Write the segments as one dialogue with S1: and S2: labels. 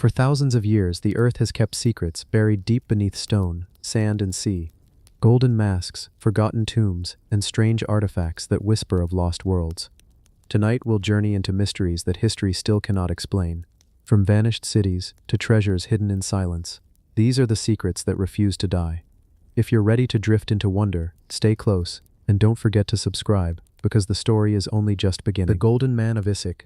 S1: For thousands of years, the earth has kept secrets buried deep beneath stone, sand, and sea. Golden masks, forgotten tombs, and strange artifacts that whisper of lost worlds. Tonight we'll journey into mysteries that history still cannot explain. From vanished cities to treasures hidden in silence, these are the secrets that refuse to die. If you're ready to drift into wonder, stay close, and don't forget to subscribe, because the story is only just beginning. The Golden Man of Issyk.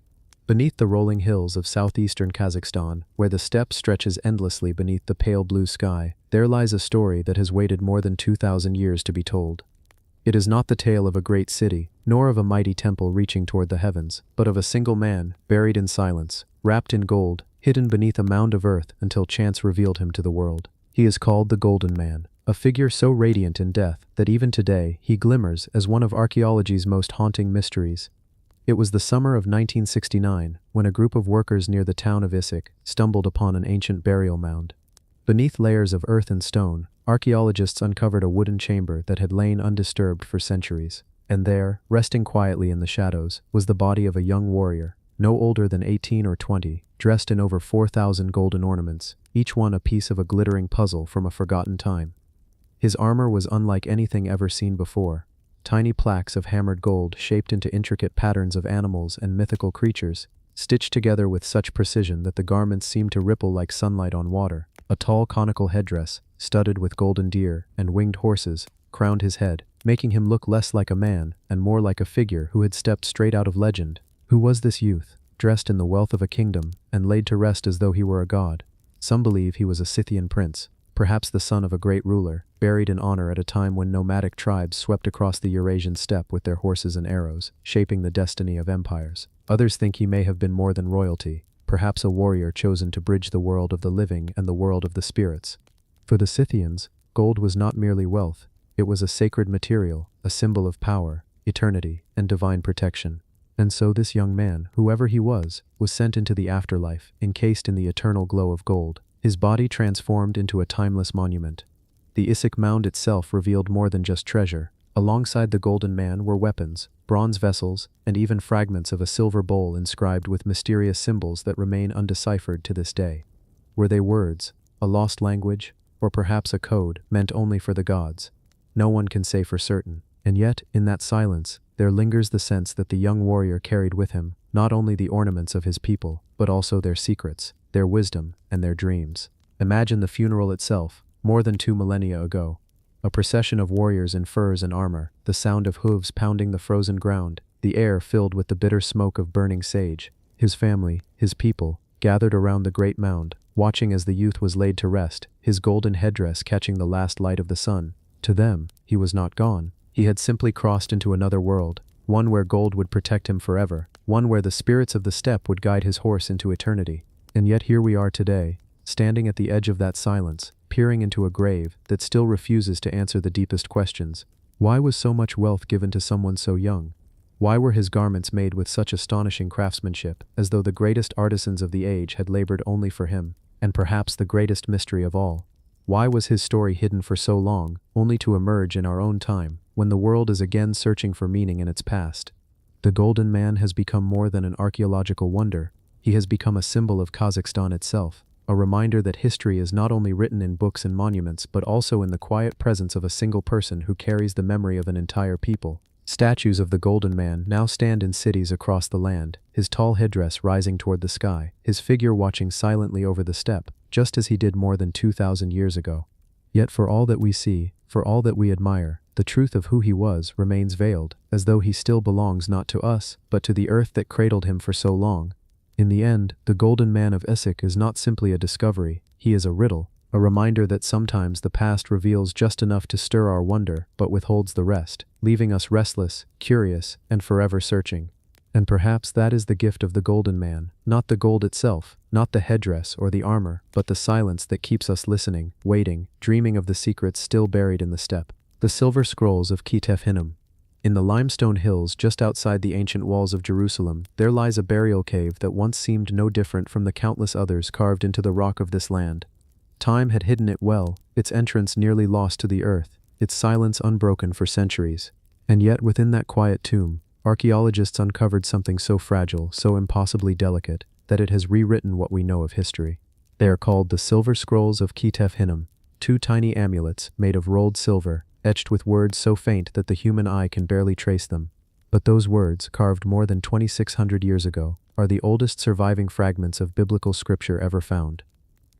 S1: Beneath the rolling hills of southeastern Kazakhstan, where the steppe stretches endlessly beneath the pale blue sky, there lies a story that has waited more than 2,000 years to be told. It is not the tale of a great city, nor of a mighty temple reaching toward the heavens, but of a single man, buried in silence, wrapped in gold, hidden beneath a mound of earth until chance revealed him to the world. He is called the Golden Man, a figure so radiant in death that even today he glimmers as one of archaeology's most haunting mysteries. It was the summer of 1969 when a group of workers near the town of Issyk stumbled upon an ancient burial mound. Beneath layers of earth and stone, archaeologists uncovered a wooden chamber that had lain undisturbed for centuries. And there, resting quietly in the shadows, was the body of a young warrior, no older than 18 or 20, dressed in over 4,000 golden ornaments, each one a piece of a glittering puzzle from a forgotten time. His armor was unlike anything ever seen before. Tiny plaques of hammered gold shaped into intricate patterns of animals and mythical creatures, stitched together with such precision that the garments seemed to ripple like sunlight on water. A tall conical headdress, studded with golden deer and winged horses, crowned his head, making him look less like a man and more like a figure who had stepped straight out of legend. Who was this youth, dressed in the wealth of a kingdom and laid to rest as though he were a god? Some believe he was a Scythian prince, perhaps the son of a great ruler, buried in honor at a time when nomadic tribes swept across the Eurasian steppe with their horses and arrows, shaping the destiny of empires. Others think he may have been more than royalty, perhaps a warrior chosen to bridge the world of the living and the world of the spirits. For the Scythians, gold was not merely wealth, it was a sacred material, a symbol of power, eternity, and divine protection. And so this young man, whoever he was sent into the afterlife, encased in the eternal glow of gold, his body transformed into a timeless monument. The Issyk mound itself revealed more than just treasure. Alongside the Golden Man were weapons, bronze vessels, and even fragments of a silver bowl inscribed with mysterious symbols that remain undeciphered to this day. Were they words, a lost language, or perhaps a code meant only for the gods? No one can say for certain, and yet, in that silence, there lingers the sense that the young warrior carried with him not only the ornaments of his people, but also their secrets, their wisdom, and their dreams. Imagine the funeral itself, more than 2 millennia ago. A procession of warriors in furs and armor, the sound of hooves pounding the frozen ground, the air filled with the bitter smoke of burning sage. His family, his people, gathered around the great mound, watching as the youth was laid to rest, his golden headdress catching the last light of the sun. To them, he was not gone. He had simply crossed into another world, one where gold would protect him forever, one where the spirits of the steppe would guide his horse into eternity. And yet here we are today, standing at the edge of that silence, peering into a grave that still refuses to answer the deepest questions. Why was so much wealth given to someone so young? Why were his garments made with such astonishing craftsmanship, as though the greatest artisans of the age had labored only for him? And perhaps the greatest mystery of all, why was his story hidden for so long, only to emerge in our own time, when the world is again searching for meaning in its past? The Golden Man has become more than an archaeological wonder. He has become a symbol of Kazakhstan itself, a reminder that history is not only written in books and monuments but also in the quiet presence of a single person who carries the memory of an entire people. Statues of the Golden Man now stand in cities across the land, his tall headdress rising toward the sky, his figure watching silently over the steppe, just as he did more than 2,000 years ago. Yet for all that we see, for all that we admire, the truth of who he was remains veiled, as though he still belongs not to us, but to the earth that cradled him for so long. In the end, the Golden Man of Issyk is not simply a discovery, he is a riddle, a reminder that sometimes the past reveals just enough to stir our wonder but withholds the rest, leaving us restless, curious, and forever searching. And perhaps that is the gift of the Golden Man, not the gold itself, not the headdress or the armor, but the silence that keeps us listening, waiting, dreaming of the secrets still buried in the steppe. The silver scrolls of Kitef Hinnom. In the limestone hills just outside the ancient walls of Jerusalem, there lies a burial cave that once seemed no different from the countless others carved into the rock of this land. Time had hidden it well, its entrance nearly lost to the earth, its silence unbroken for centuries. And yet within that quiet tomb, archaeologists uncovered something so fragile, so impossibly delicate, that it has rewritten what we know of history. They are called the Silver Scrolls of Ketef-Hinnom, two tiny amulets made of rolled silver, etched with words so faint that the human eye can barely trace them. But those words, carved more than 2,600 years ago, are the oldest surviving fragments of biblical scripture ever found.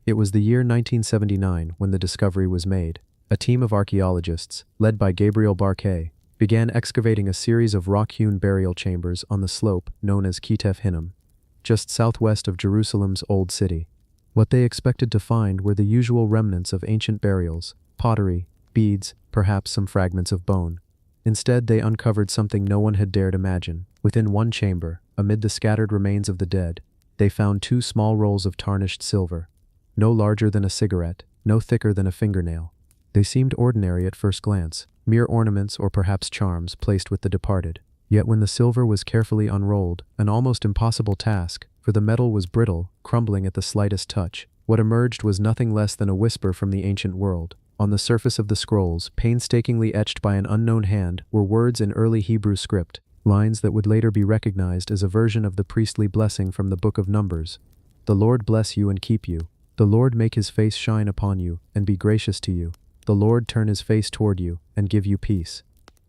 S1: It was the year 1979 when the discovery was made. A team of archaeologists, led by Gabriel Barquet, began excavating a series of rock-hewn burial chambers on the slope known as Ketef-Hinnom, just southwest of Jerusalem's Old City. What they expected to find were the usual remnants of ancient burials, pottery, beads, perhaps some fragments of bone. Instead, they uncovered something no one had dared imagine. Within one chamber, amid the scattered remains of the dead, they found two small rolls of tarnished silver. No larger than a cigarette, no thicker than a fingernail. They seemed ordinary at first glance, mere ornaments or perhaps charms placed with the departed. Yet when the silver was carefully unrolled, an almost impossible task, for the metal was brittle, crumbling at the slightest touch, what emerged was nothing less than a whisper from the ancient world. On the surface of the scrolls, painstakingly etched by an unknown hand, were words in early Hebrew script, lines that would later be recognized as a version of the priestly blessing from the Book of Numbers. "The Lord bless you and keep you. The Lord make his face shine upon you and be gracious to you. The Lord turn his face toward you and give you peace."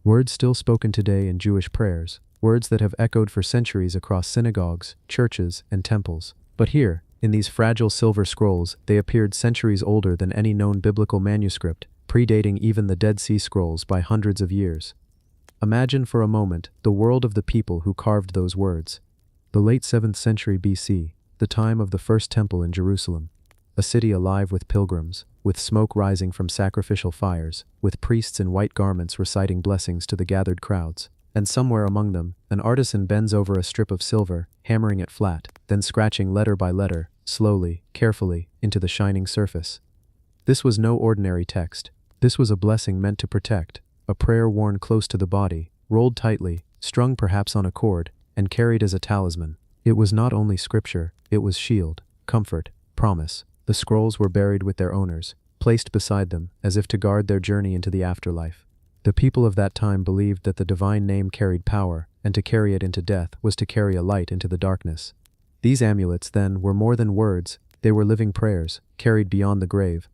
S1: Words still spoken today in Jewish prayers, words that have echoed for centuries across synagogues, churches, and temples. But here, in these fragile silver scrolls, they appeared centuries older than any known biblical manuscript, predating even the Dead Sea Scrolls by hundreds of years. Imagine for a moment the world of the people who carved those words. The late 7th century BC, the time of the first temple in Jerusalem. A city alive with pilgrims, with smoke rising from sacrificial fires, with priests in white garments reciting blessings to the gathered crowds. And somewhere among them, an artisan bends over a strip of silver, hammering it flat, then scratching letter by letter, slowly, carefully, into the shining surface. This was no ordinary text. This was a blessing meant to protect, a prayer worn close to the body, rolled tightly, strung perhaps on a cord, and carried as a talisman. It was not only scripture, it was shield, comfort, promise. The scrolls were buried with their owners, placed beside them, as if to guard their journey into the afterlife. The people of that time believed that the divine name carried power, and to carry it into death was to carry a light into the darkness. These amulets, then, were more than words, they were living prayers, carried beyond the grave.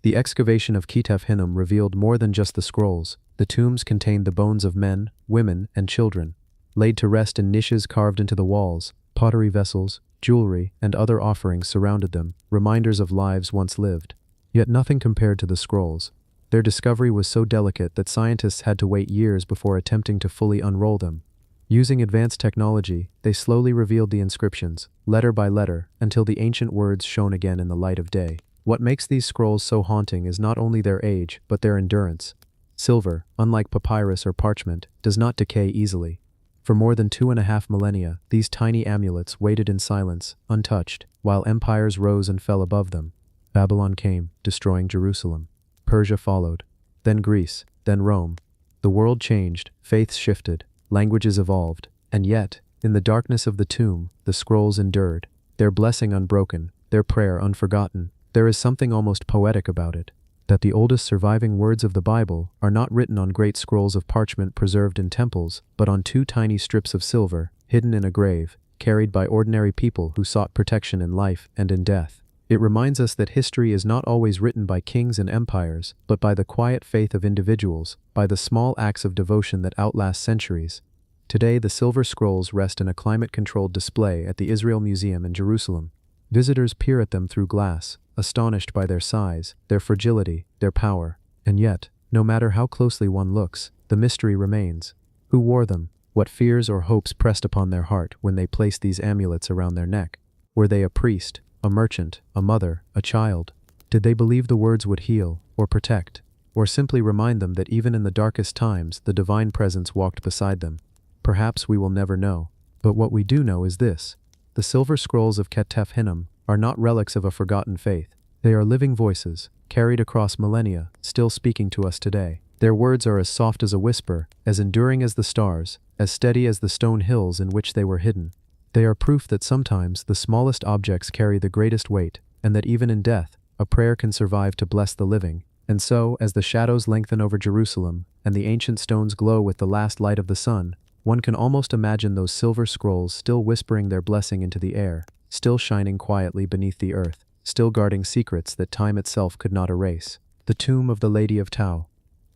S1: The excavation of Ketef-Hinnom revealed more than just the scrolls. The tombs contained the bones of men, women, and children, laid to rest in niches carved into the walls. Pottery vessels, jewelry, and other offerings surrounded them, reminders of lives once lived. Yet nothing compared to the scrolls. Their discovery was so delicate that scientists had to wait years before attempting to fully unroll them. Using advanced technology, they slowly revealed the inscriptions, letter by letter, until the ancient words shone again in the light of day. What makes these scrolls so haunting is not only their age, but their endurance. Silver, unlike papyrus or parchment, does not decay easily. For more than 2.5 millennia, these tiny amulets waited in silence, untouched, while empires rose and fell above them. Babylon came, destroying Jerusalem. Persia followed, then Greece, then Rome. The world changed, faiths shifted, languages evolved, and yet, in the darkness of the tomb, the scrolls endured, their blessing unbroken, their prayer unforgotten. There is something almost poetic about it, that the oldest surviving words of the Bible are not written on great scrolls of parchment preserved in temples, but on two tiny strips of silver, hidden in a grave, carried by ordinary people who sought protection in life and in death. It reminds us that history is not always written by kings and empires, but by the quiet faith of individuals, by the small acts of devotion that outlast centuries. Today, the silver scrolls rest in a climate-controlled display at the Israel Museum in Jerusalem. Visitors peer at them through glass, astonished by their size, their fragility, their power. And yet, no matter how closely one looks, the mystery remains. Who wore them? What fears or hopes pressed upon their heart when they placed these amulets around their neck? Were they a priest, a merchant, a mother, a child? Did they believe the words would heal, or protect, or simply remind them that even in the darkest times the divine presence walked beside them? Perhaps we will never know. But what we do know is this. The silver scrolls of Ketef-Hinnom are not relics of a forgotten faith. They are living voices, carried across millennia, still speaking to us today. Their words are as soft as a whisper, as enduring as the stars, as steady as the stone hills in which they were hidden. They are proof that sometimes the smallest objects carry the greatest weight, and that even in death, a prayer can survive to bless the living. And so, as the shadows lengthen over Jerusalem, and the ancient stones glow with the last light of the sun, one can almost imagine those silver scrolls still whispering their blessing into the air, still shining quietly beneath the earth. still guarding secrets that time itself could not erase. The tomb of the Lady of Tao.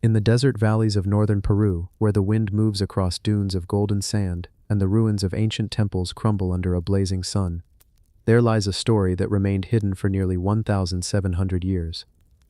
S1: In the desert valleys of northern Peru, where the wind moves across dunes of golden sand and the ruins of ancient temples crumble under a blazing sun, there lies a story that remained hidden for nearly 1,700 years.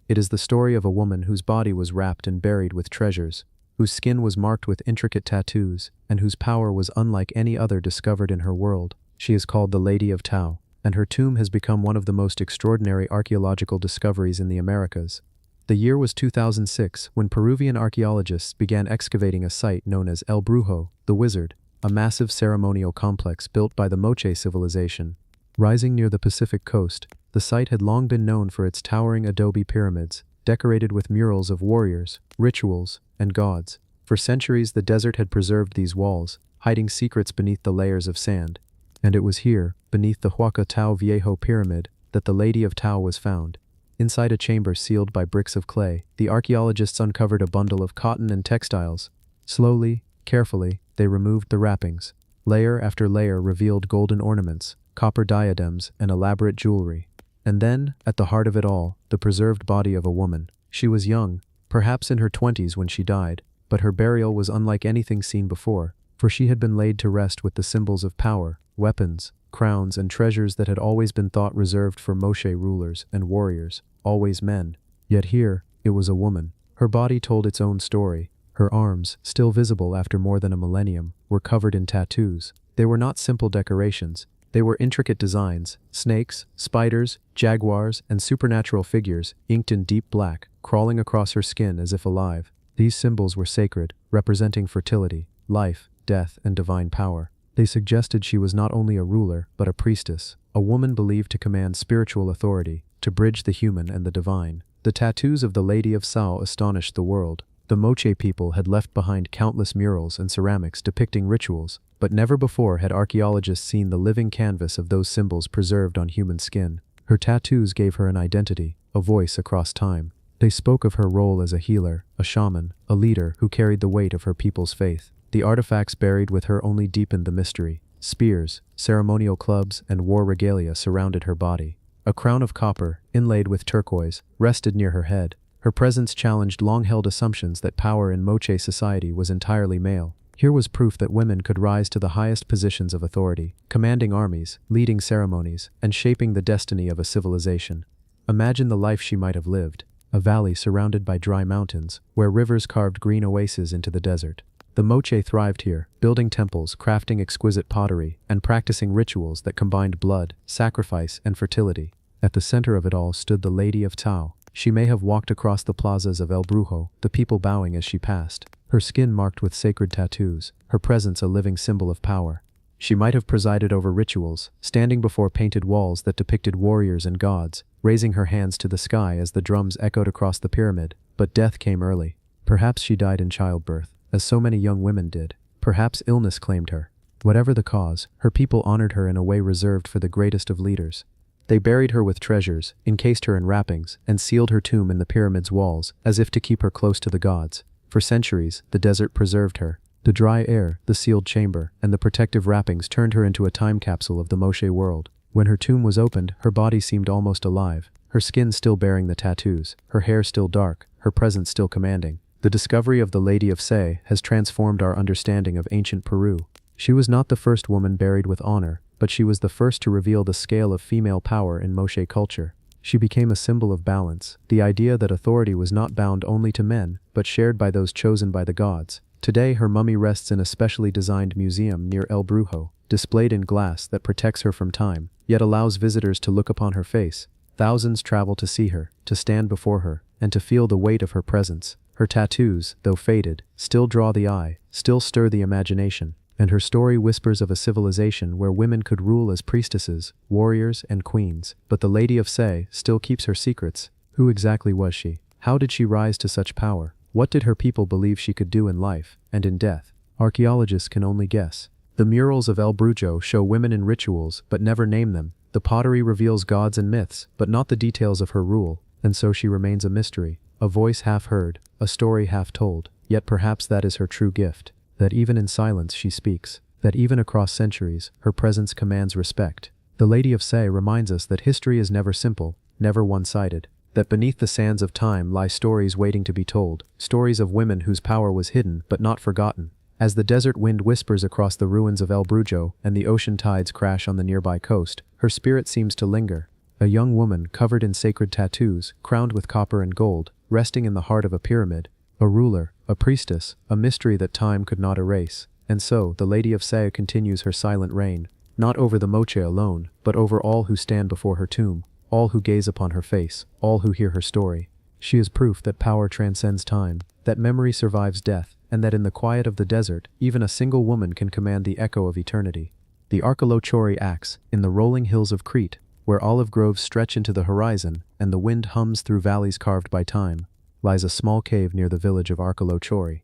S1: It is the story of a woman whose body was wrapped and buried with treasures, whose skin was marked with intricate tattoos, and whose power was unlike any other discovered in her world. She is called the Lady of Tao, and her tomb has become one of the most extraordinary archaeological discoveries in the Americas. The year was 2006 when Peruvian archaeologists began excavating a site known as El Brujo, the Wizard, a massive ceremonial complex built by the Moche civilization. Rising near the Pacific coast, the site had long been known for its towering adobe pyramids, decorated with murals of warriors, rituals, and gods. For centuries the desert had preserved these walls, hiding secrets beneath the layers of sand. And it was here, beneath the Huaca Tao Viejo pyramid, that the Lady of Tao was found. Inside a chamber sealed by bricks of clay, the archaeologists uncovered a bundle of cotton and textiles. Slowly, carefully, they removed the wrappings. Layer after layer revealed golden ornaments, copper diadems, and elaborate jewelry. And then, at the heart of it all, the preserved body of a woman. She was young, perhaps in her 20s when she died, but her burial was unlike anything seen before, for she had been laid to rest with the symbols of power, weapons, crowns, and treasures that had always been thought reserved for Moche rulers and warriors, always men. Yet here, it was a woman. Her body told its own story. Her arms, still visible after more than a millennium, were covered in tattoos. They were not simple decorations. They were intricate designs: snakes, spiders, jaguars, and supernatural figures, inked in deep black, crawling across her skin as if alive. These symbols were sacred, representing fertility, life, death, and divine power. They suggested she was not only a ruler, but a priestess, a woman believed to command spiritual authority, to bridge the human and the divine. The tattoos of the Lady of Tao astonished the world. The Moche people had left behind countless murals and ceramics depicting rituals, but never before had archaeologists seen the living canvas of those symbols preserved on human skin. Her tattoos gave her an identity, a voice across time. They spoke of her role as a healer, a shaman, a leader who carried the weight of her people's faith. The artifacts buried with her only deepened the mystery. Spears, ceremonial clubs, and war regalia surrounded her body. A crown of copper, inlaid with turquoise, rested near her head. Her presence challenged long-held assumptions that power in Moche society was entirely male. Here was proof that women could rise to the highest positions of authority, commanding armies, leading ceremonies, and shaping the destiny of a civilization. Imagine the life she might have lived. A valley surrounded by dry mountains, where rivers carved green oases into the desert. The Moche thrived here, building temples, crafting exquisite pottery, and practicing rituals that combined blood, sacrifice, and fertility. At the center of it all stood the Lady of Tao. She may have walked across the plazas of El Brujo, the people bowing as she passed, her skin marked with sacred tattoos, her presence a living symbol of power. She might have presided over rituals, standing before painted walls that depicted warriors and gods, raising her hands to the sky as the drums echoed across the pyramid. But death came early. Perhaps she died in childbirth, as so many young women did. Perhaps illness claimed her. Whatever the cause, her people honored her in a way reserved for the greatest of leaders. They buried her with treasures, encased her in wrappings, and sealed her tomb in the pyramid's walls, as if to keep her close to the gods. For centuries, the desert preserved her. The dry air, the sealed chamber, and the protective wrappings turned her into a time capsule of the Moche world. When her tomb was opened, her body seemed almost alive, her skin still bearing the tattoos, her hair still dark, her presence still commanding. The discovery of the Lady of Tao has transformed our understanding of ancient Peru. She was not the first woman buried with honor, but she was the first to reveal the scale of female power in Moche culture. She became a symbol of balance, the idea that authority was not bound only to men, but shared by those chosen by the gods. Today her mummy rests in a specially designed museum near El Brujo, displayed in glass that protects her from time, yet allows visitors to look upon her face. Thousands travel to see her, to stand before her, and to feel the weight of her presence. Her tattoos, though faded, still draw the eye, still stir the imagination. And her story whispers of a civilization where women could rule as priestesses, warriors, and queens. But the Lady of Tao still keeps her secrets. Who exactly was she? How did she rise to such power? What did her people believe she could do in life and in death? Archaeologists can only guess. The murals of El Brujo show women in rituals, but never name them. The pottery reveals gods and myths, but not the details of her rule. And so she remains a mystery, a voice half heard, a story half told. Yet perhaps that is her true gift. That even in silence she speaks, that even across centuries, her presence commands respect. The Lady of Se reminds us that history is never simple, never one-sided, that beneath the sands of time lie stories waiting to be told, stories of women whose power was hidden but not forgotten. As the desert wind whispers across the ruins of El Brujo and the ocean tides crash on the nearby coast, her spirit seems to linger. A young woman covered in sacred tattoos, crowned with copper and gold, resting in the heart of a pyramid. A ruler, a priestess, a mystery that time could not erase. And so, the Lady of Se continues her silent reign, not over the Moche alone, but over all who stand before her tomb, all who gaze upon her face, all who hear her story. She is proof that power transcends time, that memory survives death, and that in the quiet of the desert, even a single woman can command the echo of eternity. The archaeological axe, in the rolling hills of Crete, where olive groves stretch into the horizon and the wind hums through valleys carved by time, lies a small cave near the village of Archaeological.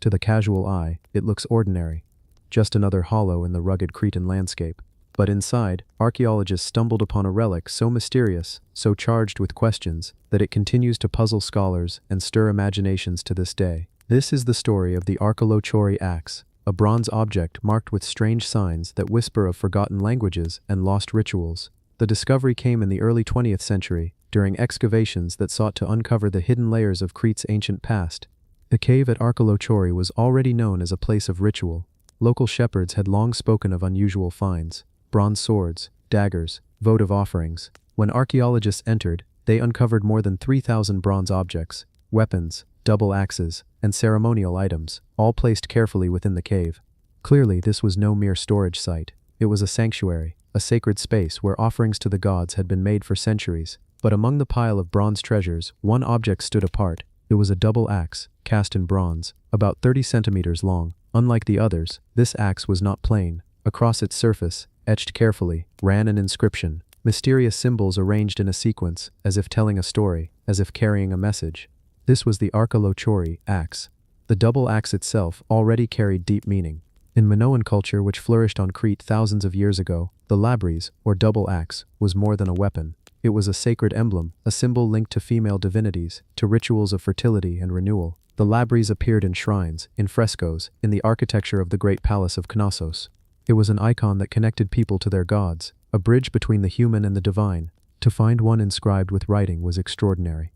S1: To the casual eye, it looks ordinary, just another hollow in the rugged Cretan landscape. But inside, archaeologists stumbled upon a relic so mysterious, so charged with questions, that it continues to puzzle scholars and stir imaginations to this day. This is the story of the archaeological axe, a bronze object marked with strange signs that whisper of forgotten languages and lost rituals. The discovery came in the early 20th century, during excavations that sought to uncover the hidden layers of Crete's ancient past. The cave at Archaeological was already known as a place of ritual. Local shepherds had long spoken of unusual finds: bronze swords, daggers, votive offerings. When archaeologists entered, they uncovered more than 3,000 bronze objects, weapons, double axes, and ceremonial items, all placed carefully within the cave. Clearly, this was no mere storage site. It was a sanctuary, a sacred space where offerings to the gods had been made for centuries. But among the pile of bronze treasures, one object stood apart. It was a double axe, cast in bronze, about 30 centimeters long. Unlike the others, this axe was not plain. Across its surface, etched carefully, ran an inscription, mysterious symbols arranged in a sequence, as if telling a story, as if carrying a message. This was the archaeological axe. The double axe itself already carried deep meaning. In Minoan culture, which flourished on Crete thousands of years ago, the labris, or double axe, was more than a weapon. It was a sacred emblem, a symbol linked to female divinities, to rituals of fertility and renewal. The labris appeared in shrines, in frescoes, in the architecture of the great palace of Knossos. It was an icon that connected people to their gods, a bridge between the human and the divine. To find one inscribed with writing was extraordinary.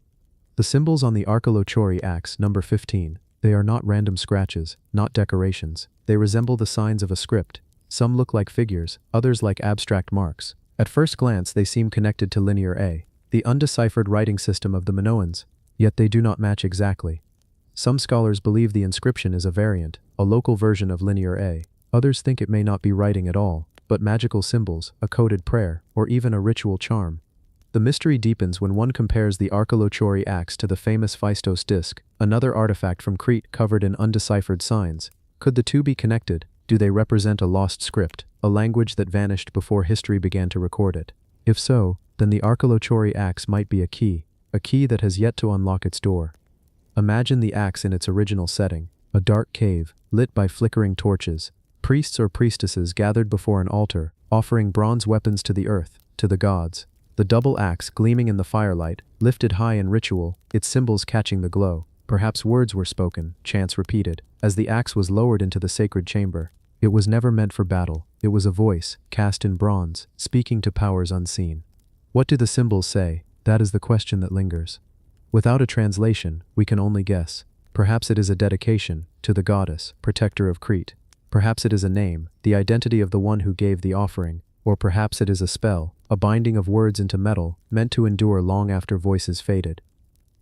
S1: The symbols on the archaeological axe, number 15, they are not random scratches, not decorations. They resemble the signs of a script. Some look like figures, others like abstract marks. At first glance, they seem connected to Linear A, the undeciphered writing system of the Minoans, yet they do not match exactly. Some scholars believe the inscription is a variant, a local version of Linear A. Others think it may not be writing at all, but magical symbols, a coded prayer, or even a ritual charm. The mystery deepens when one compares the archaeological axe to the famous Phaistos disc, another artifact from Crete covered in undeciphered signs. Could the two be connected? Do they represent a lost script, a language that vanished before history began to record it? If so, then the archaeological axe might be a key that has yet to unlock its door. Imagine the axe in its original setting, a dark cave, lit by flickering torches. Priests or priestesses gathered before an altar, offering bronze weapons to the earth, to the gods. The double axe gleaming in the firelight, lifted high in ritual, its symbols catching the glow. Perhaps words were spoken, chants repeated, as the axe was lowered into the sacred chamber. It was never meant for battle. It was a voice, cast in bronze, speaking to powers unseen. What do the symbols say? That is the question that lingers. Without a translation, we can only guess. Perhaps it is a dedication to the goddess, protector of Crete. Perhaps it is a name, the identity of the one who gave the offering. Or perhaps it is a spell, a binding of words into metal, meant to endure long after voices faded.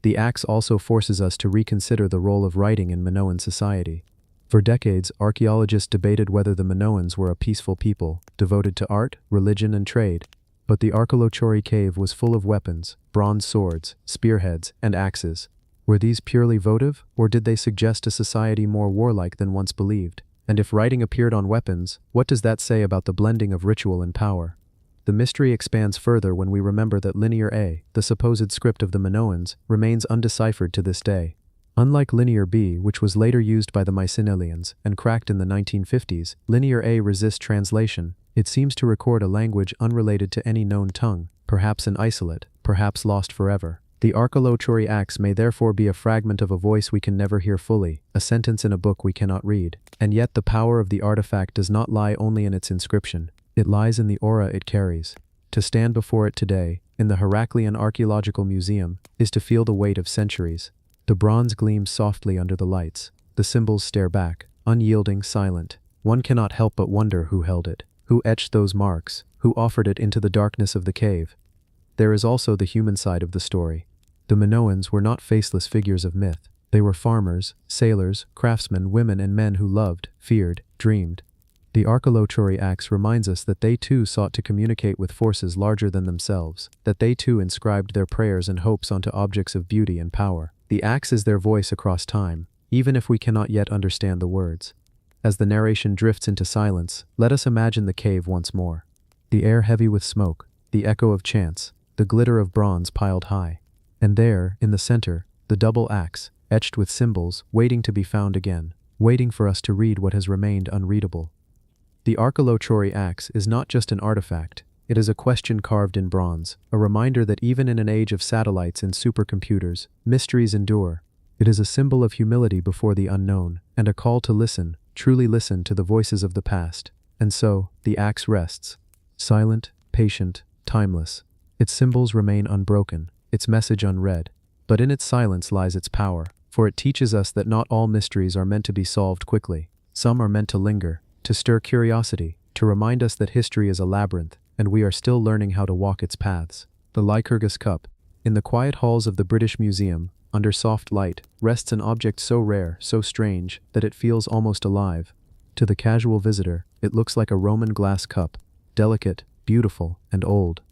S1: The axe also forces us to reconsider the role of writing in Minoan society. For decades, archaeologists debated whether the Minoans were a peaceful people, devoted to art, religion, and trade. But the archaeological cave was full of weapons, bronze swords, spearheads, and axes. Were these purely votive, or did they suggest a society more warlike than once believed? And if writing appeared on weapons, what does that say about the blending of ritual and power? The mystery expands further when we remember that Linear A, the supposed script of the Minoans, remains undeciphered to this day. Unlike Linear B, which was later used by the Mycenaeans and cracked in the 1950s, Linear A resists translation. It seems to record a language unrelated to any known tongue, perhaps an isolate, perhaps lost forever. The archaeological axe may therefore be a fragment of a voice we can never hear fully, a sentence in a book we cannot read. And yet the power of the artifact does not lie only in its inscription. It lies in the aura it carries. To stand before it today, in the Heracleion Archaeological Museum, is to feel the weight of centuries. The bronze gleams softly under the lights. The symbols stare back, unyielding, silent. One cannot help but wonder who held it, who etched those marks, who offered it into the darkness of the cave. There is also the human side of the story. The Minoans were not faceless figures of myth. They were farmers, sailors, craftsmen, women and men who loved, feared, dreamed. The archaeological axe reminds us that they too sought to communicate with forces larger than themselves, that they too inscribed their prayers and hopes onto objects of beauty and power. The axe is their voice across time, even if we cannot yet understand the words. As the narration drifts into silence, let us imagine the cave once more. The air heavy with smoke, the echo of chants, the glitter of bronze piled high. And there, in the center, the double axe, etched with symbols, waiting to be found again, waiting for us to read what has remained unreadable. The archaeological axe is not just an artifact, it is a question carved in bronze, a reminder that even in an age of satellites and supercomputers, mysteries endure. It is a symbol of humility before the unknown, and a call to listen, truly listen to the voices of the past. And so, the axe rests. Silent, patient, timeless. Its symbols remain unbroken, its message unread. But in its silence lies its power, for it teaches us that not all mysteries are meant to be solved quickly. Some are meant to linger, to stir curiosity, to remind us that history is a labyrinth, and we are still learning how to walk its paths. The Lycurgus cup. In the quiet halls of the British Museum, under soft light, rests an object so rare, so strange, that it feels almost alive. To the casual visitor, it looks like a Roman glass cup, delicate, beautiful, and old.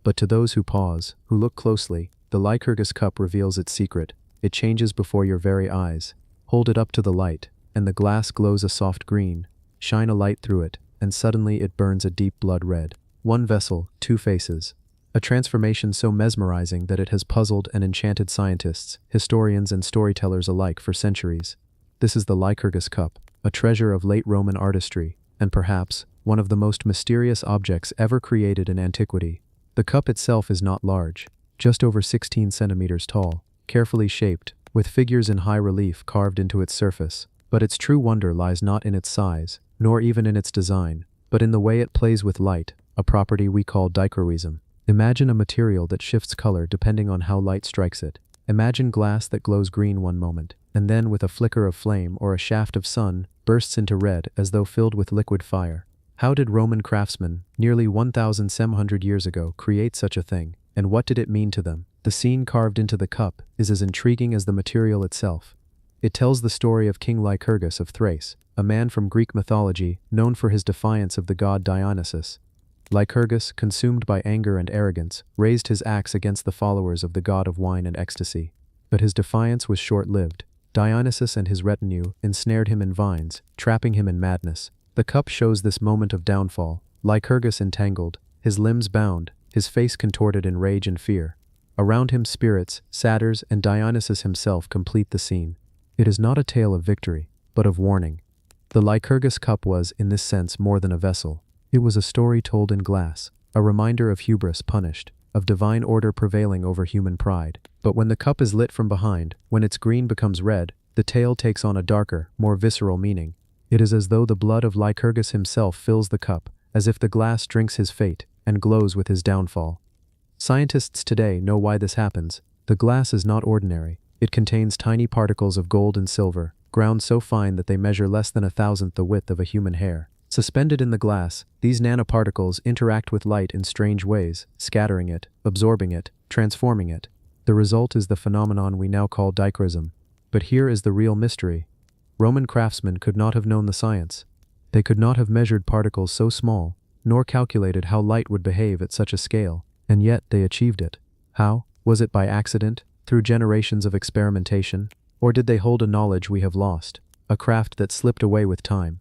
S1: But to those who pause, who look closely, the Lycurgus cup reveals its secret. It changes before your very eyes. Hold it up to the light, and the glass glows a soft green. Shine a light through it, and suddenly it burns a deep blood red. One vessel, two faces. A transformation so mesmerizing that it has puzzled and enchanted scientists, historians and storytellers alike for centuries. This is the Lycurgus cup, a treasure of late Roman artistry, and perhaps one of the most mysterious objects ever created in antiquity. The cup itself is not large, just over 16 centimeters tall, carefully shaped, with figures in high relief carved into its surface. But its true wonder lies not in its size, nor even in its design, but in the way it plays with light, a property we call dichroism. Imagine a material that shifts color depending on how light strikes it. Imagine glass that glows green one moment, and then with a flicker of flame or a shaft of sun, bursts into red as though filled with liquid fire. How did Roman craftsmen, nearly 1,700 years ago, create such a thing, and what did it mean to them? The scene carved into the cup is as intriguing as the material itself. It tells the story of King Lycurgus of Thrace, a man from Greek mythology known for his defiance of the god Dionysus. Lycurgus, consumed by anger and arrogance, raised his axe against the followers of the god of wine and ecstasy. But his defiance was short-lived. Dionysus and his retinue ensnared him in vines, trapping him in madness. The cup shows this moment of downfall, Lycurgus entangled, his limbs bound, his face contorted in rage and fear. Around him spirits, satyrs, and Dionysus himself complete the scene. It is not a tale of victory, but of warning. The Lycurgus cup was, in this sense, more than a vessel. It was a story told in glass, a reminder of hubris punished, of divine order prevailing over human pride. But when the cup is lit from behind, when its green becomes red, the tale takes on a darker, more visceral meaning. It is as though the blood of Lycurgus himself fills the cup, as if the glass drinks his fate, and glows with his downfall. Scientists today know why this happens. The glass is not ordinary. It contains tiny particles of gold and silver, ground so fine that they measure less than 1,000th the width of a human hair. Suspended in the glass, these nanoparticles interact with light in strange ways, scattering it, absorbing it, transforming it. The result is the phenomenon we now call dichroism. But here is the real mystery. Roman craftsmen could not have known the science. They could not have measured particles so small, nor calculated how light would behave at such a scale, and yet they achieved it. How? Was it by accident? Through generations of experimentation? Or did they hold a knowledge we have lost, a craft that slipped away with time?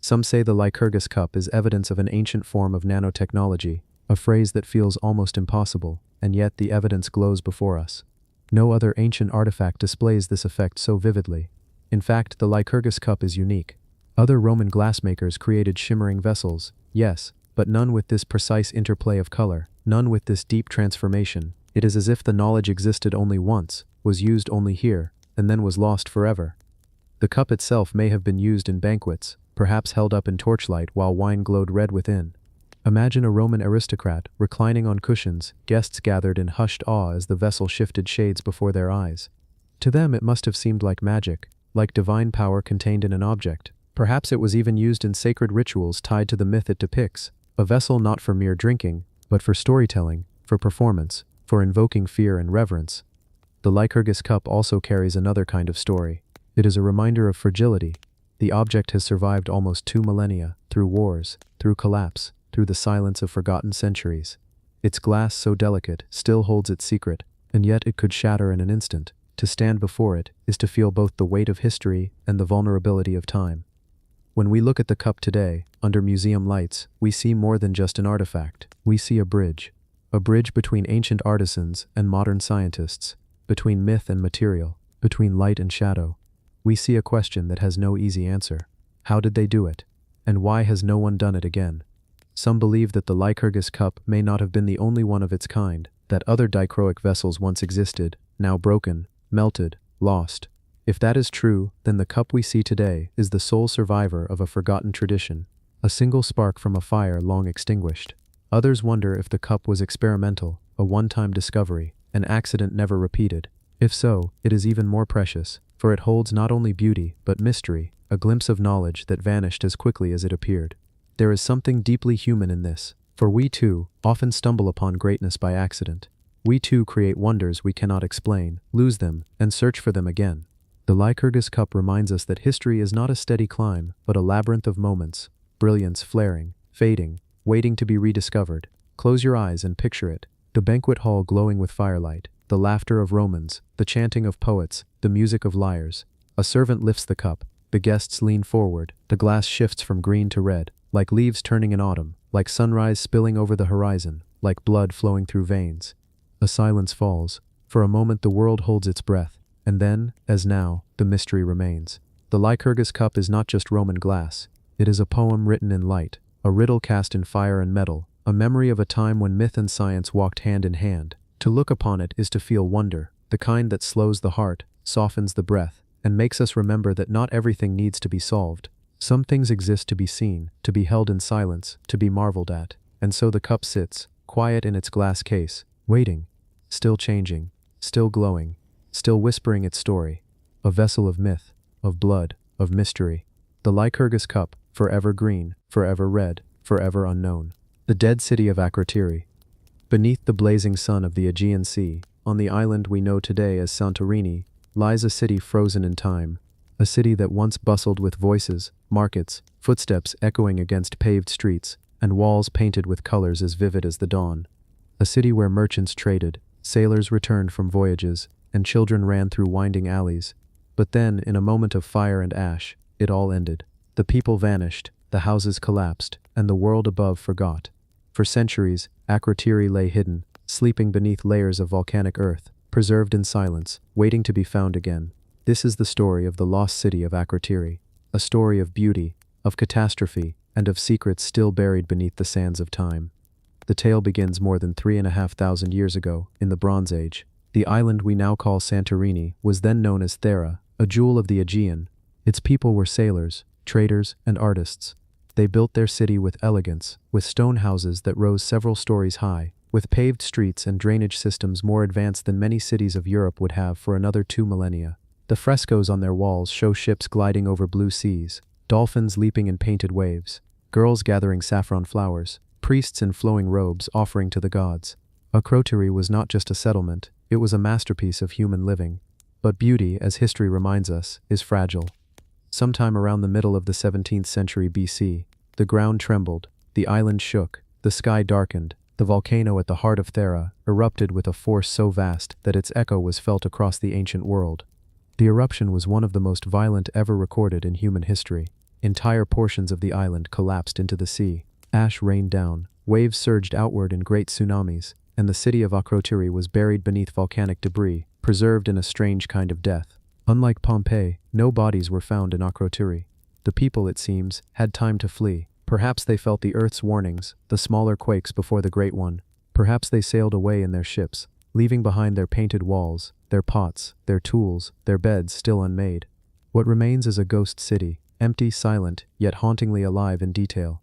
S1: Some say the Lycurgus cup is evidence of an ancient form of nanotechnology, a phrase that feels almost impossible, and yet the evidence glows before us. No other ancient artifact displays this effect so vividly. In fact, the Lycurgus cup is unique. Other Roman glassmakers created shimmering vessels, yes, but none with this precise interplay of color, none with this deep transformation. It is as if the knowledge existed only once, was used only here, and then was lost forever. The cup itself may have been used in banquets, perhaps held up in torchlight while wine glowed red within. Imagine a Roman aristocrat reclining on cushions, guests gathered in hushed awe as the vessel shifted shades before their eyes. To them it must have seemed like magic, like divine power contained in an object. Perhaps it was even used in sacred rituals tied to the myth it depicts, a vessel not for mere drinking, but for storytelling, for performance, for invoking fear and reverence. The Lycurgus cup also carries another kind of story. It is a reminder of fragility. The object has survived almost 2 millennia, through wars, through collapse, through the silence of forgotten centuries. Its glass, so delicate, still holds its secret, and yet it could shatter in an instant. To stand before it is to feel both the weight of history and the vulnerability of time. When we look at the cup today, under museum lights, we see more than just an artifact. We see a bridge between ancient artisans and modern scientists, between myth and material, between light and shadow. We see a question that has no easy answer. How did they do it? And why has no one done it again? Some believe that the Lycurgus cup may not have been the only one of its kind, that other dichroic vessels once existed, now broken, melted, lost. If that is true, then the cup we see today is the sole survivor of a forgotten tradition, a single spark from a fire long extinguished. Others wonder if the cup was experimental, a one-time discovery, an accident never repeated. If so, it is even more precious, for it holds not only beauty, but mystery, a glimpse of knowledge that vanished as quickly as it appeared. There is something deeply human in this, for we too often stumble upon greatness by accident. We too create wonders we cannot explain, lose them, and search for them again. The Lycurgus cup reminds us that history is not a steady climb, but a labyrinth of moments, brilliance flaring, fading, waiting to be rediscovered. Close your eyes and picture it, the banquet hall glowing with firelight, the laughter of Romans, the chanting of poets, the music of lyres. A servant lifts the cup, the guests lean forward, the glass shifts from green to red, like leaves turning in autumn, like sunrise spilling over the horizon, like blood flowing through veins. A silence falls. For a moment the world holds its breath, and then, as now, the mystery remains. The Lycurgus cup is not just Roman glass. It is a poem written in light, a riddle cast in fire and metal, a memory of a time when myth and science walked hand in hand. To look upon it is to feel wonder, the kind that slows the heart, softens the breath, and makes us remember that not everything needs to be solved. Some things exist to be seen, to be held in silence, to be marveled at. And so the cup sits, quiet in its glass case, waiting, still changing, still glowing, still whispering its story. A vessel of myth, of blood, of mystery. The Lycurgus cup, forever green, forever red, forever unknown. The dead city of Akrotiri. Beneath the blazing sun of the Aegean Sea, on the island we know today as Santorini, lies a city frozen in time. A city that once bustled with voices, markets, footsteps echoing against paved streets, and walls painted with colors as vivid as the dawn. A city where merchants traded, sailors returned from voyages, and children ran through winding alleys. But then, in a moment of fire and ash, it all ended. The people vanished, the houses collapsed, and the world above forgot. For centuries, Akrotiri lay hidden, sleeping beneath layers of volcanic earth, preserved in silence, waiting to be found again. This is the story of the lost city of Akrotiri, a story of beauty, of catastrophe, and of secrets still buried beneath the sands of time. The tale begins more than 3,500 years ago, in the Bronze Age. The island we now call Santorini was then known as Thera, a jewel of the Aegean. Its people were sailors, traders, and artists. They built their city with elegance, with stone houses that rose several stories high, with paved streets and drainage systems more advanced than many cities of Europe would have for another 2 millennia. The frescoes on their walls show ships gliding over blue seas, dolphins leaping in painted waves, girls gathering saffron flowers, priests in flowing robes offering to the gods. Akrotiri was not just a settlement, it was a masterpiece of human living. But beauty, as history reminds us, is fragile. Sometime around the middle of the 17th century BC, the ground trembled, the island shook, the sky darkened, the volcano at the heart of Thera erupted with a force so vast that its echo was felt across the ancient world. The eruption was one of the most violent ever recorded in human history. Entire portions of the island collapsed into the sea. Ash rained down, waves surged outward in great tsunamis, and the city of Akrotiri was buried beneath volcanic debris, preserved in a strange kind of death. Unlike Pompeii, no bodies were found in Akrotiri. The people, it seems, had time to flee. Perhaps they felt the earth's warnings, the smaller quakes before the great one. Perhaps they sailed away in their ships, leaving behind their painted walls, their pots, their tools, their beds still unmade. What remains is a ghost city, empty, silent, yet hauntingly alive in detail.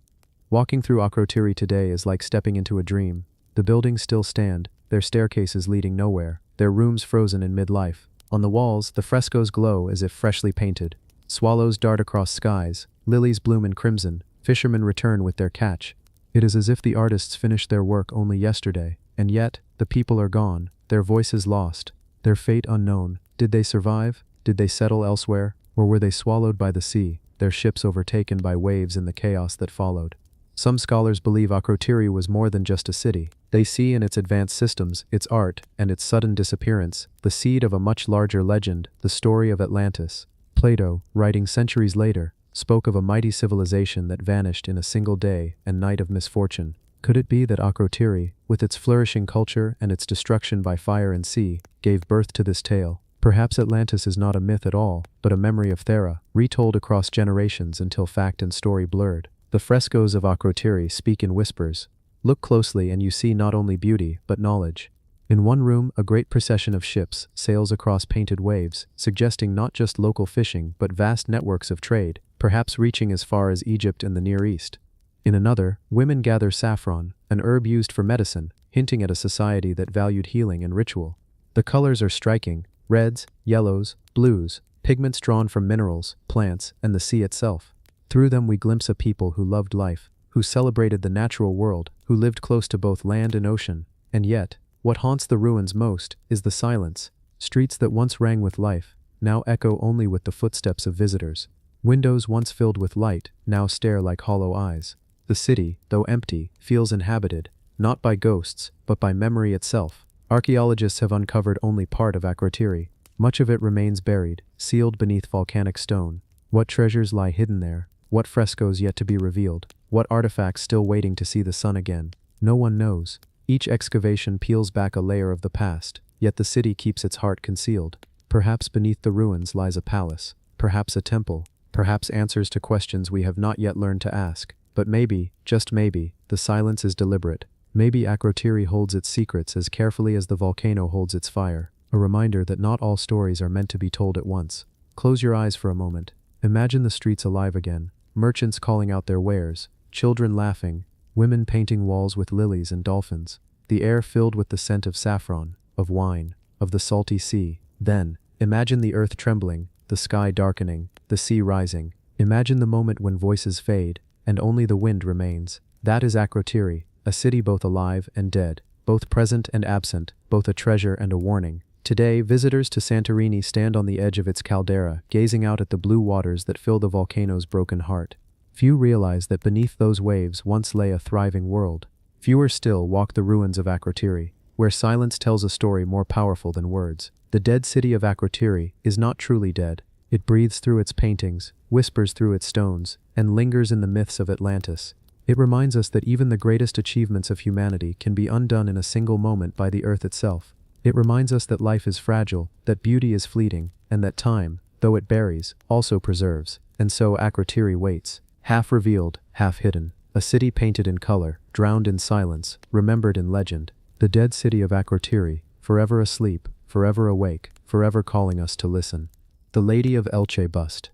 S1: Walking through Akrotiri today is like stepping into a dream. The buildings still stand, their staircases leading nowhere, their rooms frozen in midlife. On the walls, the frescoes glow as if freshly painted. Swallows dart across skies, lilies bloom in crimson, fishermen return with their catch. It is as if the artists finished their work only yesterday, and yet, the people are gone, their voices lost, their fate unknown. Did they survive? Did they settle elsewhere? Or were they swallowed by the sea, their ships overtaken by waves in the chaos that followed? Some scholars believe Akrotiri was more than just a city. They see in its advanced systems, its art, and its sudden disappearance, the seed of a much larger legend, the story of Atlantis. Plato, writing centuries later, spoke of a mighty civilization that vanished in a single day and night of misfortune. Could it be that Akrotiri, with its flourishing culture and its destruction by fire and sea, gave birth to this tale? Perhaps Atlantis is not a myth at all, but a memory of Thera, retold across generations until fact and story blurred. The frescoes of Akrotiri speak in whispers. Look closely and you see not only beauty, but knowledge. In one room, a great procession of ships sails across painted waves, suggesting not just local fishing but vast networks of trade, perhaps reaching as far as Egypt and the Near East. In another, women gather saffron, an herb used for medicine, hinting at a society that valued healing and ritual. The colors are striking: reds, yellows, blues, pigments drawn from minerals, plants, and the sea itself. Through them we glimpse a people who loved life, who celebrated the natural world, who lived close to both land and ocean. And yet, what haunts the ruins most is the silence. Streets that once rang with life, now echo only with the footsteps of visitors. Windows once filled with light, now stare like hollow eyes. The city, though empty, feels inhabited, not by ghosts, but by memory itself. Archaeologists have uncovered only part of Akrotiri. Much of it remains buried, sealed beneath volcanic stone. What treasures lie hidden there? What frescoes yet to be revealed? What artifacts still waiting to see the sun again? No one knows. Each excavation peels back a layer of the past, yet the city keeps its heart concealed. Perhaps beneath the ruins lies a palace, perhaps a temple, perhaps answers to questions we have not yet learned to ask. But maybe, just maybe, the silence is deliberate. Maybe Akrotiri holds its secrets as carefully as the volcano holds its fire, a reminder that not all stories are meant to be told at once. Close your eyes for a moment. Imagine the streets alive again, merchants calling out their wares, children laughing, women painting walls with lilies and dolphins, the air filled with the scent of saffron, of wine, of the salty sea. Then, imagine the earth trembling, the sky darkening, the sea rising. Imagine the moment when voices fade, and only the wind remains. That is Akrotiri, a city both alive and dead, both present and absent, both a treasure and a warning. Today, visitors to Santorini stand on the edge of its caldera, gazing out at the blue waters that fill the volcano's broken heart. Few realize that beneath those waves once lay a thriving world. Fewer still walk the ruins of Akrotiri, where silence tells a story more powerful than words. The dead city of Akrotiri is not truly dead. It breathes through its paintings, whispers through its stones, and lingers in the myths of Atlantis. It reminds us that even the greatest achievements of humanity can be undone in a single moment by the earth itself. It reminds us that life is fragile, that beauty is fleeting, and that time, though it buries, also preserves. And so Akrotiri waits, half revealed, half hidden. A city painted in color, drowned in silence, remembered in legend. The dead city of Akrotiri, forever asleep, forever awake, forever calling us to listen. The Lady of Elche bust.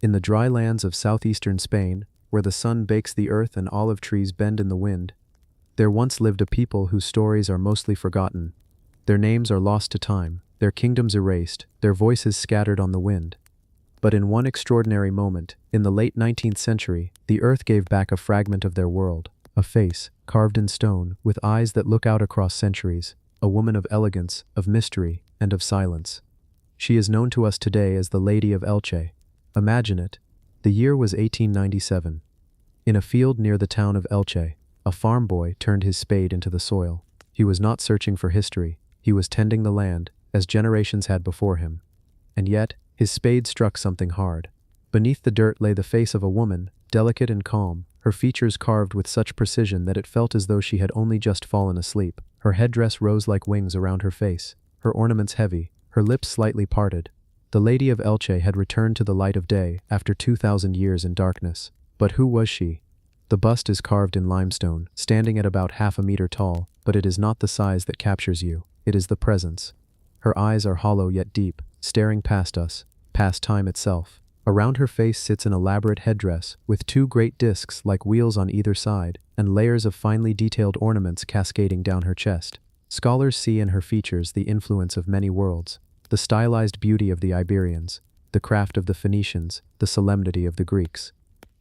S1: In the dry lands of southeastern Spain, where the sun bakes the earth and olive trees bend in the wind, there once lived a people whose stories are mostly forgotten. Their names are lost to time, their kingdoms erased, their voices scattered on the wind. But in one extraordinary moment, in the late 19th century, the earth gave back a fragment of their world, a face, carved in stone, with eyes that look out across centuries, a woman of elegance, of mystery, and of silence. She is known to us today as the Lady of Elche. Imagine it. The year was 1897. In a field near the town of Elche, a farm boy turned his spade into the soil. He was not searching for history. He was tending the land, as generations had before him. And yet, his spade struck something hard. Beneath the dirt lay the face of a woman, delicate and calm, her features carved with such precision that it felt as though she had only just fallen asleep. Her headdress rose like wings around her face, her ornaments heavy, her lips slightly parted. The Lady of Elche had returned to the light of day after 2,000 years in darkness. But who was she? The bust is carved in limestone, standing at about half a meter tall, but it is not the size that captures you. It is the presence. Her eyes are hollow yet deep, staring past us, past time itself. Around her face sits an elaborate headdress, with two great discs like wheels on either side, and layers of finely detailed ornaments cascading down her chest. Scholars see in her features the influence of many worlds, the stylized beauty of the Iberians, the craft of the Phoenicians, the solemnity of the Greeks.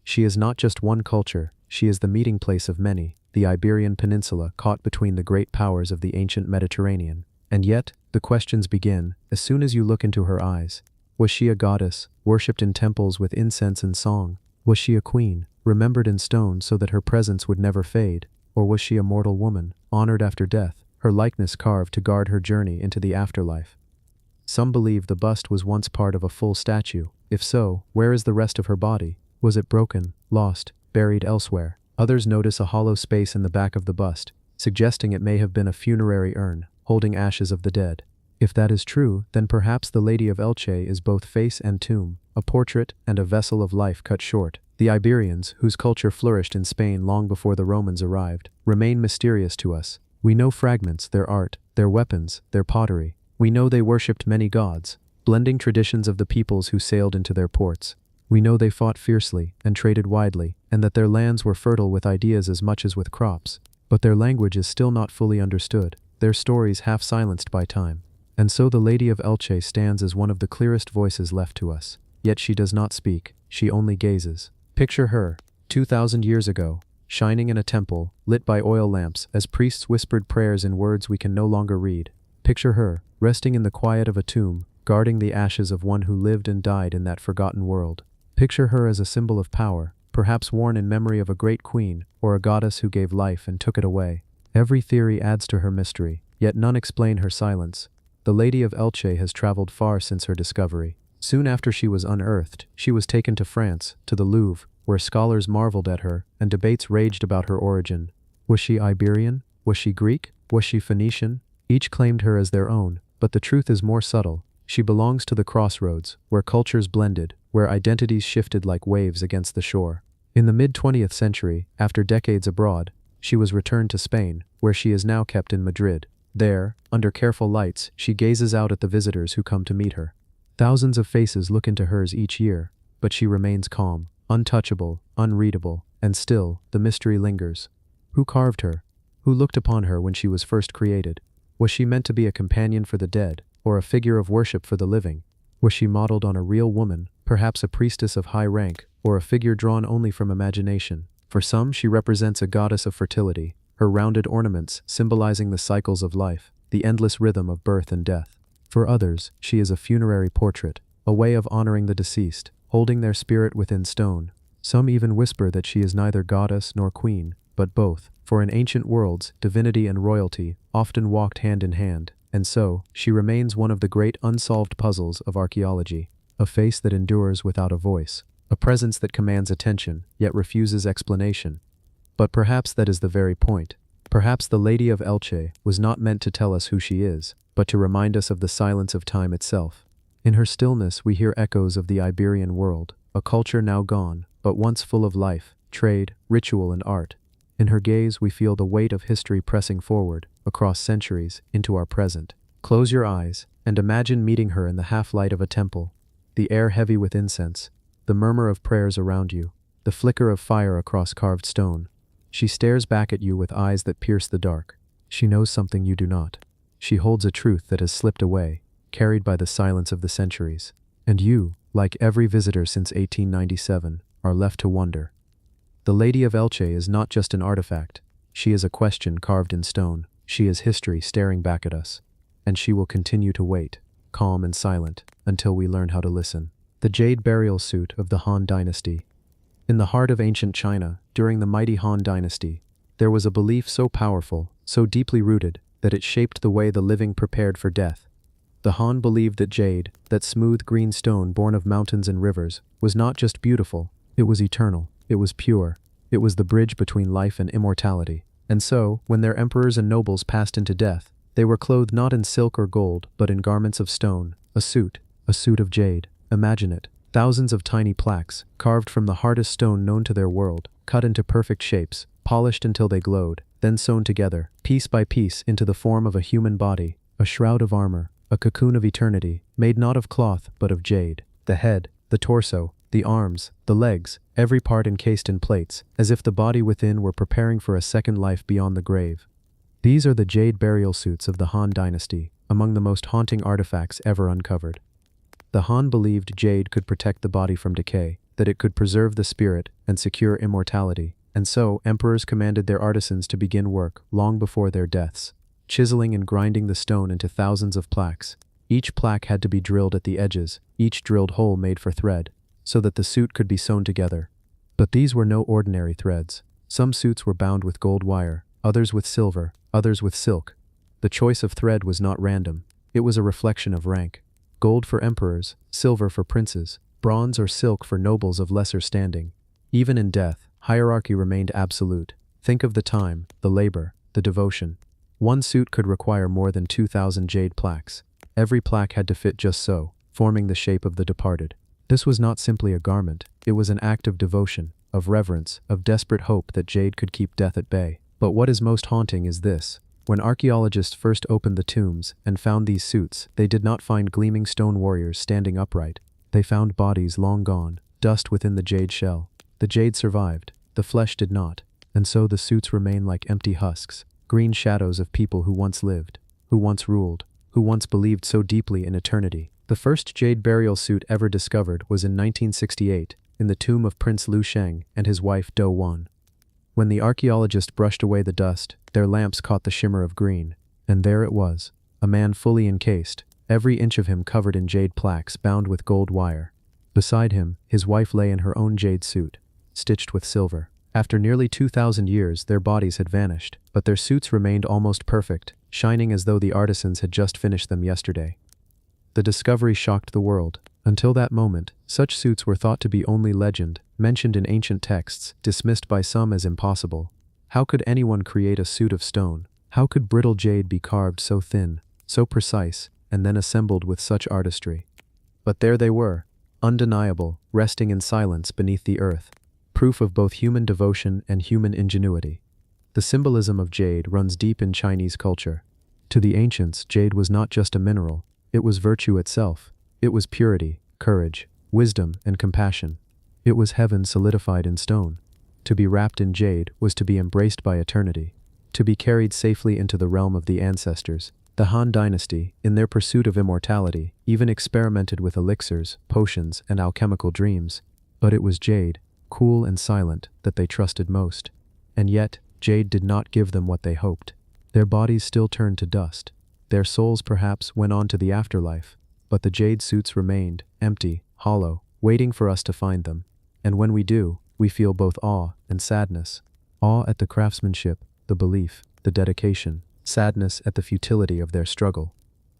S1: She is not just one culture, she is the meeting place of many, the Iberian Peninsula caught between the great powers of the ancient Mediterranean. And yet, the questions begin, as soon as you look into her eyes. Was she a goddess, worshipped in temples with incense and song? Was she a queen, remembered in stone so that her presence would never fade? Or was she a mortal woman, honored after death, her likeness carved to guard her journey into the afterlife? Some believe the bust was once part of a full statue. If so, where is the rest of her body? Was it broken, lost, buried elsewhere? Others notice a hollow space in the back of the bust, suggesting it may have been a funerary urn, holding ashes of the dead. If that is true, then perhaps the Lady of Elche is both face and tomb, a portrait and a vessel of life cut short. The Iberians, whose culture flourished in Spain long before the Romans arrived, remain mysterious to us. We know fragments, their art, their weapons, their pottery. We know they worshipped many gods, blending traditions of the peoples who sailed into their ports. We know they fought fiercely and traded widely, and that their lands were fertile with ideas as much as with crops. But their language is still not fully understood, their stories half silenced by time. And so the Lady of Elche stands as one of the clearest voices left to us. Yet she does not speak, she only gazes. Picture her, 2,000 years ago, shining in a temple, lit by oil lamps as priests whispered prayers in words we can no longer read. Picture her, resting in the quiet of a tomb, guarding the ashes of one who lived and died in that forgotten world. Picture her as a symbol of power, perhaps worn in memory of a great queen, or a goddess who gave life and took it away. Every theory adds to her mystery, yet none explain her silence. The Lady of Elche has traveled far since her discovery. Soon after she was unearthed, she was taken to France, to the Louvre, where scholars marveled at her, and debates raged about her origin. Was she Iberian? Was she Greek? Was she Phoenician? Each claimed her as their own, but the truth is more subtle. She belongs to the crossroads, where cultures blended, where identities shifted like waves against the shore. In the mid-20th century, after decades abroad, she was returned to Spain, where she is now kept in Madrid. There, under careful lights, she gazes out at the visitors who come to meet her. Thousands of faces look into hers each year, but she remains calm, untouchable, unreadable, and still, the mystery lingers. Who carved her? Who looked upon her when she was first created? Was she meant to be a companion for the dead, or a figure of worship for the living? Was she modeled on a real woman, perhaps a priestess of high rank, or a figure drawn only from imagination? For some, she represents a goddess of fertility, her rounded ornaments symbolizing the cycles of life, the endless rhythm of birth and death. For others, she is a funerary portrait, a way of honoring the deceased, holding their spirit within stone. Some even whisper that she is neither goddess nor queen, but both, for in ancient worlds, divinity and royalty often walked hand in hand, and so, she remains one of the great unsolved puzzles of archaeology, a face that endures without a voice, a presence that commands attention, yet refuses explanation. But perhaps that is the very point. Perhaps the Lady of Elche was not meant to tell us who she is, but to remind us of the silence of time itself. In her stillness we hear echoes of the Iberian world, a culture now gone, but once full of life, trade, ritual and art. In her gaze we feel the weight of history pressing forward, across centuries, into our present. Close your eyes, and imagine meeting her in the half-light of a temple, the air heavy with incense, the murmur of prayers around you, the flicker of fire across carved stone. She stares back at you with eyes that pierce the dark. She knows something you do not. She holds a truth that has slipped away, carried by the silence of the centuries. And you, like every visitor since 1897, are left to wonder. The Lady of Elche is not just an artifact. She is a question carved in stone. She is history staring back at us. And she will continue to wait, calm and silent, until we learn how to listen. The jade burial suit of the Han Dynasty. In the heart of ancient China, during the mighty Han Dynasty, there was a belief so powerful, so deeply rooted, that it shaped the way the living prepared for death. The Han believed that jade, that smooth green stone born of mountains and rivers, was not just beautiful, it was eternal, it was pure, it was the bridge between life and immortality. And so, when their emperors and nobles passed into death, they were clothed not in silk or gold, but in garments of stone, a suit of jade. Imagine it. Thousands of tiny plaques, carved from the hardest stone known to their world, cut into perfect shapes, polished until they glowed, then sewn together, piece by piece, into the form of a human body, a shroud of armor, a cocoon of eternity, made not of cloth but of jade. The head, the torso, the arms, the legs, every part encased in plates, as if the body within were preparing for a second life beyond the grave. These are the jade burial suits of the Han dynasty, among the most haunting artifacts ever uncovered. The Han believed jade could protect the body from decay, that it could preserve the spirit and secure immortality, and so emperors commanded their artisans to begin work long before their deaths, chiseling and grinding the stone into thousands of plaques. Each plaque had to be drilled at the edges, each drilled hole made for thread, so that the suit could be sewn together. But these were no ordinary threads. Some suits were bound with gold wire, others with silver, others with silk. The choice of thread was not random. It was a reflection of rank. Gold for emperors, silver for princes, bronze or silk for nobles of lesser standing. Even in death, hierarchy remained absolute. Think of the time, the labor, the devotion. One suit could require more than 2,000 jade plaques. Every plaque had to fit just so, forming the shape of the departed. This was not simply a garment, it was an act of devotion, of reverence, of desperate hope that jade could keep death at bay. But what is most haunting is this. When archaeologists first opened the tombs and found these suits, they did not find gleaming stone warriors standing upright. They found bodies long gone, dust within the jade shell. The jade survived, the flesh did not, and so the suits remain like empty husks, green shadows of people who once lived, who once ruled, who once believed so deeply in eternity. The first jade burial suit ever discovered was in 1968, in the tomb of Prince Liu Sheng and his wife Do Wan. When the archaeologists brushed away the dust, their lamps caught the shimmer of green, and there it was, a man fully encased, every inch of him covered in jade plaques bound with gold wire. Beside him, his wife lay in her own jade suit, stitched with silver. After nearly 2,000 years, their bodies had vanished, but their suits remained almost perfect, shining as though the artisans had just finished them yesterday. The discovery shocked the world. Until that moment, such suits were thought to be only legend, mentioned in ancient texts, dismissed by some as impossible. How could anyone create a suit of stone? How could brittle jade be carved so thin, so precise, and then assembled with such artistry? But there they were, undeniable, resting in silence beneath the earth, proof of both human devotion and human ingenuity. The symbolism of jade runs deep in Chinese culture. To the ancients, jade was not just a mineral, it was virtue itself. It was purity, courage, wisdom, and compassion. It was heaven solidified in stone. To be wrapped in jade was to be embraced by eternity, to be carried safely into the realm of the ancestors. The Han dynasty, in their pursuit of immortality, even experimented with elixirs, potions, and alchemical dreams. But it was jade, cool and silent, that they trusted most. And yet, jade did not give them what they hoped. Their bodies still turned to dust. Their souls perhaps went on to the afterlife. But the jade suits remained, empty, hollow, waiting for us to find them. And when we do, we feel both awe and sadness. Awe at the craftsmanship, the belief, the dedication, sadness at the futility of their struggle.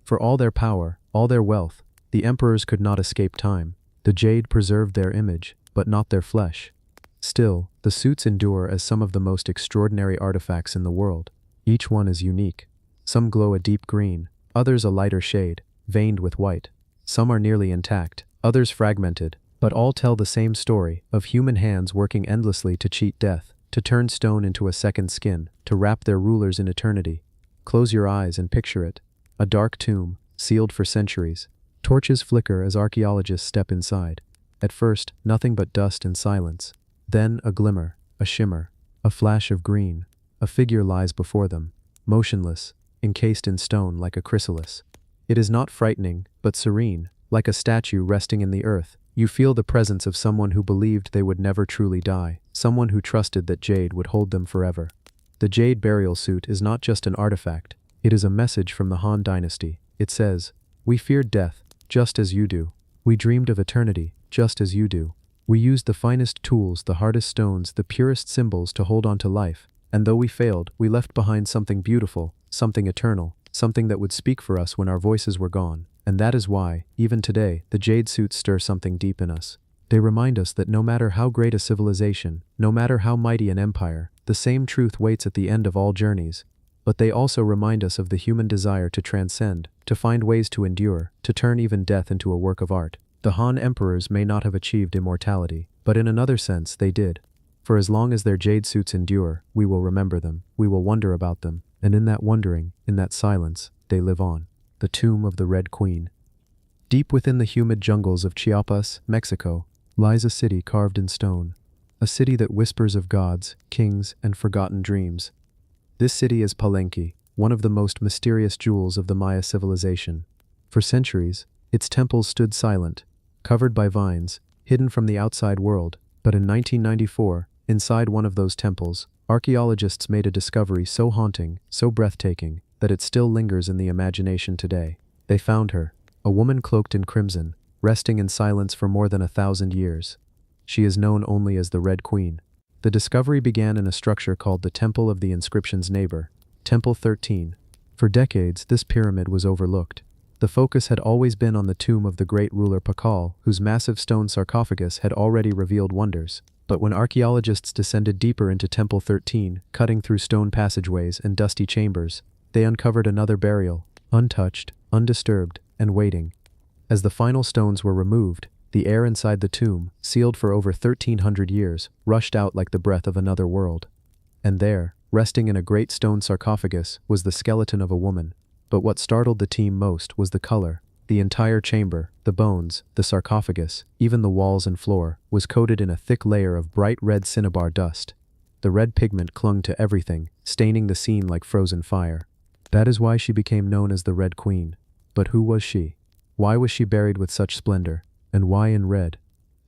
S1: For all their power, all their wealth, the emperors could not escape time. The jade preserved their image, but not their flesh. Still, the suits endure as some of the most extraordinary artifacts in the world. Each one is unique. Some glow a deep green, others a lighter shade, veined with white. Some are nearly intact, others fragmented, but all tell the same story of human hands working endlessly to cheat death, to turn stone into a second skin, to wrap their rulers in eternity. Close your eyes and picture it. A dark tomb, sealed for centuries. Torches flicker as archaeologists step inside. At first, nothing but dust and silence. Then a glimmer, a shimmer, a flash of green. A figure lies before them, motionless, encased in stone like a chrysalis. It is not frightening, but serene, like a statue resting in the earth. You feel the presence of someone who believed they would never truly die, someone who trusted that jade would hold them forever. The jade burial suit is not just an artifact, it is a message from the Han dynasty. It says, "We feared death, just as you do. We dreamed of eternity, just as you do. We used the finest tools, the hardest stones, the purest symbols to hold on to life. And though we failed, we left behind something beautiful, something eternal, something that would speak for us when our voices were gone. And that is why, even today, the jade suits stir something deep in us. They remind us that no matter how great a civilization, no matter how mighty an empire, the same truth waits at the end of all journeys. But they also remind us of the human desire to transcend, to find ways to endure, to turn even death into a work of art. The Han emperors may not have achieved immortality, but in another sense they did. For as long as their jade suits endure, we will remember them, we will wonder about them, and in that wondering, in that silence, they live on. The tomb of the Red Queen. Deep within the humid jungles of Chiapas, Mexico, lies a city carved in stone. A city that whispers of gods, kings, and forgotten dreams. This city is Palenque, one of the most mysterious jewels of the Maya civilization. For centuries, its temples stood silent, covered by vines, hidden from the outside world. But in 1994, inside one of those temples, archaeologists made a discovery so haunting, so breathtaking, that it still lingers in the imagination today. They found her, a woman cloaked in crimson, resting in silence for more than 1,000 years. She is known only as the Red Queen. The discovery began in a structure called the Temple of the Inscription's Neighbor, Temple 13. For decades, this pyramid was overlooked. The focus had always been on the tomb of the great ruler Pakal, whose massive stone sarcophagus had already revealed wonders. But when archaeologists descended deeper into Temple 13, cutting through stone passageways and dusty chambers, they uncovered another burial, untouched, undisturbed, and waiting. As the final stones were removed, the air inside the tomb, sealed for over 1,300 years, rushed out like the breath of another world. And there, resting in a great stone sarcophagus, was the skeleton of a woman. But what startled the team most was the color. The entire chamber, the bones, the sarcophagus, even the walls and floor, was coated in a thick layer of bright red cinnabar dust. The red pigment clung to everything, staining the scene like frozen fire. That is why she became known as the Red Queen. But who was she? Why was she buried with such splendor? And why in red?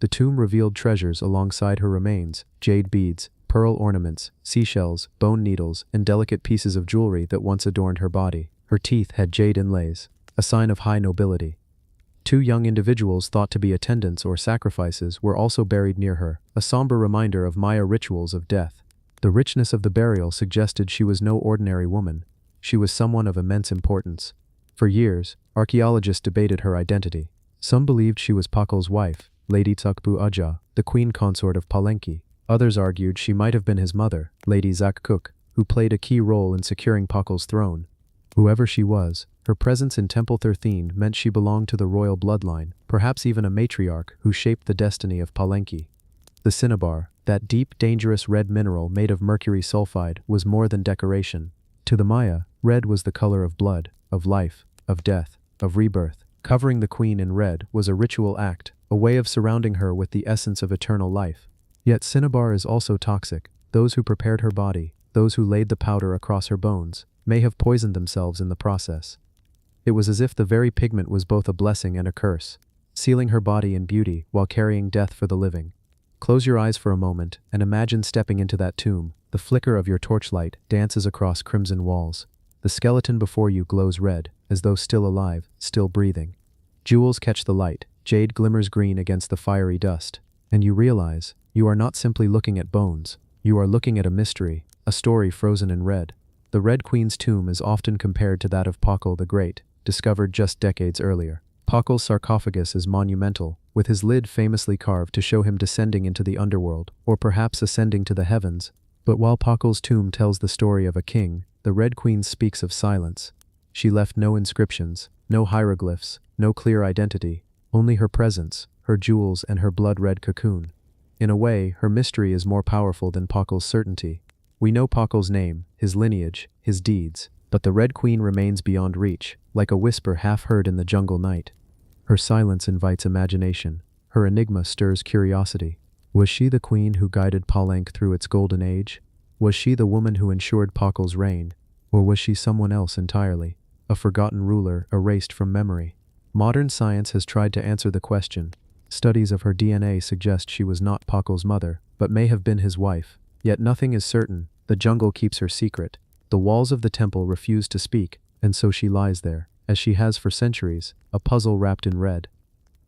S1: The tomb revealed treasures alongside her remains: jade beads, pearl ornaments, seashells, bone needles, and delicate pieces of jewelry that once adorned her body. Her teeth had jade inlays, a sign of high nobility. 2 young individuals thought to be attendants or sacrifices were also buried near her, a somber reminder of Maya rituals of death. The richness of the burial suggested she was no ordinary woman. She was someone of immense importance. For years, archaeologists debated her identity. Some believed she was Pakal's wife, Lady Tsakbu Aja, the queen consort of Palenque. Others argued she might have been his mother, Lady Zakkuk, who played a key role in securing Pakal's throne. Whoever she was, her presence in Temple 13 meant she belonged to the royal bloodline, perhaps even a matriarch who shaped the destiny of Palenque. The cinnabar, that deep, dangerous red mineral made of mercury sulfide, was more than decoration. To the Maya, red was the color of blood, of life, of death, of rebirth. Covering the queen in red was a ritual act, a way of surrounding her with the essence of eternal life. Yet cinnabar is also toxic. Those who prepared her body, those who laid the powder across her bones, may have poisoned themselves in the process. It was as if the very pigment was both a blessing and a curse, sealing her body in beauty while carrying death for the living. Close your eyes for a moment and imagine stepping into that tomb. The flicker of your torchlight dances across crimson walls. The skeleton before you glows red, as though still alive, still breathing. Jewels catch the light, jade glimmers green against the fiery dust, and you realize you are not simply looking at bones, you are looking at a mystery, a story frozen in red. The Red Queen's tomb is often compared to that of Pakal the Great, discovered just decades earlier. Pakal's sarcophagus is monumental, with his lid famously carved to show him descending into the underworld, or perhaps ascending to the heavens. But while Pakal's tomb tells the story of a king, the Red Queen speaks of silence. She left no inscriptions, no hieroglyphs, no clear identity, only her presence, her jewels, and her blood-red cocoon. In a way, her mystery is more powerful than Pakal's certainty. We know Pakal's name, his lineage, his deeds, but the Red Queen remains beyond reach, like a whisper half heard in the jungle night. Her silence invites imagination. Her enigma stirs curiosity. Was she the queen who guided Palenque through its golden age? Was she the woman who ensured Pakal's reign? Or was she someone else entirely? A forgotten ruler erased from memory? Modern science has tried to answer the question. Studies of her DNA suggest she was not Pakal's mother, but may have been his wife. Yet nothing is certain. The jungle keeps her secret. The walls of the temple refuse to speak, and so she lies there, as she has for centuries, a puzzle wrapped in red.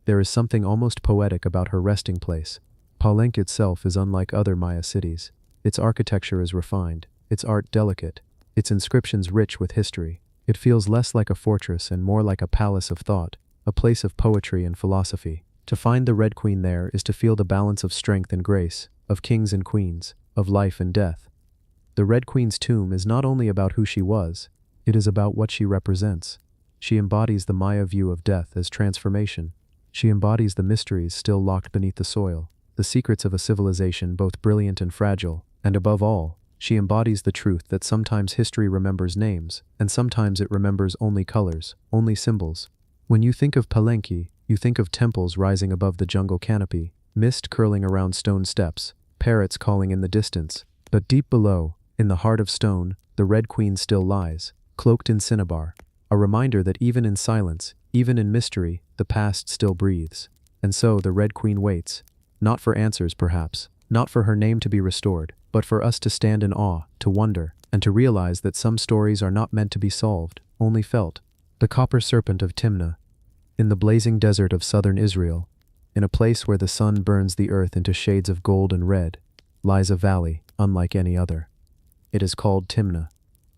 S1: There is something almost poetic about her resting place. Palenque itself is unlike other Maya cities. Its architecture is refined, its art delicate, its inscriptions rich with history. It feels less like a fortress and more like a palace of thought, a place of poetry and philosophy. To find the Red Queen there is to feel the balance of strength and grace, of kings and queens, of life and death. The Red Queen's tomb is not only about who she was, it is about what she represents. She embodies the Maya view of death as transformation. She embodies the mysteries still locked beneath the soil, the secrets of a civilization both brilliant and fragile, and above all, she embodies the truth that sometimes history remembers names, and sometimes it remembers only colors, only symbols. When you think of Palenque, you think of temples rising above the jungle canopy, mist curling around stone steps, parrots calling in the distance. But deep below, in the heart of stone, the Red Queen still lies, cloaked in cinnabar, a reminder that even in silence, even in mystery, the past still breathes. And so the Red Queen waits, not for answers perhaps, not for her name to be restored, but for us to stand in awe, to wonder, and to realize that some stories are not meant to be solved, only felt. The copper serpent of Timna. In the blazing desert of southern Israel, in a place where the sun burns the earth into shades of gold and red, lies a valley unlike any other. It is called Timna,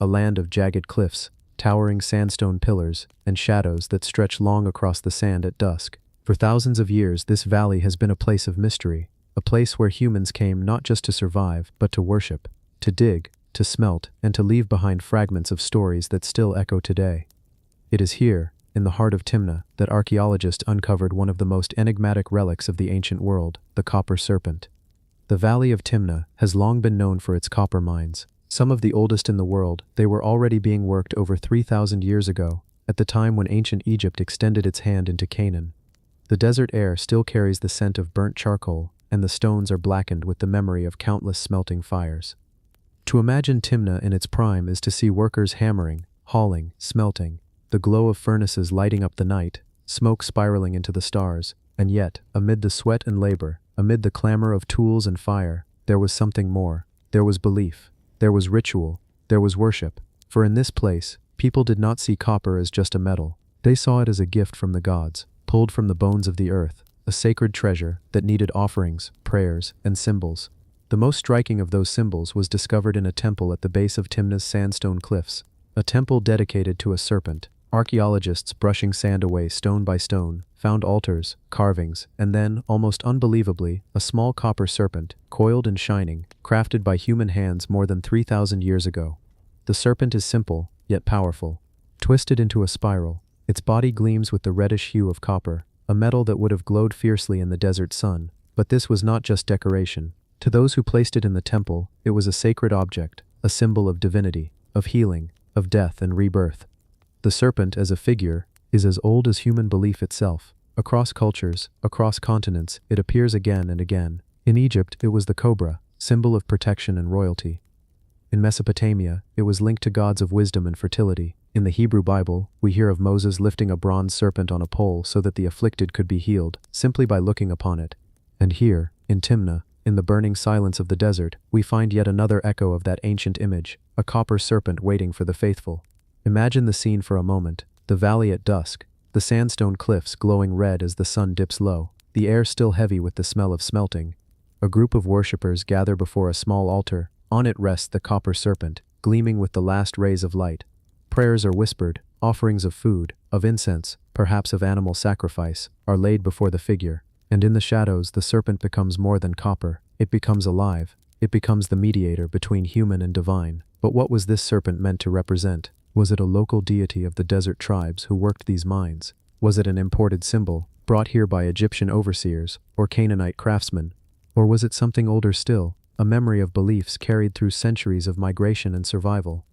S1: a land of jagged cliffs, towering sandstone pillars, and shadows that stretch long across the sand at dusk. For thousands of years, this valley has been a place of mystery, a place where humans came not just to survive, but to worship, to dig, to smelt, and to leave behind fragments of stories that still echo today. It is here, in the heart of Timna, that archaeologists uncovered one of the most enigmatic relics of the ancient world, the copper serpent. The Valley of Timna has long been known for its copper mines, some of the oldest in the world. They were already being worked over 3,000 years ago, at the time when ancient Egypt extended its hand into Canaan. The desert air still carries the scent of burnt charcoal, and the stones are blackened with the memory of countless smelting fires. To imagine Timna in its prime is to see workers hammering, hauling, smelting, the glow of furnaces lighting up the night, smoke spiraling into the stars, and yet, amid the sweat and labor, amid the clamor of tools and fire, there was something more. There was belief, there was ritual, there was worship, for in this place, people did not see copper as just a metal. They saw it as a gift from the gods, pulled from the bones of the earth, a sacred treasure that needed offerings, prayers, and symbols. The most striking of those symbols was discovered in a temple at the base of Timna's sandstone cliffs, a temple dedicated to a serpent. Archaeologists, brushing sand away stone by stone, found altars, carvings, and then, almost unbelievably, a small copper serpent, coiled and shining, crafted by human hands more than 3,000 years ago. The serpent is simple, yet powerful. Twisted into a spiral, its body gleams with the reddish hue of copper, a metal that would have glowed fiercely in the desert sun. But this was not just decoration. To those who placed it in the temple, it was a sacred object, a symbol of divinity, of healing, of death and rebirth. The serpent, as a figure, is as old as human belief itself. Across cultures, across continents, it appears again and again. In Egypt, it was the cobra, symbol of protection and royalty. In Mesopotamia, it was linked to gods of wisdom and fertility. In the Hebrew Bible, we hear of Moses lifting a bronze serpent on a pole so that the afflicted could be healed, simply by looking upon it. And here, in Timna, in the burning silence of the desert, we find yet another echo of that ancient image, a copper serpent waiting for the faithful. Imagine the scene for a moment, the valley at dusk, the sandstone cliffs glowing red as the sun dips low, the air still heavy with the smell of smelting. A group of worshippers gather before a small altar. On it rests the copper serpent, gleaming with the last rays of light. Prayers are whispered, offerings of food, of incense, perhaps of animal sacrifice, are laid before the figure. And in the shadows the serpent becomes more than copper. It becomes alive. It becomes the mediator between human and divine. But what was this serpent meant to represent? Was it a local deity of the desert tribes who worked these mines? Was it an imported symbol, brought here by Egyptian overseers, or Canaanite craftsmen? Or was it something older still, a memory of beliefs carried through centuries of migration and survival?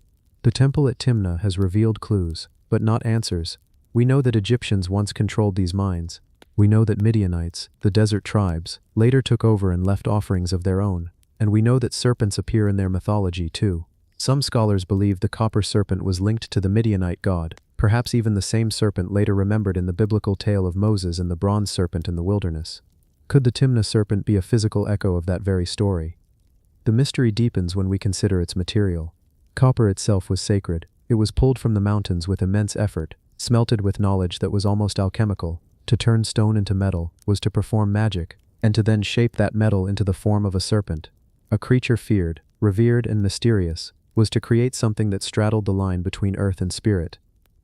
S1: The temple at Timna has revealed clues, but not answers. We know that Egyptians once controlled these mines. We know that Midianites, the desert tribes, later took over and left offerings of their own. And we know that serpents appear in their mythology too. Some scholars believe the copper serpent was linked to the Midianite god, perhaps even the same serpent later remembered in the biblical tale of Moses and the bronze serpent in the wilderness. Could the Timna serpent be a physical echo of that very story? The mystery deepens when we consider its material. Copper itself was sacred. It was pulled from the mountains with immense effort, smelted with knowledge that was almost alchemical. To turn stone into metal was to perform magic, and to then shape that metal into the form of a serpent, a creature feared, revered, and mysterious, was to create something that straddled the line between earth and spirit.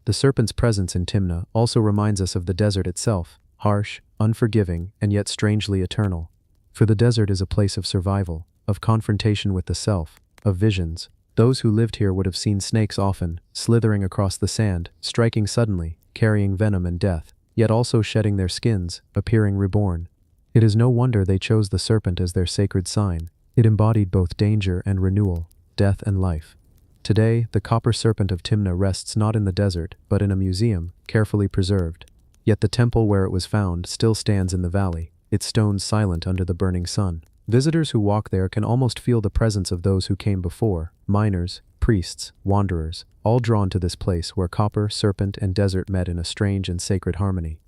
S1: The serpent's presence in Timna also reminds us of the desert itself, harsh, unforgiving, and yet strangely eternal. For the desert is a place of survival, of confrontation with the self, of visions. Those who lived here would have seen snakes often, slithering across the sand, striking suddenly, carrying venom and death, yet also shedding their skins, appearing reborn. It is no wonder they chose the serpent as their sacred sign. It embodied both danger and renewal, death and life. Today, the copper serpent of Timna rests not in the desert, but in a museum, carefully preserved. Yet the temple where it was found still stands in the valley, its stones silent under the burning sun. Visitors who walk there can almost feel the presence of those who came before, miners, priests, wanderers, all drawn to this place where copper, serpent, and desert met in a strange and sacred harmony.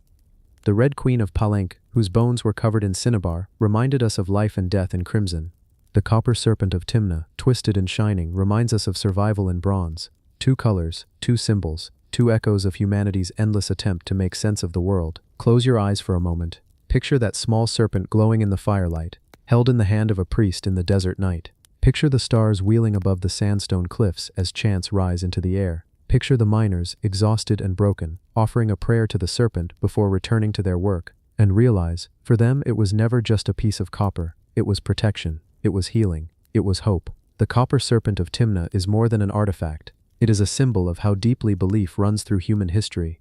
S1: The Red Queen of Palenque, whose bones were covered in cinnabar, reminded us of life and death in crimson. The copper serpent of Timna, twisted and shining, reminds us of survival in bronze. Two colors, two symbols, two echoes of humanity's endless attempt to make sense of the world. Close your eyes for a moment. Picture that small serpent glowing in the firelight, held in the hand of a priest in the desert night. Picture the stars wheeling above the sandstone cliffs as chants rise into the air. Picture the miners, exhausted and broken, offering a prayer to the serpent before returning to their work. And realize, for them it was never just a piece of copper. It was protection. It was healing. It was hope. The copper serpent of Timna is more than an artifact. It is a symbol of how deeply belief runs through human history.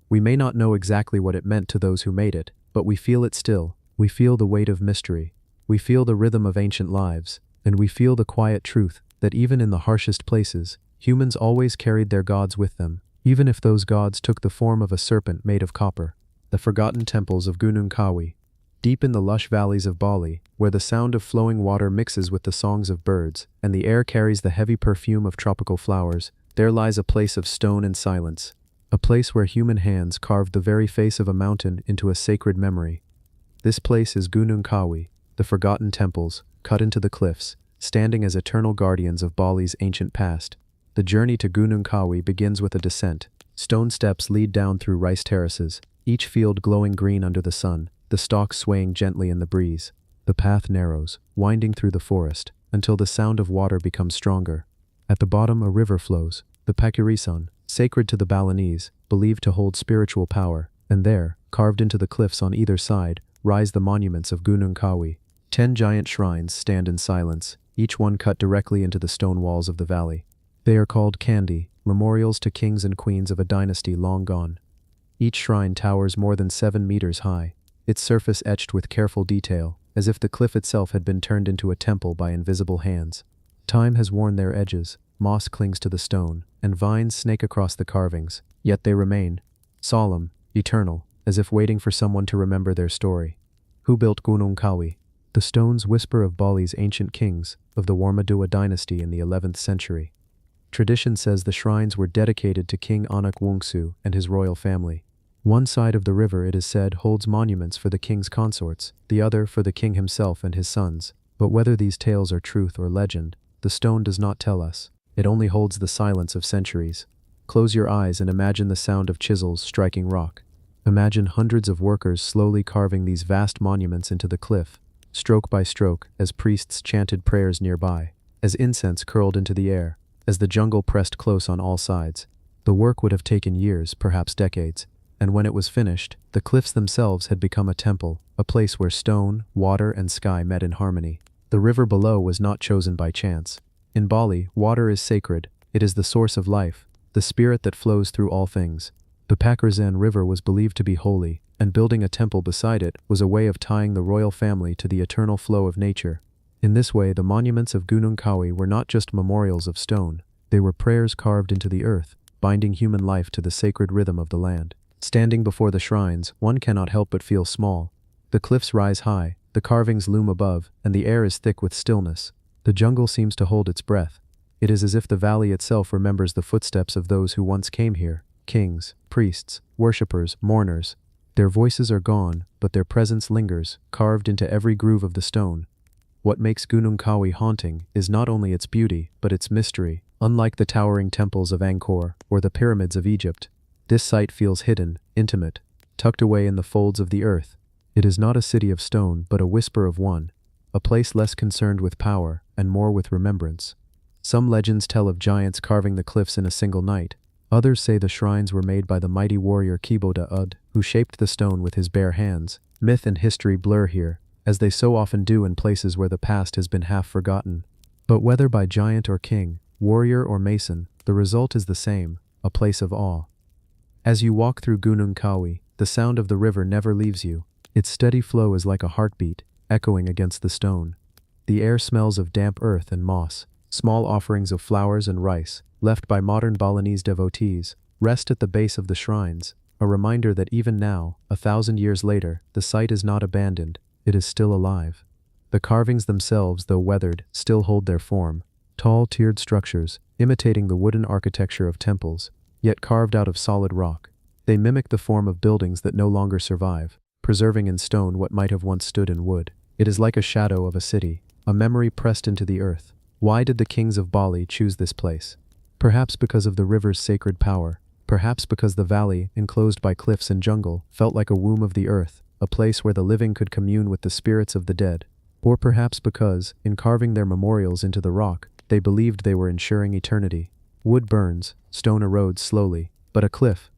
S1: We may not know exactly what it meant to those who made it, but we feel it still. We feel the weight of mystery. We feel the rhythm of ancient lives. And we feel the quiet truth that even in the harshest places, humans always carried their gods with them, even if those gods took the form of a serpent made of copper. The forgotten temples of Gunung Kawi. Deep in the lush valleys of Bali, where the sound of flowing water mixes with the songs of birds, and the air carries the heavy perfume of tropical flowers, there lies a place of stone and silence. A place where human hands carved the very face of a mountain into a sacred memory. This place is Gunung Kawi, the forgotten temples, cut into the cliffs, standing as eternal guardians of Bali's ancient past. The journey to Gunung Kawi begins with a descent. Stone steps lead down through rice terraces, each field glowing green under the sun, the stalks swaying gently in the breeze. The path narrows, winding through the forest, until the sound of water becomes stronger. At the bottom a river flows, the Pakirisan, sacred to the Balinese, believed to hold spiritual power, and there, carved into the cliffs on either side, rise the monuments of Gunung Kawi. 10 giant shrines stand in silence, each one cut directly into the stone walls of the valley. They are called Kandi, memorials to kings and queens of a dynasty long gone. Each shrine towers more than 7 meters high, its surface etched with careful detail, as if the cliff itself had been turned into a temple by invisible hands. Time has worn their edges, moss clings to the stone, and vines snake across the carvings, yet they remain, solemn, eternal, as if waiting for someone to remember their story. Who built Gunung Kawi? The stones whisper of Bali's ancient kings, of the Warmadua dynasty in the 11th century. Tradition says the shrines were dedicated to King Anak Wungsu and his royal family. One side of the river, it is said, holds monuments for the king's consorts, the other for the king himself and his sons. But whether these tales are truth or legend, the stone does not tell us. It only holds the silence of centuries. Close your eyes and imagine the sound of chisels striking rock. Imagine hundreds of workers slowly carving these vast monuments into the cliff, stroke by stroke, as priests chanted prayers nearby, as incense curled into the air, as the jungle pressed close on all sides. The work would have taken years, perhaps decades, and when it was finished, the cliffs themselves had become a temple, a place where stone, water, and sky met in harmony. The river below was not chosen by chance. In Bali, water is sacred. It is the source of life, the spirit that flows through all things. The Pakirsan River was believed to be holy, and building a temple beside it was a way of tying the royal family to the eternal flow of nature. In this way, the monuments of Gunung Kawi were not just memorials of stone. They were prayers carved into the earth, binding human life to the sacred rhythm of the land. Standing before the shrines, one cannot help but feel small. The cliffs rise high, the carvings loom above, and the air is thick with stillness. The jungle seems to hold its breath. It is as if the valley itself remembers the footsteps of those who once came here. Kings, priests, worshippers, mourners. Their voices are gone, but their presence lingers, carved into every groove of the stone. What makes Gunung Kawi haunting is not only its beauty, but its mystery. Unlike the towering temples of Angkor or the pyramids of Egypt, this site feels hidden, intimate, tucked away in the folds of the earth. It is not a city of stone, but a whisper of one, a place less concerned with power and more with remembrance. Some legends tell of giants carving the cliffs in a single night. Others say the shrines were made by the mighty warrior Kiboda Ud, who shaped the stone with his bare hands. Myth and history blur here, as they so often do in places where the past has been half forgotten. But whether by giant or king, warrior or mason, the result is the same, a place of awe. As you walk through Gunung Kawi, the sound of the river never leaves you. Its steady flow is like a heartbeat, echoing against the stone. The air smells of damp earth and moss. Small offerings of flowers and rice, left by modern Balinese devotees, rest at the base of the shrines, a reminder that even now, 1,000 years later, the site is not abandoned. it is still alive. The carvings themselves, though weathered, still hold their form. Tall, tiered structures, imitating the wooden architecture of temples, yet carved out of solid rock. They mimic the form of buildings that no longer survive, preserving in stone what might have once stood in wood. It is like a shadow of a city, a memory pressed into the earth. Why did the kings of Bali choose this place? Perhaps because of the river's sacred power. Perhaps because the valley, enclosed by cliffs and jungle, felt like a womb of the earth, a place where the living could commune with the spirits of the dead. Or perhaps because, in carving their memorials into the rock, they believed they were ensuring eternity. Wood burns, stone erodes slowly, but a cliff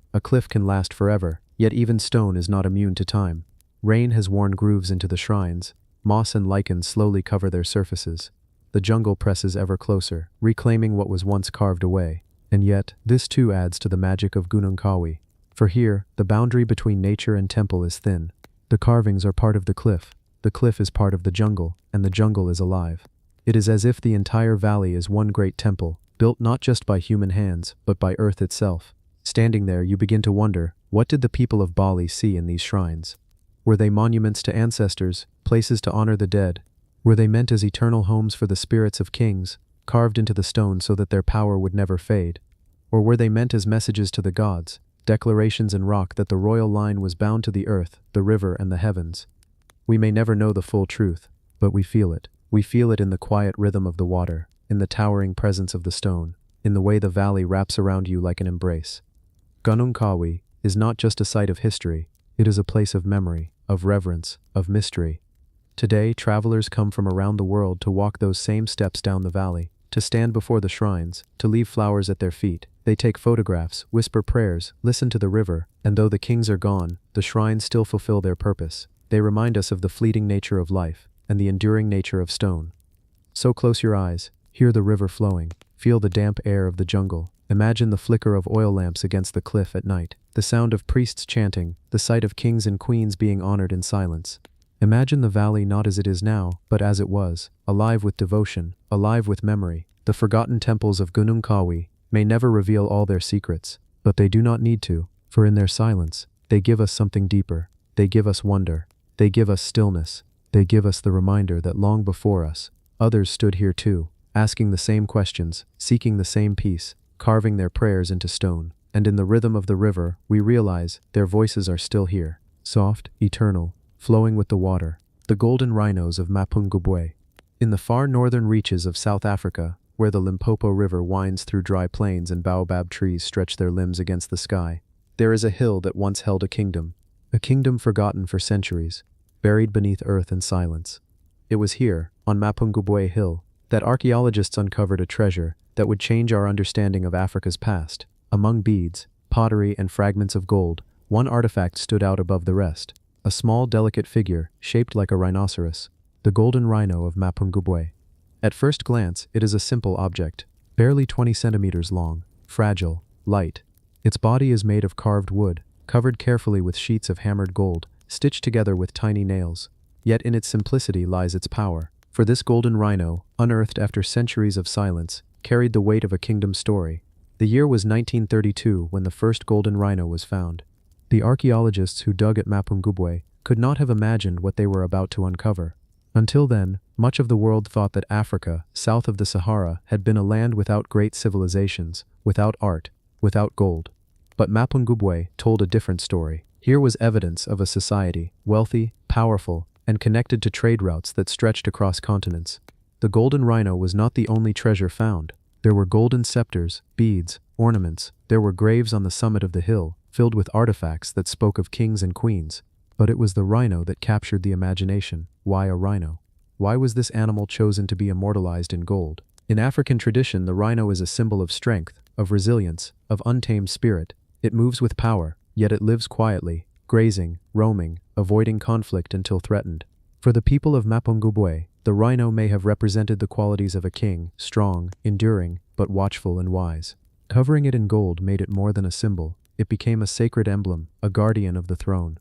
S1: can last forever, yet even stone is not immune to time. Rain has worn grooves into the shrines, moss and lichen slowly cover their surfaces. The jungle presses ever closer, reclaiming what was once carved away. And yet, this too adds to the magic of Gunung Kawi. For here, the boundary between nature and temple is thin. The carvings are part of the cliff is part of the jungle, and the jungle is alive. It is as if the entire valley is one great temple, built not just by human hands, but by earth itself. Standing there, you begin to wonder, what did the people of Bali see in these shrines? Were they monuments to ancestors, places to honor the dead? Were they meant as eternal homes for the spirits of kings, carved into the stone so that their power would never fade? Or were they meant as messages to the gods, declarations in rock that the royal line was bound to the earth, the river, and the heavens? We may never know the full truth, but we feel it. We feel it in the quiet rhythm of the water, in the towering presence of the stone, in the way the valley wraps around you like an embrace. Gunung Kawi is not just a site of history, it is a place of memory, of reverence, of mystery. Today, travelers come from around the world to walk those same steps down the valley, to stand before the shrines, to leave flowers at their feet. They take photographs, whisper prayers, listen to the river, and though the kings are gone, the shrines still fulfill their purpose. They remind us of the fleeting nature of life, and the enduring nature of stone. So close your eyes, hear the river flowing, feel the damp air of the jungle, imagine the flicker of oil lamps against the cliff at night, the sound of priests chanting, the sight of kings and queens being honored in silence. Imagine the valley not as it is now, but as it was, alive with devotion, alive with memory. The forgotten temples of Gunung Kawi may never reveal all their secrets, but they do not need to, for in their silence, they give us something deeper. They give us wonder. They give us stillness. They give us the reminder that long before us, others stood here too, asking the same questions, seeking the same peace, carving their prayers into stone. And in the rhythm of the river, we realize their voices are still here, soft, eternal, flowing with the water, the golden rhinos of Mapungubwe. In the far northern reaches of South Africa, where the Limpopo River winds through dry plains and baobab trees stretch their limbs against the sky, there is a hill that once held a kingdom forgotten for centuries, buried beneath earth and silence. It was here, on Mapungubwe Hill, that archaeologists uncovered a treasure that would change our understanding of Africa's past. Among beads, pottery, and fragments of gold, one artifact stood out above the rest. A small, delicate figure, shaped like a rhinoceros, the golden rhino of Mapungubwe. At first glance, it is a simple object, barely 20 centimeters long, fragile, light. Its body is made of carved wood, covered carefully with sheets of hammered gold, stitched together with tiny nails. Yet in its simplicity lies its power, for this golden rhino, unearthed after centuries of silence, carried the weight of a kingdom story. The year was 1932 when the first golden rhino was found. The archaeologists who dug at Mapungubwe could not have imagined what they were about to uncover. Until then, much of the world thought that Africa, south of the Sahara, had been a land without great civilizations, without art, without gold. But Mapungubwe told a different story. Here was evidence of a society, wealthy, powerful, and connected to trade routes that stretched across continents. The golden rhino was not the only treasure found. There were golden scepters, beads, ornaments. There were graves on the summit of the hill, filled with artifacts that spoke of kings and queens. But it was the rhino that captured the imagination. Why a rhino? Why was this animal chosen to be immortalized in gold? In African tradition, the rhino is a symbol of strength, of resilience, of untamed spirit. It moves with power, yet it lives quietly, grazing, roaming, avoiding conflict until threatened. For the people of Mapungubwe, the rhino may have represented the qualities of a king, strong, enduring, but watchful and wise. Covering it in gold made it more than a symbol. It became a sacred emblem, a guardian of the throne.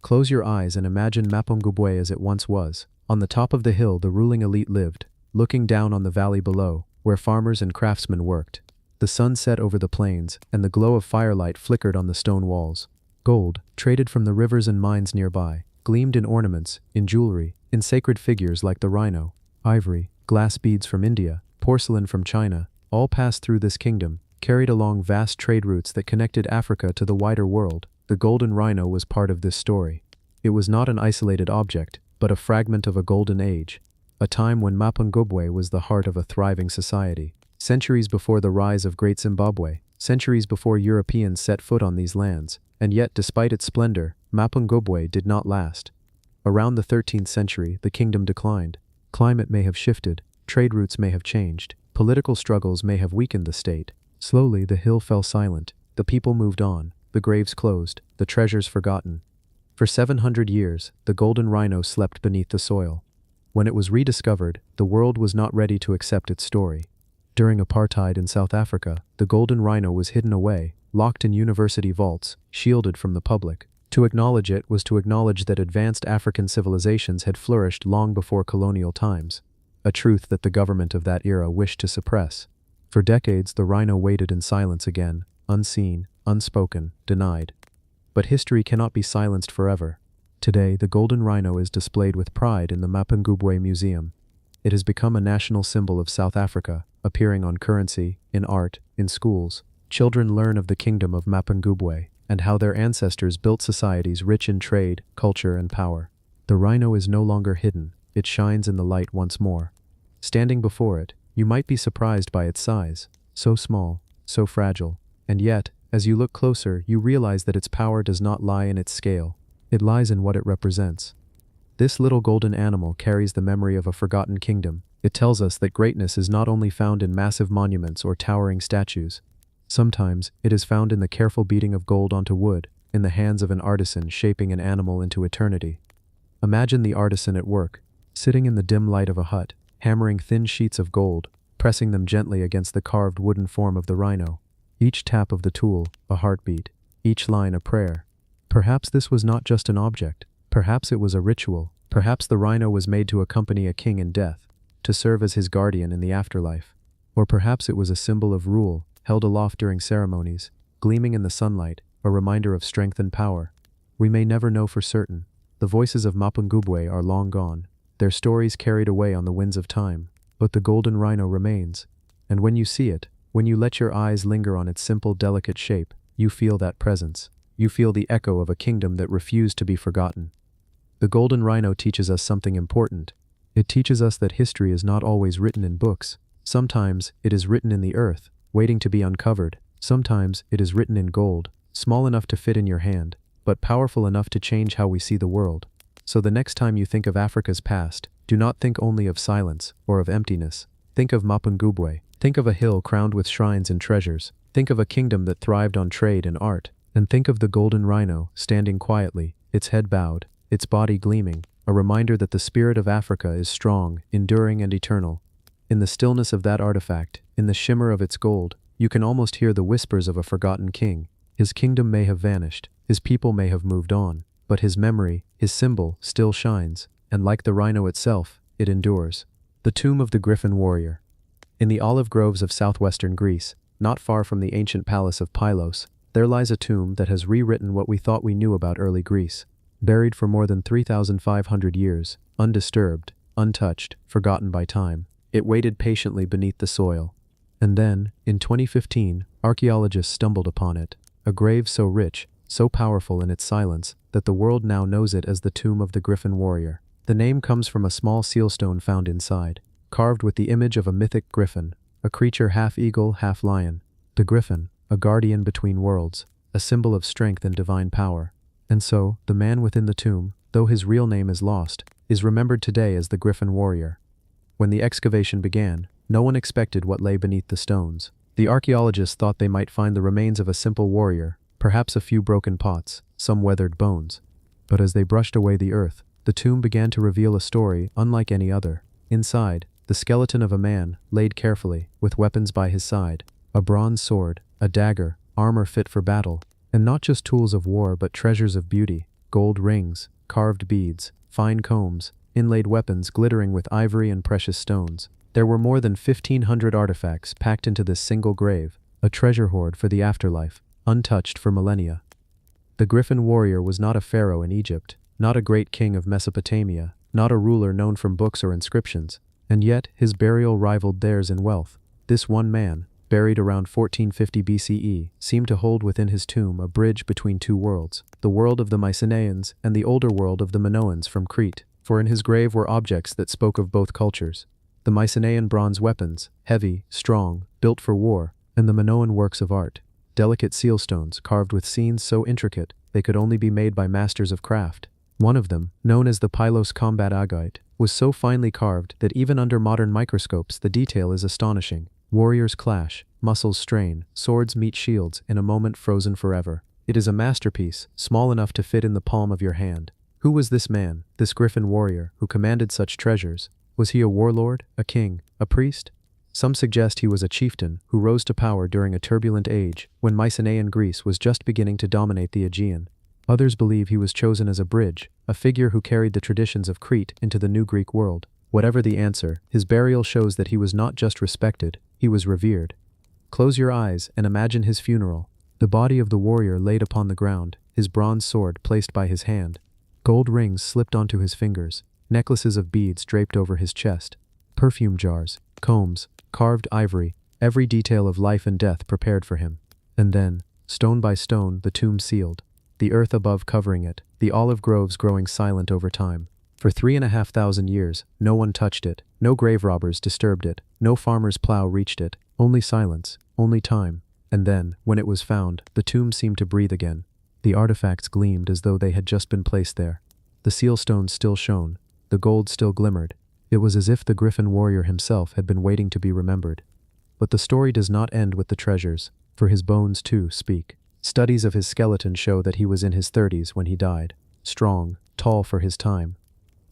S1: Close your eyes and imagine Mapungubwe as it once was. On the top of the hill, the ruling elite lived, looking down on the valley below, where farmers and craftsmen worked. The sun set over the plains, and the glow of firelight flickered on the stone walls. Gold, traded from the rivers and mines nearby, gleamed in ornaments, in jewelry, in sacred figures like the rhino. Ivory, glass beads from India, porcelain from China, all passed through this kingdom, carried along vast trade routes that connected Africa to the wider world. The golden rhino was part of this story. It was not an isolated object, but a fragment of a golden age, a time when Mapungubwe was the heart of a thriving society. Centuries before the rise of Great Zimbabwe, centuries before Europeans set foot on these lands, and yet despite its splendor, Mapungubwe did not last. Around the 13th century, the kingdom declined. Climate may have shifted, trade routes may have changed, political struggles may have weakened the state. Slowly the hill fell silent, the people moved on, the graves closed, the treasures forgotten. For 700 years, the golden rhino slept beneath the soil. When it was rediscovered, the world was not ready to accept its story. During apartheid in South Africa, the golden rhino was hidden away, locked in university vaults, shielded from the public. To acknowledge it was to acknowledge that advanced African civilizations had flourished long before colonial times, a truth that the government of that era wished to suppress. For decades, the rhino waited in silence again, unseen, unspoken, denied. But history cannot be silenced forever. Today, the golden rhino is displayed with pride in the Mapungubwe Museum. It has become a national symbol of South Africa, appearing on currency, in art, in schools. Children learn of the kingdom of Mapungubwe and how their ancestors built societies rich in trade, culture, and power. The rhino is no longer hidden, it shines in the light once more. Standing before it, you might be surprised by its size, so small, so fragile, and yet, as you look closer, you realize that its power does not lie in its scale, it lies in what it represents. This little golden animal carries the memory of a forgotten kingdom. It tells us that greatness is not only found in massive monuments or towering statues. Sometimes, it is found in the careful beating of gold onto wood, in the hands of an artisan shaping an animal into eternity. Imagine the artisan at work, sitting in the dim light of a hut, hammering thin sheets of gold, pressing them gently against the carved wooden form of the rhino. Each tap of the tool, a heartbeat, each line a prayer. Perhaps this was not just an object, perhaps it was a ritual, perhaps the rhino was made to accompany a king in death, to serve as his guardian in the afterlife. Or perhaps it was a symbol of rule, held aloft during ceremonies, gleaming in the sunlight, a reminder of strength and power. We may never know for certain. The voices of Mapungubwe are long gone, their stories carried away on the winds of time, but the golden rhino remains. And when you see it, when you let your eyes linger on its simple, delicate shape, you feel that presence. You feel the echo of a kingdom that refused to be forgotten. The golden rhino teaches us something important. It teaches us that history is not always written in books. Sometimes it is written in the earth, waiting to be uncovered. Sometimes it is written in gold, small enough to fit in your hand, but powerful enough to change how we see the world. So the next time you think of Africa's past, do not think only of silence or of emptiness. Think of Mapungubwe. Think of a hill crowned with shrines and treasures. Think of a kingdom that thrived on trade and art. And think of the golden rhino, standing quietly, its head bowed, its body gleaming, a reminder that the spirit of Africa is strong, enduring, and eternal. In the stillness of that artifact, in the shimmer of its gold, you can almost hear the whispers of a forgotten king. His kingdom may have vanished, his people may have moved on, but his memory, his symbol, still shines, and like the rhino itself, it endures. The tomb of the griffin warrior. In the olive groves of southwestern Greece, not far from the ancient palace of Pylos, there lies a tomb that has rewritten what we thought we knew about early Greece. Buried for more than 3,500 years, undisturbed, untouched, forgotten by time, it waited patiently beneath the soil. And then, in 2015, archaeologists stumbled upon it, a grave so rich, so powerful in its silence, that the world now knows it as the tomb of the griffin warrior. The name comes from a small sealstone found inside, carved with the image of a mythic griffin, a creature half eagle, half lion. The griffin, a guardian between worlds, a symbol of strength and divine power. And so, the man within the tomb, though his real name is lost, is remembered today as the griffin warrior. When the excavation began, no one expected what lay beneath the stones. The archaeologists thought they might find the remains of a simple warrior, perhaps a few broken pots, some weathered bones. But as they brushed away the earth, the tomb began to reveal a story unlike any other. Inside, the skeleton of a man, laid carefully, with weapons by his side, a bronze sword, a dagger, armor fit for battle, and not just tools of war but treasures of beauty, gold rings, carved beads, fine combs, inlaid weapons glittering with ivory and precious stones. There were more than 1,500 artifacts packed into this single grave, a treasure hoard for the afterlife, untouched for millennia. The griffin warrior was not a pharaoh in Egypt, not a great king of Mesopotamia, not a ruler known from books or inscriptions, and yet his burial rivaled theirs in wealth. This one man, buried around 1450 BCE, seemed to hold within his tomb a bridge between two worlds, the world of the Mycenaeans and the older world of the Minoans from Crete, for in his grave were objects that spoke of both cultures. The Mycenaean bronze weapons, heavy, strong, built for war, and the Minoan works of art, delicate sealstones carved with scenes so intricate they could only be made by masters of craft. One of them, known as the Pylos combat agate, was so finely carved that even under modern microscopes the detail is astonishing. Warriors clash, muscles strain, swords meet shields in a moment frozen forever. It is a masterpiece, small enough to fit in the palm of your hand. Who was this man, this griffin warrior, who commanded such treasures? Was he a warlord, a king, a priest? Some suggest he was a chieftain who rose to power during a turbulent age when Mycenaean Greece was just beginning to dominate the Aegean. Others believe he was chosen as a bridge, a figure who carried the traditions of Crete into the new Greek world. Whatever the answer, his burial shows that he was not just respected, he was revered. Close your eyes and imagine his funeral. The body of the warrior laid upon the ground, his bronze sword placed by his hand. Gold rings slipped onto his fingers, necklaces of beads draped over his chest, perfume jars, combs, carved ivory, every detail of life and death prepared for him. And then, stone by stone, the tomb sealed, the earth above covering it, the olive groves growing silent over time. For 3,500 years, no one touched it, no grave robbers disturbed it, no farmer's plow reached it, only silence, only time. And then, when it was found, the tomb seemed to breathe again. The artifacts gleamed as though they had just been placed there. The seal stones still shone, the gold still glimmered. It was as if the griffin warrior himself had been waiting to be remembered. But the story does not end with the treasures, for his bones too speak. Studies of his skeleton show that he was in his 30s when he died, strong, tall for his time,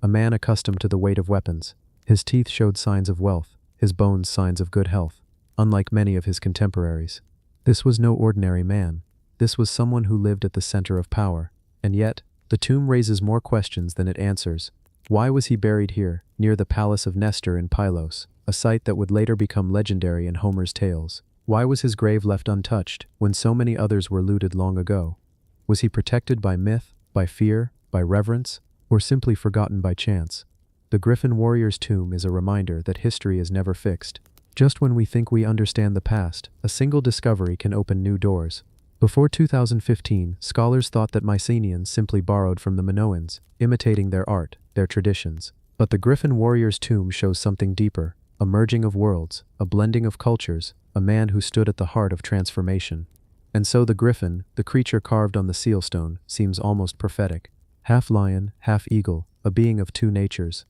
S1: a man accustomed to the weight of weapons. His teeth showed signs of wealth, his bones signs of good health, unlike many of his contemporaries. This was no ordinary man. This was someone who lived at the center of power. And yet, the tomb raises more questions than it answers. Why was he buried here, near the palace of Nestor in Pylos, a site that would later become legendary in Homer's tales? Why was his grave left untouched, when so many others were looted long ago? Was he protected by myth, by fear, by reverence, or simply forgotten by chance? The Griffin warrior's tomb is a reminder that history is never fixed. Just when we think we understand the past, a single discovery can open new doors. Before 2015, scholars thought that Mycenaeans simply borrowed from the Minoans, imitating their art, their traditions. But the Griffin warrior's tomb shows something deeper, a merging of worlds, a blending of cultures, a man who stood at the heart of transformation. And so the griffin, the creature carved on the seal stone, seems almost prophetic. Half lion, half eagle, a being of two natures.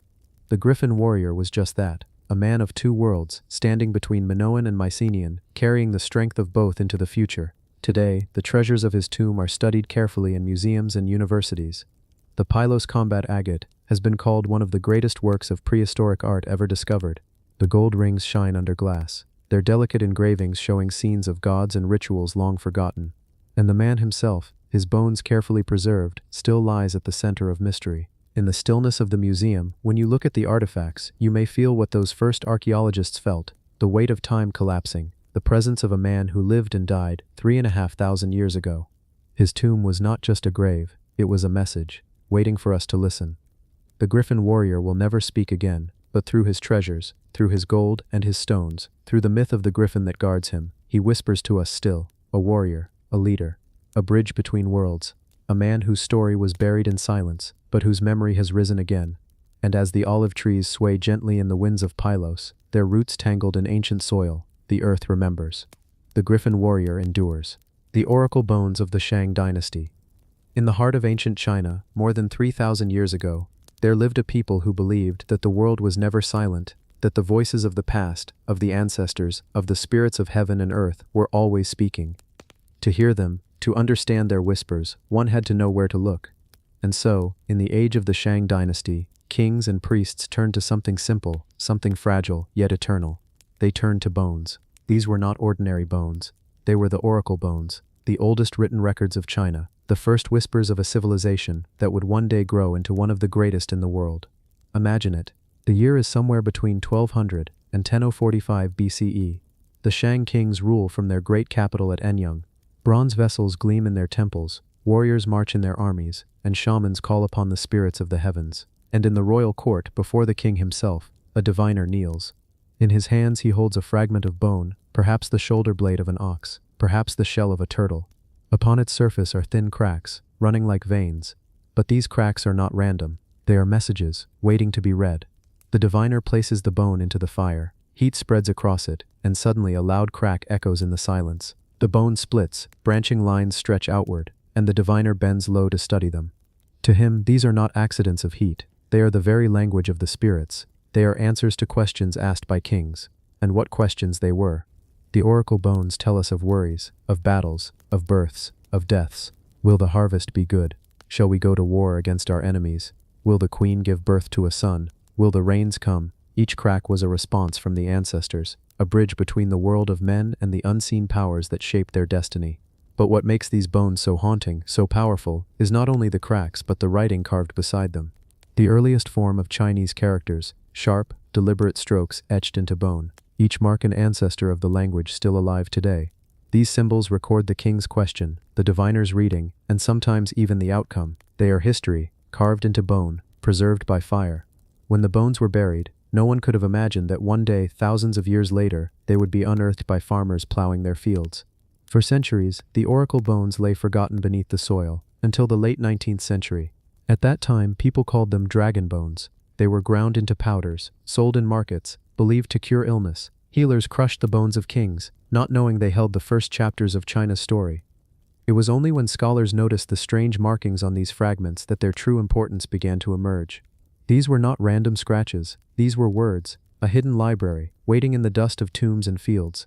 S1: The Griffin warrior was just that, a man of two worlds, standing between Minoan and Mycenaean, carrying the strength of both into the future. Today, the treasures of his tomb are studied carefully in museums and universities. The Pylos combat agate has been called one of the greatest works of prehistoric art ever discovered. The gold rings shine under glass, their delicate engravings showing scenes of gods and rituals long forgotten. And the man himself, his bones carefully preserved, still lies at the center of mystery. In the stillness of the museum, when you look at the artifacts, you may feel what those first archaeologists felt, the weight of time collapsing, the presence of a man who lived and died 3,500 years ago. His tomb was not just a grave, it was a message, waiting for us to listen. The Griffin warrior will never speak again, but through his treasures, through his gold and his stones, through the myth of the griffin that guards him, he whispers to us still, a warrior, a leader, a bridge between worlds, a man whose story was buried in silence, but whose memory has risen again. And as the olive trees sway gently in the winds of Pylos, their roots tangled in ancient soil, the earth remembers. The Griffin warrior endures. The oracle bones of the Shang dynasty. In the heart of ancient China, more than 3,000 years ago, there lived a people who believed that the world was never silent, that the voices of the past, of the ancestors, of the spirits of heaven and earth were always speaking. To hear them, to understand their whispers, one had to know where to look. And so, in the age of the Shang dynasty, kings and priests turned to something simple, something fragile, yet eternal. They turned to bones. These were not ordinary bones. They were the oracle bones, the oldest written records of China, the first whispers of a civilization that would one day grow into one of the greatest in the world. Imagine it. The year is somewhere between 1200 and 1045 BCE. The Shang kings rule from their great capital at Anyang. Bronze vessels gleam in their temples, warriors march in their armies, and shamans call upon the spirits of the heavens. And in the royal court, before the king himself, a diviner kneels. In his hands he holds a fragment of bone, perhaps the shoulder blade of an ox, perhaps the shell of a turtle. Upon its surface are thin cracks, running like veins. But these cracks are not random. They are messages, waiting to be read. The diviner places the bone into the fire. Heat spreads across it, and suddenly a loud crack echoes in the silence. The bone splits, branching lines stretch outward, and the diviner bends low to study them. To him, these are not accidents of heat. They are the very language of the spirits. They are answers to questions asked by kings. And what questions they were. The oracle bones tell us of worries, of battles, of births, of deaths. Will the harvest be good? Shall we go to war against our enemies? Will the queen give birth to a son? Will the rains come? Each crack was a response from the ancestors, a bridge between the world of men and the unseen powers that shape their destiny. But what makes these bones so haunting, so powerful, is not only the cracks but the writing carved beside them. The earliest form of Chinese characters, sharp, deliberate strokes etched into bone, each mark an ancestor of the language still alive today. These symbols record the king's question, the diviner's reading, and sometimes even the outcome. They are history, carved into bone, preserved by fire. When the bones were buried, no one could have imagined that one day, thousands of years later, they would be unearthed by farmers plowing their fields. For centuries, the oracle bones lay forgotten beneath the soil, until the late 19th century. At that time, people called them dragon bones. They were ground into powders, sold in markets, believed to cure illness. Healers crushed the bones of kings, not knowing they held the first chapters of China's story. It was only when scholars noticed the strange markings on these fragments that their true importance began to emerge. These were not random scratches. These were words, a hidden library, waiting in the dust of tombs and fields.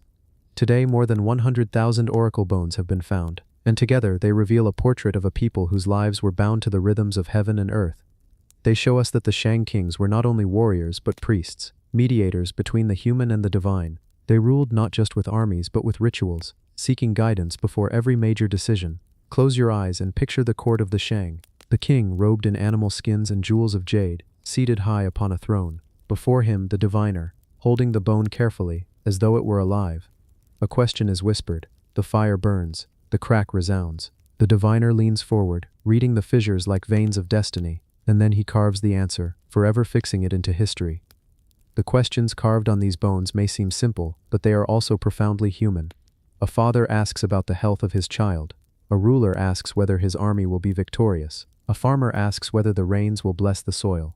S1: Today, more than 100,000 oracle bones have been found, and together they reveal a portrait of a people whose lives were bound to the rhythms of heaven and earth. They show us that the Shang kings were not only warriors but priests, mediators between the human and the divine. They ruled not just with armies but with rituals, seeking guidance before every major decision. Close your eyes and picture the court of the Shang. The king, robed in animal skins and jewels of jade, seated high upon a throne. Before him, the diviner, holding the bone carefully, as though it were alive. A question is whispered. The fire burns. The crack resounds. The diviner leans forward, reading the fissures like veins of destiny, and then he carves the answer, forever fixing it into history. The questions carved on these bones may seem simple, but they are also profoundly human. A father asks about the health of his child. A ruler asks whether his army will be victorious. A farmer asks whether the rains will bless the soil.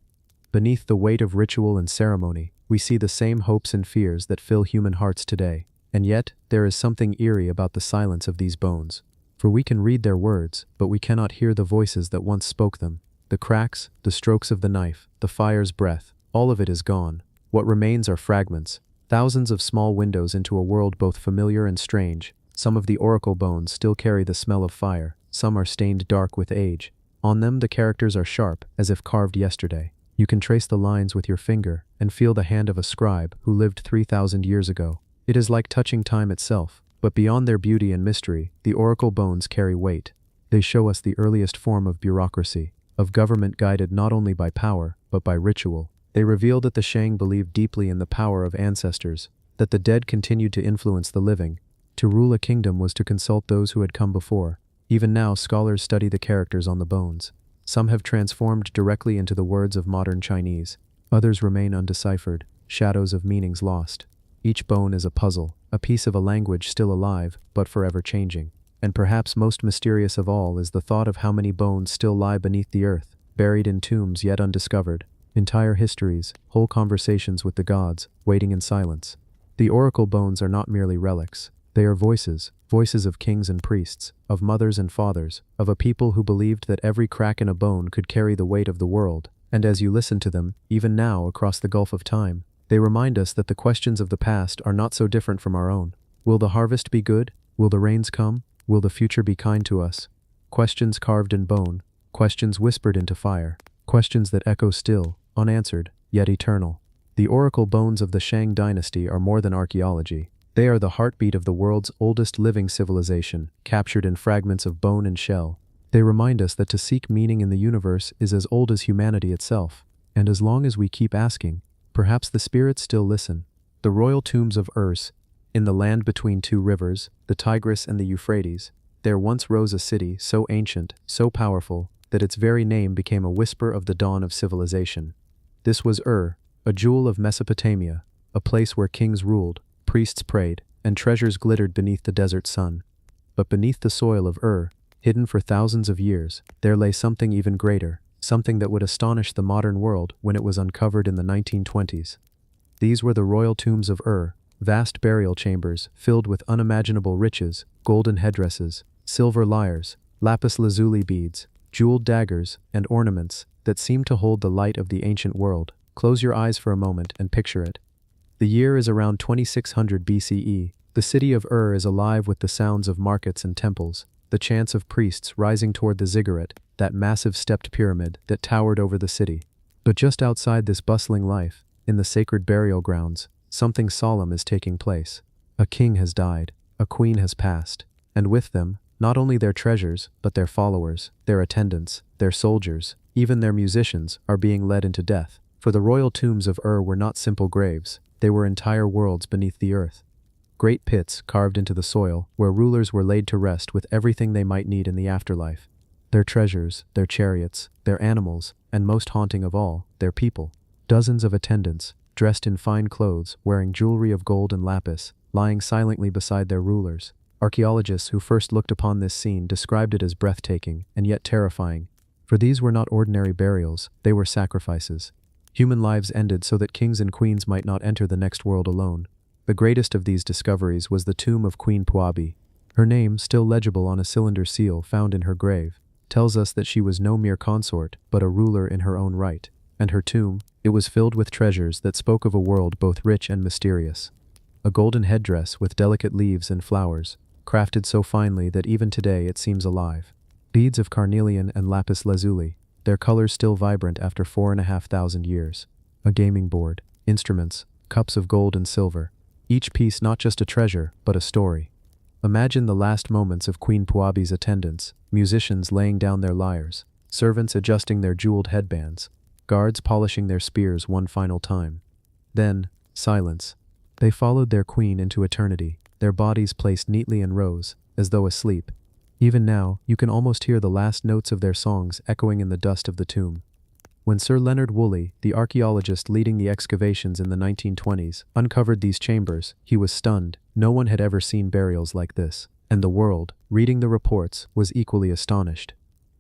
S1: Beneath the weight of ritual and ceremony, we see the same hopes and fears that fill human hearts today. And yet, there is something eerie about the silence of these bones. For we can read their words, but we cannot hear the voices that once spoke them. The cracks, the strokes of the knife, the fire's breath, all of it is gone. What remains are fragments, thousands of small windows into a world both familiar and strange. Some of the oracle bones still carry the smell of fire, some are stained dark with age. On them the characters are sharp, as if carved yesterday. You can trace the lines with your finger, and feel the hand of a scribe who lived 3,000 years ago. It is like touching time itself, but beyond their beauty and mystery, the oracle bones carry weight. They show us the earliest form of bureaucracy, of government guided not only by power, but by ritual. They reveal that the Shang believed deeply in the power of ancestors, that the dead continued to influence the living. To rule a kingdom was to consult those who had come before. Even now, scholars study the characters on the bones. Some have transformed directly into the words of modern Chinese. Others remain undeciphered, shadows of meanings lost. Each bone is a puzzle, a piece of a language still alive, but forever changing. And perhaps most mysterious of all is the thought of how many bones still lie beneath the earth, buried in tombs yet undiscovered. Entire histories, whole conversations with the gods, waiting in silence. The oracle bones are not merely relics. They are voices, voices of kings and priests, of mothers and fathers, of a people who believed that every crack in a bone could carry the weight of the world. And as you listen to them, even now across the gulf of time, they remind us that the questions of the past are not so different from our own. Will the harvest be good? Will the rains come? Will the future be kind to us? Questions carved in bone, questions whispered into fire, questions that echo still, unanswered, yet eternal. The oracle bones of the Shang dynasty are more than archaeology. They are the heartbeat of the world's oldest living civilization, captured in fragments of bone and shell. They remind us that to seek meaning in the universe is as old as humanity itself. And as long as we keep asking, perhaps the spirits still listen. The royal tombs of Urs, in the land between two rivers, the Tigris and the Euphrates, there once rose a city so ancient, so powerful, that its very name became a whisper of the dawn of civilization. This was a jewel of Mesopotamia, a place where kings ruled, priests prayed, and treasures glittered beneath the desert sun. But beneath the soil of hidden for thousands of years, there lay something even greater, something that would astonish the modern world when it was uncovered in the 1920s. These were the royal tombs of vast burial chambers filled with unimaginable riches, golden headdresses, silver lyres, lapis lazuli beads, jeweled daggers, and ornaments that seemed to hold the light of the ancient world. Close your eyes for a moment and picture it. The year is around 2600 BCE. The city of is alive with the sounds of markets and temples, the chants of priests rising toward the ziggurat, that massive stepped pyramid that towered over the city. But just outside this bustling life, in the sacred burial grounds, something solemn is taking place. A king has died, a queen has passed, and with them, not only their treasures, but their followers, their attendants, their soldiers, even their musicians, are being led into death. For the royal tombs of were not simple graves, they were entire worlds beneath the earth. Great pits carved into the soil, where rulers were laid to rest with everything they might need in the afterlife. Their treasures, their chariots, their animals, and most haunting of all, their people. Dozens of attendants, dressed in fine clothes, wearing jewelry of gold and lapis, lying silently beside their rulers. Archaeologists who first looked upon this scene described it as breathtaking and yet terrifying. For these were not ordinary burials, they were sacrifices. Human lives ended so that kings and queens might not enter the next world alone. The greatest of these discoveries was the tomb of Queen Puabi. Her name, still legible on a cylinder seal found in her grave, tells us that she was no mere consort, but a ruler in her own right. And her tomb, it was filled with treasures that spoke of a world both rich and mysterious. A golden headdress with delicate leaves and flowers, crafted so finely that even today it seems alive. Beads of carnelian and lapis lazuli, their colors still vibrant after 4,500 years. A gaming board, instruments, cups of gold and silver, each piece not just a treasure, but a story. Imagine the last moments of Queen Puabi's attendants, musicians laying down their lyres, servants adjusting their jeweled headbands, guards polishing their spears one final time. Then, silence. They followed their queen into eternity, their bodies placed neatly in rows, as though asleep. Even now, you can almost hear the last notes of their songs echoing in the dust of the tomb. When Sir Leonard Woolley, the archaeologist leading the excavations in the 1920s, uncovered these chambers, he was stunned. No one had ever seen burials like this, and the world, reading the reports, was equally astonished.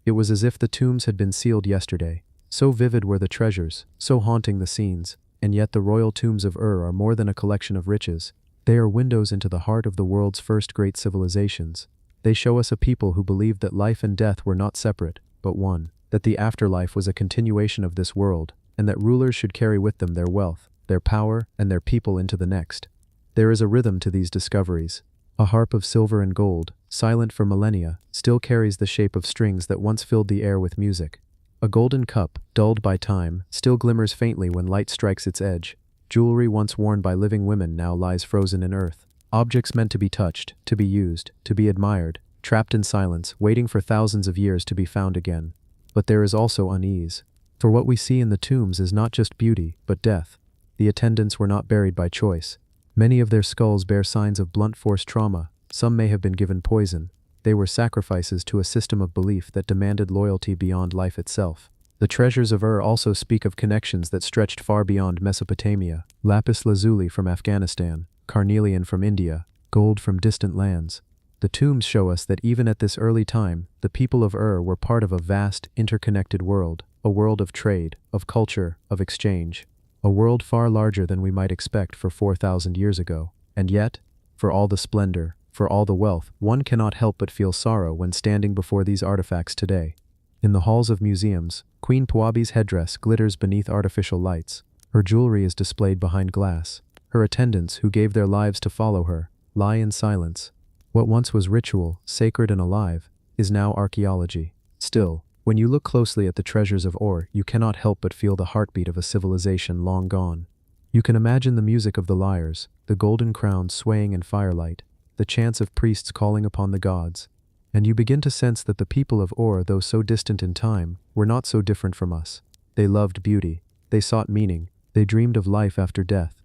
S1: It was as if the tombs had been sealed yesterday. So vivid were the treasures, so haunting the scenes, and yet the royal tombs of are more than a collection of riches. They are windows into the heart of the world's first great civilizations. They show us a people who believed that life and death were not separate, but one, that the afterlife was a continuation of this world, and that rulers should carry with them their wealth, their power, and their people into the next. There is a rhythm to these discoveries. A harp of silver and gold, silent for millennia, still carries the shape of strings that once filled the air with music. A golden cup, dulled by time, still glimmers faintly when light strikes its edge. Jewelry once worn by living women now lies frozen in earth. Objects meant to be touched, to be used, to be admired, trapped in silence, waiting for thousands of years to be found again. But there is also unease. For what we see in the tombs is not just beauty, but death. The attendants were not buried by choice. Many of their skulls bear signs of blunt force trauma. Some may have been given poison. They were sacrifices to a system of belief that demanded loyalty beyond life itself. The treasures of also speak of connections that stretched far beyond Mesopotamia. Lapis lazuli from Afghanistan, carnelian from India, gold from distant lands. The tombs show us that even at this early time, the people of were part of a vast, interconnected world, a world of trade, of culture, of exchange, a world far larger than we might expect for 4,000 years ago. And yet, for all the splendor, for all the wealth, one cannot help but feel sorrow when standing before these artifacts today. In the halls of museums, Queen Puabi's headdress glitters beneath artificial lights. Her jewelry is displayed behind glass. Her attendants, who gave their lives to follow her, lie in silence. What once was ritual, sacred and alive, is now archaeology. Still, when you look closely at the treasures of you cannot help but feel the heartbeat of a civilization long gone. You can imagine the music of the lyres, the golden crowns swaying in firelight, the chants of priests calling upon the gods, and you begin to sense that the people of though so distant in time, were not so different from us. They loved beauty, they sought meaning, they dreamed of life after death.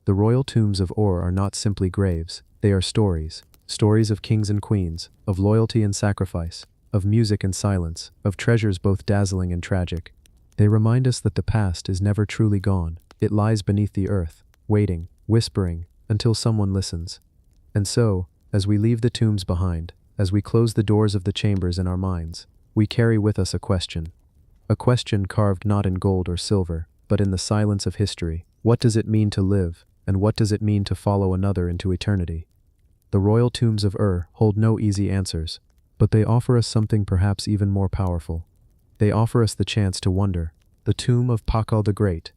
S1: The royal tombs of are not simply graves, they are stories. Stories of kings and queens, of loyalty and sacrifice, of music and silence, of treasures both dazzling and tragic. They remind us that the past is never truly gone. It lies beneath the earth, waiting, whispering, until someone listens. And so, as we leave the tombs behind, as we close the doors of the chambers in our minds, we carry with us a question. A question carved not in gold or silver, but in the silence of history. What does it mean to live, and what does it mean to follow another into eternity? The royal tombs of hold no easy answers, but they offer us something perhaps even more powerful. They offer us the chance to wonder. The tomb of Pakal the Great.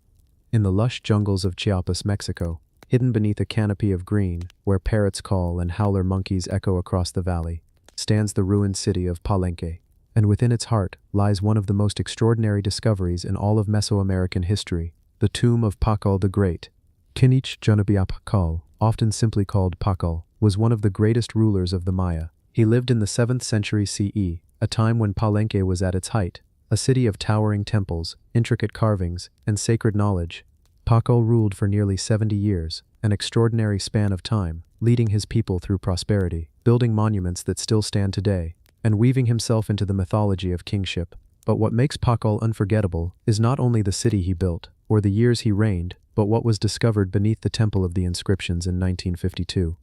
S1: In the lush jungles of Chiapas, Mexico, hidden beneath a canopy of green, where parrots call and howler monkeys echo across the valley, stands the ruined city of Palenque, and within its heart lies one of the most extraordinary discoveries in all of Mesoamerican history, the tomb of Pakal the Great. Kinich Pakal, often simply called Pakal, was one of the greatest rulers of the Maya. He lived in the 7th century CE, a time when Palenque was at its height, a city of towering temples, intricate carvings, and sacred knowledge. Pakal ruled for nearly 70 years, an extraordinary span of time, leading his people through prosperity, building monuments that still stand today, and weaving himself into the mythology of kingship. But what makes Pakal unforgettable is not only the city he built, or the years he reigned, but what was discovered beneath the Temple of the Inscriptions in 1952.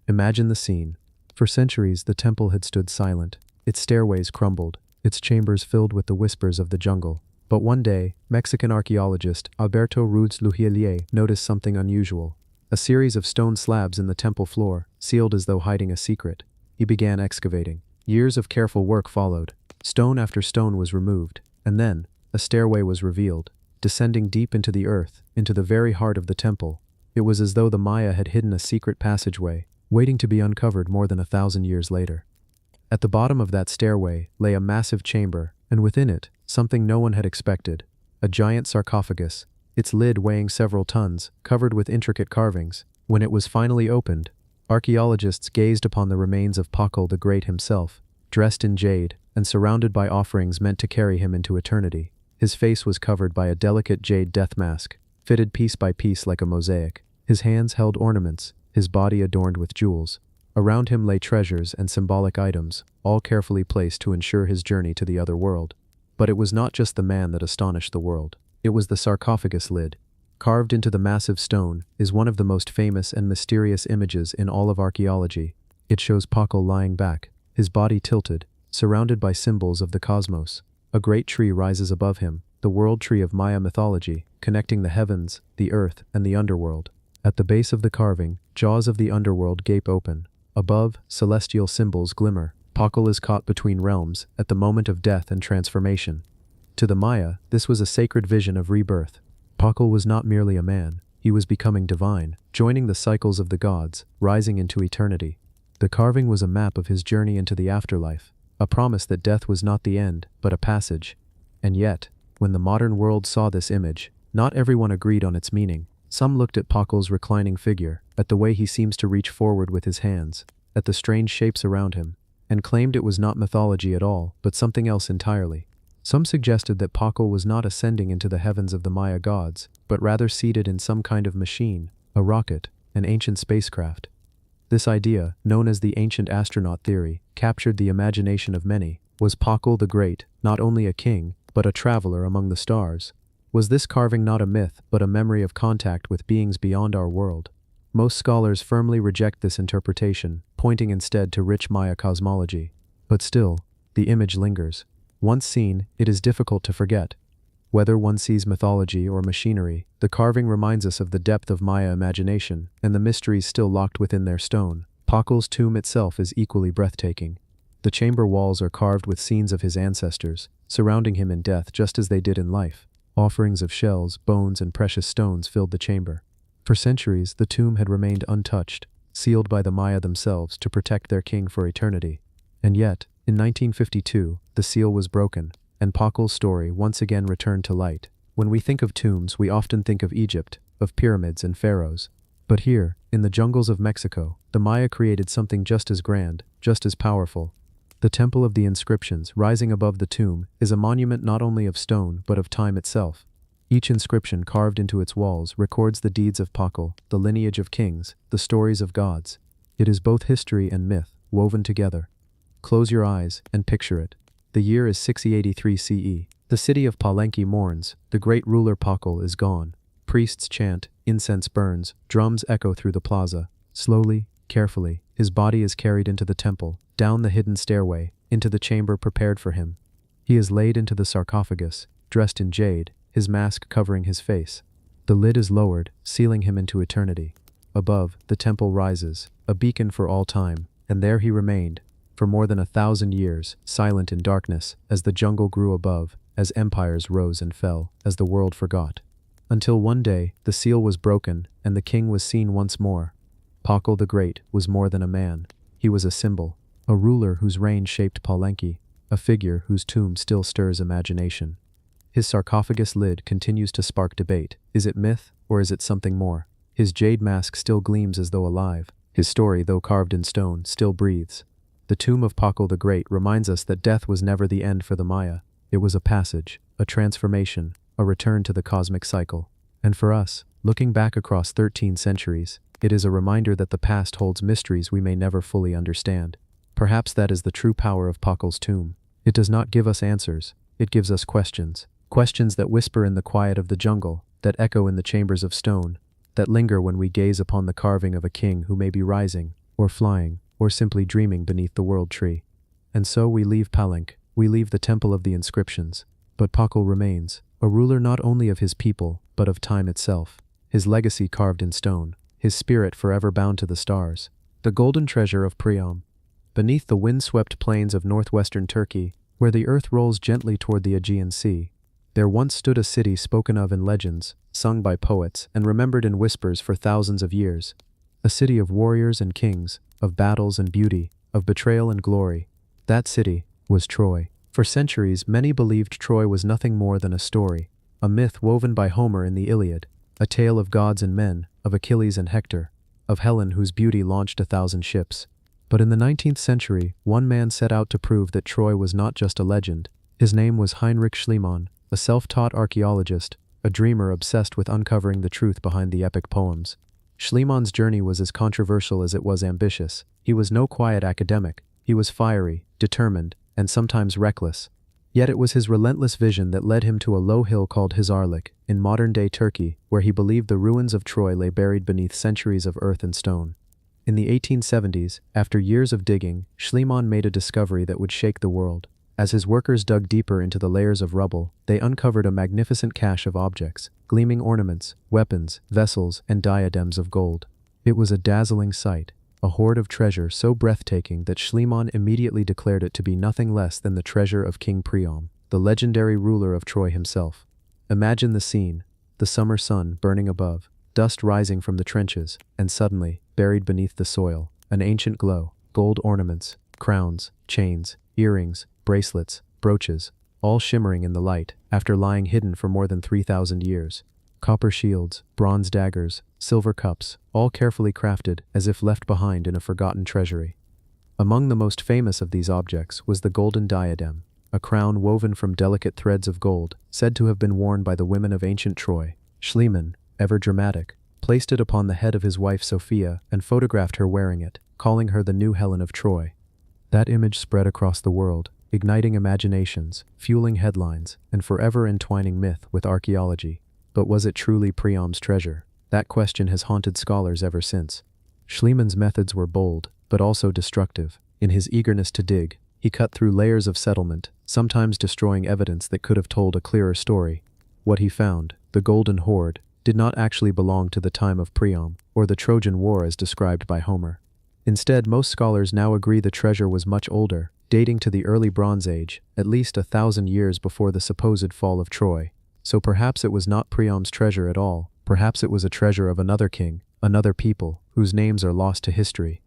S1: Imagine the scene. For centuries, the temple had stood silent, its stairways crumbled, its chambers filled with the whispers of the jungle. But one day, Mexican archaeologist Alberto Ruiz Lujielier noticed something unusual. A series of stone slabs in the temple floor, sealed as though hiding a secret. He began excavating. Years of careful work followed. Stone after stone was removed, and then, a stairway was revealed, descending deep into the earth, into the very heart of the temple. It was as though the Maya had hidden a secret passageway, waiting to be uncovered more than 1,000 years later. At the bottom of that stairway lay a massive chamber, and within it, something no one had expected. A giant sarcophagus, its lid weighing several tons, covered with intricate carvings. When it was finally opened, archaeologists gazed upon the remains of Pakal the Great himself, dressed in jade, and surrounded by offerings meant to carry him into eternity. His face was covered by a delicate jade death mask, fitted piece by piece like a mosaic. His hands held ornaments, his body adorned with jewels. Around him lay treasures and symbolic items, all carefully placed to ensure his journey to the other world. But it was not just the man that astonished the world. It was the sarcophagus lid. Carved into the massive stone is one of the most famous and mysterious images in all of archaeology. It shows Pakal lying back, his body tilted, surrounded by symbols of the cosmos. A great tree rises above him, the world tree of Maya mythology, connecting the heavens, the earth, and the underworld. At the base of the carving, jaws of the underworld gape open. Above, celestial symbols glimmer. Pakal is caught between realms, at the moment of death and transformation. To the Maya, this was a sacred vision of rebirth. Pakal was not merely a man, he was becoming divine, joining the cycles of the gods, rising into eternity. The carving was a map of his journey into the afterlife, a promise that death was not the end, but a passage. And yet, when the modern world saw this image, not everyone agreed on its meaning. Some looked at Pakal's reclining figure, at the way he seems to reach forward with his hands, at the strange shapes around him, and claimed it was not mythology at all, but something else entirely. Some suggested that Pakal was not ascending into the heavens of the Maya gods, but rather seated in some kind of machine, a rocket, an ancient spacecraft. This idea, known as the ancient astronaut theory, captured the imagination of many. Was Pakal the Great not only a king, but a traveler among the stars? Was this carving not a myth, but a memory of contact with beings beyond our world? Most scholars firmly reject this interpretation, pointing instead to rich Maya cosmology. But still, the image lingers. Once seen, it is difficult to forget. Whether one sees mythology or machinery, the carving reminds us of the depth of Maya imagination and the mysteries still locked within their stone. Pakal's tomb itself is equally breathtaking. The chamber walls are carved with scenes of his ancestors, surrounding him in death just as they did in life. Offerings of shells, bones, and precious stones filled the chamber. For centuries, the tomb had remained untouched, sealed by the Maya themselves to protect their king for eternity. And yet, in 1952, the seal was broken, and Pakal's story once again returned to light. When we think of tombs, we often think of Egypt, of pyramids and pharaohs. But here, in the jungles of Mexico, the Maya created something just as grand, just as powerful. The Temple of the Inscriptions, rising above the tomb, is a monument not only of stone but of time itself. Each inscription carved into its walls records the deeds of Pakal, the lineage of kings, the stories of gods. It is both history and myth, woven together. Close your eyes and picture it. The year is 683 CE. The city of Palenque mourns, the great ruler Pakal is gone. Priests chant, incense burns, drums echo through the plaza. Slowly, carefully, his body is carried into the temple, down the hidden stairway, into the chamber prepared for him. He is laid into the sarcophagus, dressed in jade, his mask covering his face. The lid is lowered, sealing him into eternity. Above, the temple rises, a beacon for all time, and there he remained, for more than 1,000 years, silent in darkness, as the jungle grew above, as empires rose and fell, as the world forgot. Until one day, the seal was broken, and the king was seen once more. Pakal the Great was more than a man. He was a symbol, a ruler whose reign shaped Palenque, a figure whose tomb still stirs imagination. His sarcophagus lid continues to spark debate. Is it myth, or is it something more? His jade mask still gleams as though alive. His story, though carved in stone, still breathes. The tomb of Pakal the Great reminds us that death was never the end for the Maya. It was a passage, a transformation, a return to the cosmic cycle. And for us, looking back across 13 centuries, it is a reminder that the past holds mysteries we may never fully understand. Perhaps that is the true power of Pakal's tomb. It does not give us answers, it gives us questions. Questions that whisper in the quiet of the jungle, that echo in the chambers of stone, that linger when we gaze upon the carving of a king who may be rising, or flying, or simply dreaming beneath the world tree. And so we leave Palenque, we leave the temple of the inscriptions. But Pakal remains, a ruler not only of his people, but of time itself. His legacy carved in stone, his spirit forever bound to the stars. The golden treasure of Priam. Beneath the wind-swept plains of northwestern Turkey, where the earth rolls gently toward the Aegean Sea, there once stood a city spoken of in legends, sung by poets, and remembered in whispers for thousands of years. A city of warriors and kings, of battles and beauty, of betrayal and glory. That city was Troy. For centuries, many believed Troy was nothing more than a story, a myth woven by Homer in the Iliad, a tale of gods and men, of Achilles and Hector, of Helen whose beauty launched 1,000 ships. But in the 19th century, one man set out to prove that Troy was not just a legend. His name was Heinrich Schliemann, a self-taught archaeologist, a dreamer obsessed with uncovering the truth behind the epic poems. Schliemann's journey was as controversial as it was ambitious. He was no quiet academic. He was fiery, determined, and sometimes reckless. Yet it was his relentless vision that led him to a low hill called Hisarlik, in modern-day Turkey, where he believed the ruins of Troy lay buried beneath centuries of earth and stone. In the 1870s, after years of digging, Schliemann made a discovery that would shake the world. As his workers dug deeper into the layers of rubble, they uncovered a magnificent cache of objects, gleaming ornaments, weapons, vessels, and diadems of gold. It was a dazzling sight, a hoard of treasure so breathtaking that Schliemann immediately declared it to be nothing less than the treasure of King Priam, the legendary ruler of Troy himself. Imagine the scene, the summer sun burning above, dust rising from the trenches, and suddenly, buried beneath the soil, an ancient glow, gold ornaments, crowns, chains, earrings, bracelets, brooches, all shimmering in the light after lying hidden for more than 3,000 years. Copper shields, bronze daggers, silver cups, all carefully crafted as if left behind in a forgotten treasury. Among the most famous of these objects was the golden diadem, a crown woven from delicate threads of gold, said to have been worn by the women of ancient Troy. Schliemann, ever dramatic, placed it upon the head of his wife Sophia and photographed her wearing it, calling her the new Helen of Troy. That image spread across the world, igniting imaginations, fueling headlines, and forever entwining myth with archaeology. But was it truly Priam's treasure? That question has haunted scholars ever since. Schliemann's methods were bold, but also destructive. In his eagerness to dig, he cut through layers of settlement, sometimes destroying evidence that could have told a clearer story. What he found, the golden hoard, did not actually belong to the time of Priam, or the Trojan War as described by Homer. Instead, most scholars now agree the treasure was much older, dating to the early Bronze Age, at least 1,000 years before the supposed fall of Troy. So perhaps it was not Priam's treasure at all, perhaps it was a treasure of another king, another people, whose names are lost to history.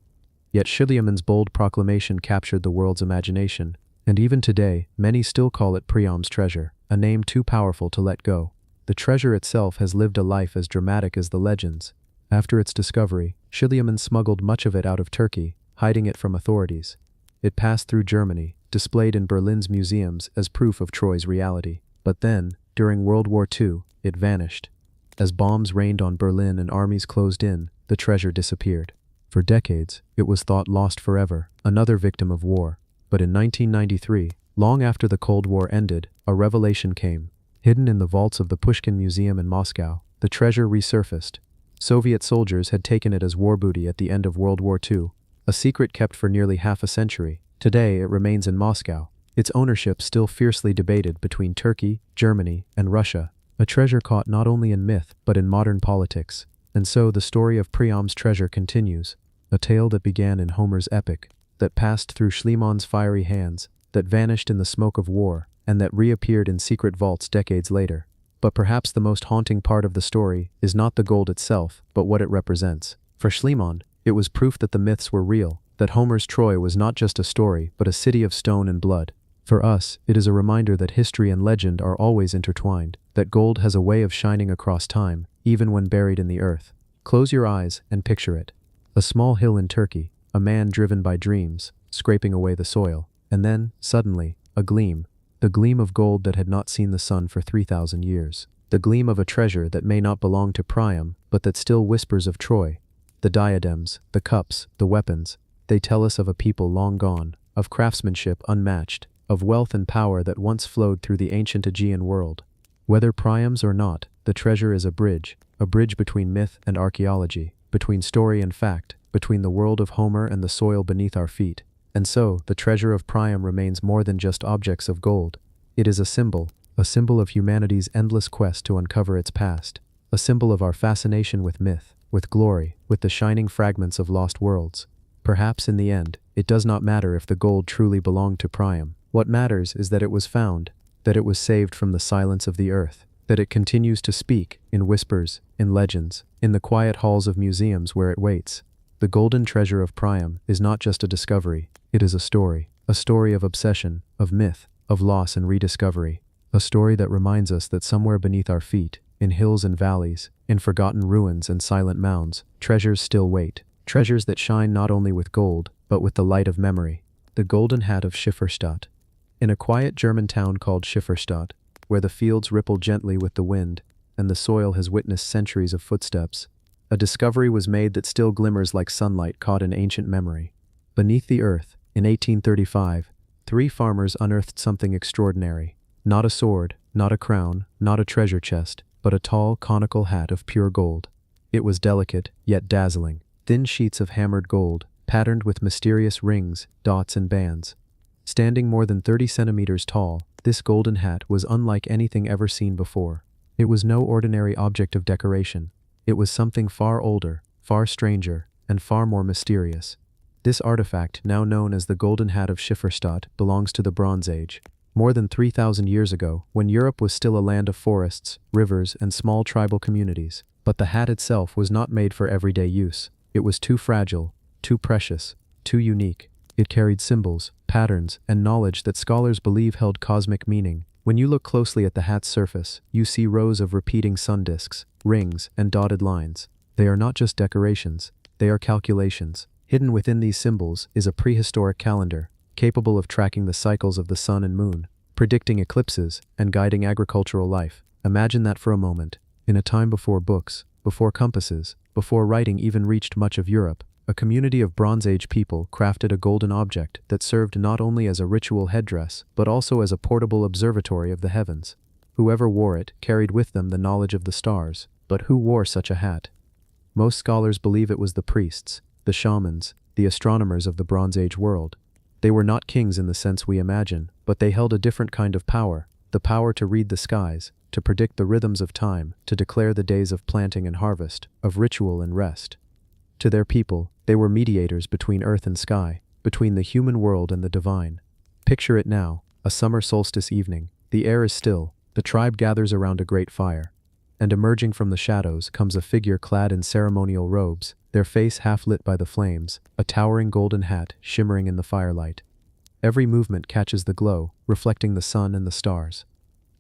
S1: Yet Schlieman's bold proclamation captured the world's imagination, and even today, many still call it Priam's treasure, a name too powerful to let go. The treasure itself has lived a life as dramatic as the legends. After its discovery, Schliemann smuggled much of it out of Turkey, hiding it from authorities. It passed through Germany, displayed in Berlin's museums as proof of Troy's reality. But then, during World War II, it vanished. As bombs rained on Berlin and armies closed in, the treasure disappeared. For decades, it was thought lost forever, another victim of war. But in 1993, long after the Cold War ended, a revelation came. Hidden in the vaults of the Pushkin Museum in Moscow, the treasure resurfaced. Soviet soldiers had taken it as war booty at the end of World War II, a secret kept for nearly half a century. Today it remains in Moscow, its ownership still fiercely debated between Turkey, Germany, and Russia, a treasure caught not only in myth but in modern politics. And so the story of Priam's treasure continues, a tale that began in Homer's epic, that passed through Schliemann's fiery hands, that vanished in the smoke of war, and that reappeared in secret vaults decades later. But perhaps the most haunting part of the story is not the gold itself, but what it represents. For Schliemann, it was proof that the myths were real, that Homer's Troy was not just a story, but a city of stone and blood. For us, it is a reminder that history and legend are always intertwined, that gold has a way of shining across time, even when buried in the earth. Close your eyes and picture it. A small hill in Turkey, a man driven by dreams, scraping away the soil, and then, suddenly, a gleam. The gleam of gold that had not seen the sun for 3,000 years. The gleam of a treasure that may not belong to Priam, but that still whispers of Troy. The diadems, the cups, the weapons, they tell us of a people long gone, of craftsmanship unmatched, of wealth and power that once flowed through the ancient Aegean world. Whether Priam's or not, the treasure is a bridge between myth and archaeology, between story and fact, between the world of Homer and the soil beneath our feet. And so, the treasure of Priam remains more than just objects of gold. It is a symbol of humanity's endless quest to uncover its past, a symbol of our fascination with myth, with glory, with the shining fragments of lost worlds. Perhaps in the end, it does not matter if the gold truly belonged to Priam. What matters is that it was found, that it was saved from the silence of the earth, that it continues to speak, in whispers, in legends, in the quiet halls of museums where it waits. The golden treasure of Priam is not just a discovery, it is a story of obsession, of myth, of loss and rediscovery, a story that reminds us that somewhere beneath our feet, in hills and valleys, in forgotten ruins and silent mounds, treasures still wait, treasures that shine not only with gold, but with the light of memory. The golden hat of Schifferstadt. In a quiet German town called Schifferstadt, where the fields ripple gently with the wind, and the soil has witnessed centuries of footsteps, a discovery was made that still glimmers like sunlight caught in ancient memory. Beneath the earth, in 1835, 3 farmers unearthed something extraordinary. Not a sword, not a crown, not a treasure chest, but a tall, conical hat of pure gold. It was delicate, yet dazzling. Thin sheets of hammered gold, patterned with mysterious rings, dots and bands. Standing more than 30 centimeters tall, this golden hat was unlike anything ever seen before. It was no ordinary object of decoration. It was something far older, far stranger, and far more mysterious. This artifact, now known as the Golden Hat of Schifferstadt, belongs to the Bronze Age. More than 3,000 years ago, when Europe was still a land of forests, rivers, and small tribal communities. But the hat itself was not made for everyday use. It was too fragile, too precious, too unique. It carried symbols, patterns, and knowledge that scholars believe held cosmic meaning. When you look closely at the hat's surface, you see rows of repeating sun disks, rings, and dotted lines. They are not just decorations, they are calculations. Hidden within these symbols is a prehistoric calendar, capable of tracking the cycles of the sun and moon, predicting eclipses, and guiding agricultural life. Imagine that for a moment. In a time before books, before compasses, before writing even reached much of Europe, a community of Bronze Age people crafted a golden object that served not only as a ritual headdress, but also as a portable observatory of the heavens. Whoever wore it carried with them the knowledge of the stars. But who wore such a hat? Most scholars believe it was the priests, the shamans, the astronomers of the Bronze Age world. They were not kings in the sense we imagine, but they held a different kind of power, the power to read the skies, to predict the rhythms of time, to declare the days of planting and harvest, of ritual and rest. To their people, they were mediators between earth and sky, between the human world and the divine. Picture it now, a summer solstice evening. The air is still, the tribe gathers around a great fire. And emerging from the shadows comes a figure clad in ceremonial robes, their face half lit by the flames, a towering golden hat shimmering in the firelight. Every movement catches the glow, reflecting the sun and the stars.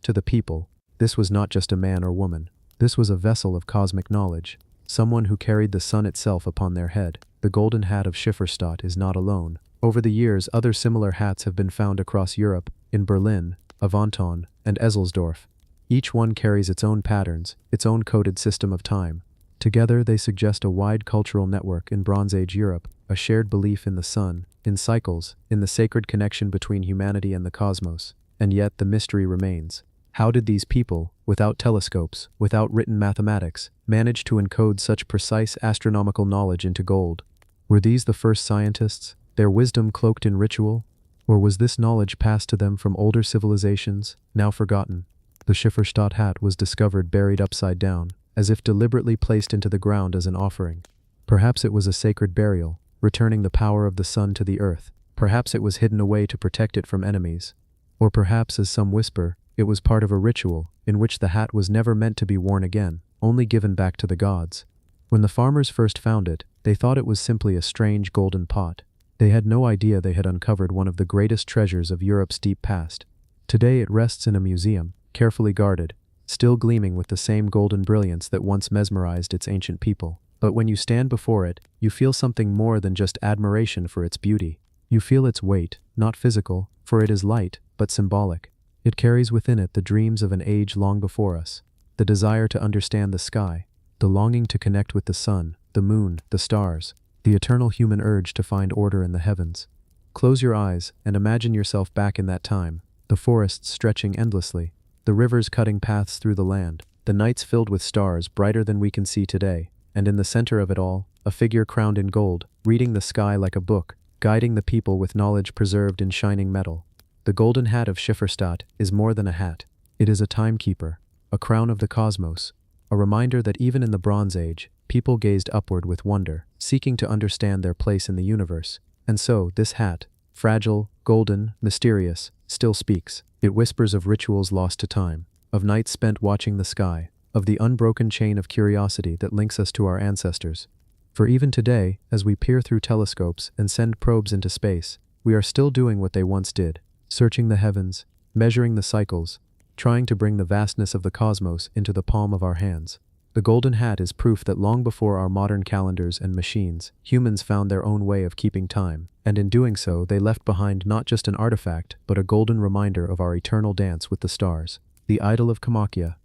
S1: To the people, this was not just a man or woman. This was a vessel of cosmic knowledge, someone who carried the sun itself upon their head. The Golden Hat of Schifferstadt is not alone. Over the years, other similar hats have been found across Europe, in Berlin, Avanton, and Ezzelsdorf. Each one carries its own patterns, its own coded system of time. Together, they suggest a wide cultural network in Bronze Age Europe, a shared belief in the sun, in cycles, in the sacred connection between humanity and the cosmos. And yet, the mystery remains. How did these people, without telescopes, without written mathematics, manage to encode such precise astronomical knowledge into gold? Were these the first scientists, their wisdom cloaked in ritual? Or was this knowledge passed to them from older civilizations, now forgotten? The Schifferstadt hat was discovered buried upside down, as if deliberately placed into the ground as an offering. Perhaps it was a sacred burial, returning the power of the sun to the earth. Perhaps it was hidden away to protect it from enemies. Or perhaps, as some whisper, it was part of a ritual, in which the hat was never meant to be worn again, only given back to the gods. When the farmers first found it, they thought it was simply a strange golden pot. They had no idea they had uncovered one of the greatest treasures of Europe's deep past. Today it rests in a museum, carefully guarded, still gleaming with the same golden brilliance that once mesmerized its ancient people. But when you stand before it, you feel something more than just admiration for its beauty. You feel its weight, not physical, for it is light, but symbolic. It carries within it the dreams of an age long before us, the desire to understand the sky, the longing to connect with the sun, the moon, the stars, the eternal human urge to find order in the heavens. Close your eyes and imagine yourself back in that time, the forests stretching endlessly, the rivers cutting paths through the land, the nights filled with stars brighter than we can see today, and in the center of it all, a figure crowned in gold, reading the sky like a book, guiding the people with knowledge preserved in shining metal. The golden hat of Schifferstadt is more than a hat. It is a timekeeper, a crown of the cosmos, a reminder that even in the Bronze Age, people gazed upward with wonder, seeking to understand their place in the universe. And so, this hat, fragile, golden, mysterious, still speaks. It whispers of rituals lost to time, of nights spent watching the sky, of the unbroken chain of curiosity that links us to our ancestors. For even today, as we peer through telescopes and send probes into space, we are still doing what they once did, searching the heavens, measuring the cycles, trying to bring the vastness of the cosmos into the palm of our hands. The golden hat is proof that long before our modern calendars and machines, humans found their own way of keeping time, and in doing so they left behind not just an artifact, but a golden reminder of our eternal dance with the stars. The idol of Kamakya.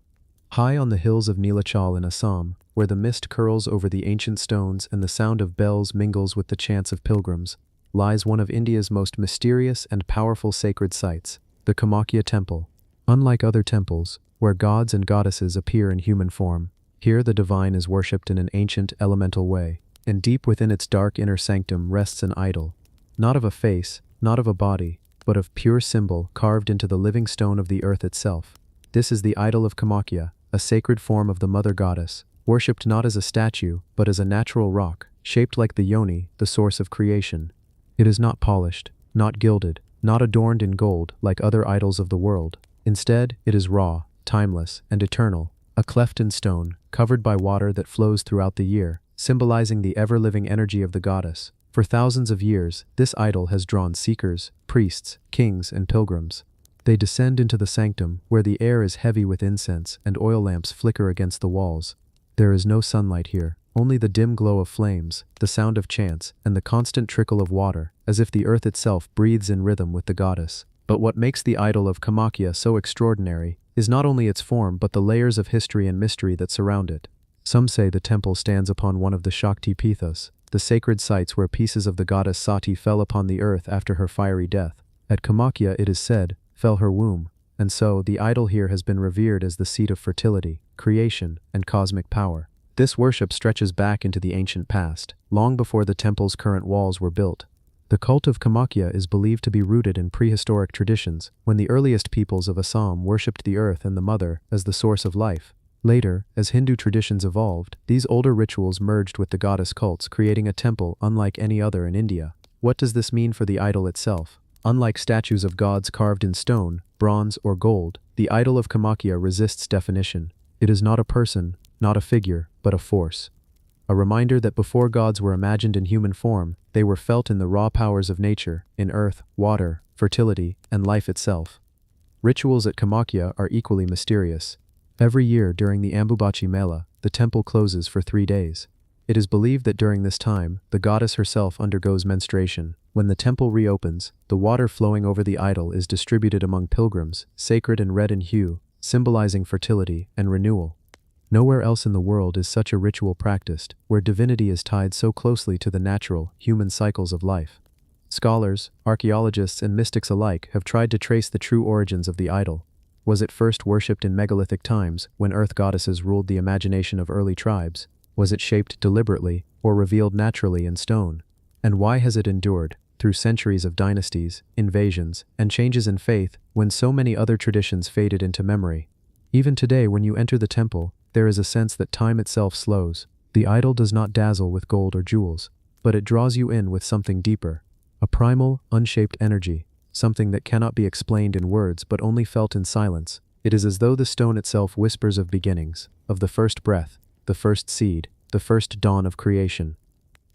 S1: High on the hills of Nilachal in Assam, where the mist curls over the ancient stones and the sound of bells mingles with the chants of pilgrims, lies one of India's most mysterious and powerful sacred sites, the Kamakya Temple. Unlike other temples, where gods and goddesses appear in human form, here the divine is worshipped in an ancient, elemental way, and deep within its dark inner sanctum rests an idol, not of a face, not of a body, but of pure symbol carved into the living stone of the earth itself. This is the idol of Kamakya, a sacred form of the mother goddess, worshipped not as a statue, but as a natural rock, shaped like the yoni, the source of creation. It is not polished, not gilded, not adorned in gold like other idols of the world. Instead, it is raw, timeless, and eternal, a cleft in stone, covered by water that flows throughout the year, symbolizing the ever-living energy of the goddess. For thousands of years, this idol has drawn seekers, priests, kings, and pilgrims. They descend into the sanctum, where the air is heavy with incense and oil lamps flicker against the walls. There is no sunlight here, only the dim glow of flames, the sound of chants, and the constant trickle of water, as if the earth itself breathes in rhythm with the goddess. But what makes the idol of Kamakya so extraordinary is not only its form but the layers of history and mystery that surround it. Some say the temple stands upon one of the Shakti Pithas, the sacred sites where pieces of the goddess Sati fell upon the earth after her fiery death. At Kamakya, it is said, fell her womb, and so the idol here has been revered as the seat of fertility, creation, and cosmic power. This worship stretches back into the ancient past, long before the temple's current walls were built. The cult of Kamakya is believed to be rooted in prehistoric traditions, when the earliest peoples of Assam worshipped the earth and the mother as the source of life. Later, as Hindu traditions evolved, these older rituals merged with the goddess cults, creating a temple unlike any other in India. What does this mean for the idol itself? Unlike statues of gods carved in stone, bronze, or gold, the idol of Kamakya resists definition. It is not a person, not a figure, but a force. A reminder that before gods were imagined in human form, they were felt in the raw powers of nature, in earth, water, fertility, and life itself. Rituals at Kamakya are equally mysterious. Every year during the Ambubachi Mela, the temple closes for 3 days. It is believed that during this time, the goddess herself undergoes menstruation. When the temple reopens, the water flowing over the idol is distributed among pilgrims, sacred and red in hue, symbolizing fertility and renewal. Nowhere else in the world is such a ritual practiced, where divinity is tied so closely to the natural, human cycles of life. Scholars, archaeologists, and mystics alike have tried to trace the true origins of the idol. Was it first worshipped in megalithic times, when earth goddesses ruled the imagination of early tribes? Was it shaped deliberately, or revealed naturally in stone? And why has it endured, through centuries of dynasties, invasions, and changes in faith, when so many other traditions faded into memory? Even today, when you enter the temple, there is a sense that time itself slows. The idol does not dazzle with gold or jewels, but it draws you in with something deeper. A primal, unshaped energy, something that cannot be explained in words but only felt in silence. It is as though the stone itself whispers of beginnings, of the first breath, the first seed, the first dawn of creation.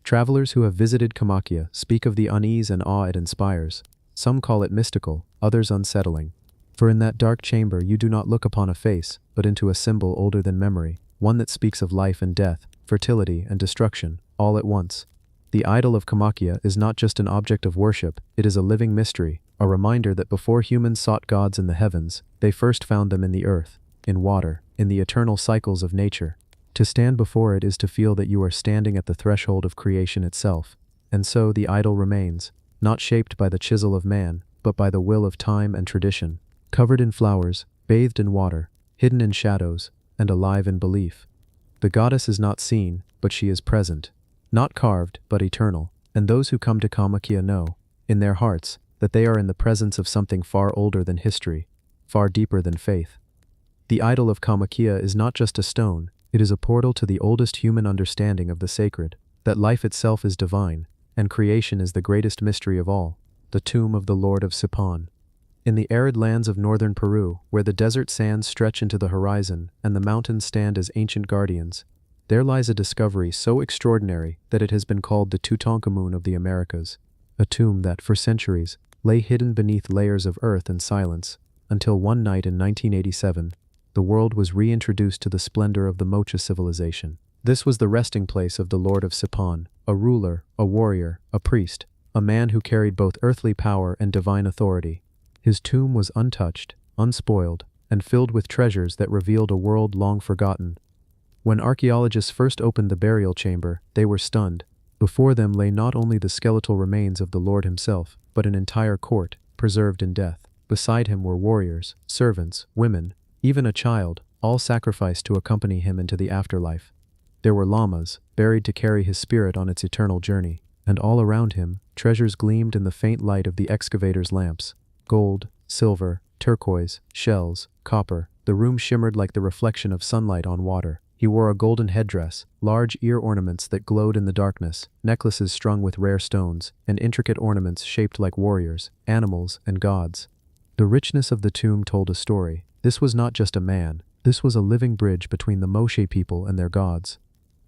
S1: Travelers who have visited Kamakhya speak of the unease and awe it inspires. Some call it mystical, others unsettling. For in that dark chamber you do not look upon a face, but into a symbol older than memory, one that speaks of life and death, fertility and destruction, all at once. The idol of Kamakhya is not just an object of worship, it is a living mystery, a reminder that before humans sought gods in the heavens, they first found them in the earth, in water, in the eternal cycles of nature. To stand before it is to feel that you are standing at the threshold of creation itself. And so the idol remains, not shaped by the chisel of man, but by the will of time and tradition. Covered in flowers, bathed in water, hidden in shadows, and alive in belief. The goddess is not seen, but she is present. Not carved, but eternal, and those who come to Kamakhya know, in their hearts, that they are in the presence of something far older than history, far deeper than faith. The idol of Kamakhya is not just a stone, it is a portal to the oldest human understanding of the sacred, that life itself is divine, and creation is the greatest mystery of all, the tomb of the Lord of Sipan. In the arid lands of northern Peru, where the desert sands stretch into the horizon and the mountains stand as ancient guardians, there lies a discovery so extraordinary that it has been called the Tutankhamun of the Americas, a tomb that, for centuries, lay hidden beneath layers of earth and silence, until one night in 1987, the world was reintroduced to the splendor of the Mocha civilization. This was the resting place of the Lord of Sipan, a ruler, a warrior, a priest, a man who carried both earthly power and divine authority. His tomb was untouched, unspoiled, and filled with treasures that revealed a world long forgotten. When archaeologists first opened the burial chamber, they were stunned. Before them lay not only the skeletal remains of the Lord himself, but an entire court, preserved in death. Beside him were warriors, servants, women, even a child, all sacrificed to accompany him into the afterlife. There were llamas, buried to carry his spirit on its eternal journey, and all around him, treasures gleamed in the faint light of the excavator's lamps. Gold, silver, turquoise, shells, copper. The room shimmered like the reflection of sunlight on water. He wore a golden headdress, large ear ornaments that glowed in the darkness, necklaces strung with rare stones, and intricate ornaments shaped like warriors, animals, and gods. The richness of the tomb told a story. This was not just a man, this was a living bridge between the Moche people and their gods.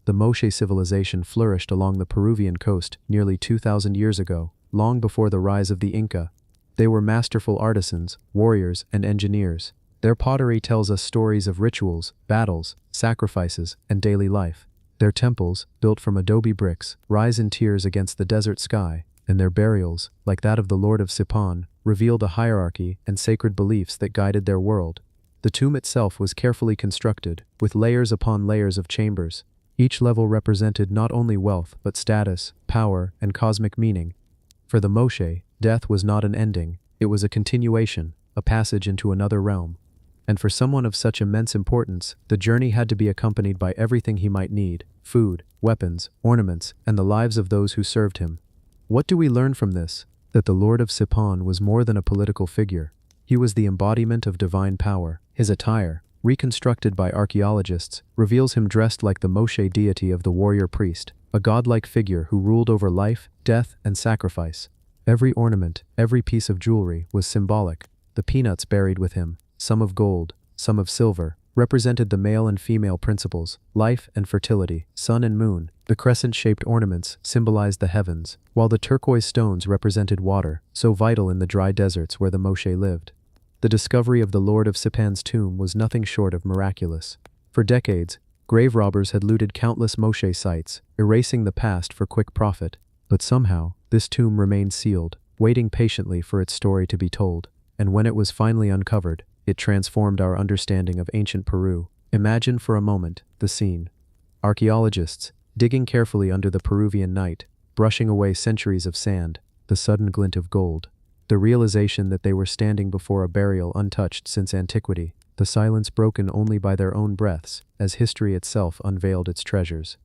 S1: The Moche civilization flourished along the Peruvian coast nearly 2,000 years ago, long before the rise of the Inca. They were masterful artisans, warriors, and engineers. Their pottery tells us stories of rituals, battles, sacrifices, and daily life. Their temples, built from adobe bricks, rise in tiers against the desert sky, and their burials, like that of the Lord of Sipan, reveal the hierarchy and sacred beliefs that guided their world. The tomb itself was carefully constructed, with layers upon layers of chambers. Each level represented not only wealth but status, power, and cosmic meaning. For the Moche, death was not an ending, it was a continuation, a passage into another realm. And for someone of such immense importance, the journey had to be accompanied by everything he might need: food, weapons, ornaments, and the lives of those who served him. What do we learn from this? That the Lord of Sipan was more than a political figure. He was the embodiment of divine power. His attire, reconstructed by archaeologists, reveals him dressed like the Moche deity of the warrior priest, a godlike figure who ruled over life, death, and sacrifice. Every ornament, every piece of jewelry was symbolic. The peanuts buried with him, some of gold, some of silver, represented the male and female principles, life and fertility, sun and moon. The crescent-shaped ornaments symbolized the heavens, while the turquoise stones represented water, so vital in the dry deserts where the Moche lived. The discovery of the Lord of Sipan's tomb was nothing short of miraculous. For decades, grave robbers had looted countless Moche sites, erasing the past for quick profit. But somehow, this tomb remained sealed, waiting patiently for its story to be told. And when it was finally uncovered, it transformed our understanding of ancient Peru. Imagine for a moment the scene. Archaeologists, digging carefully under the Peruvian night, brushing away centuries of sand, the sudden glint of gold, the realization that they were standing before a burial untouched since antiquity, the silence broken only by their own breaths, as history itself unveiled its treasures.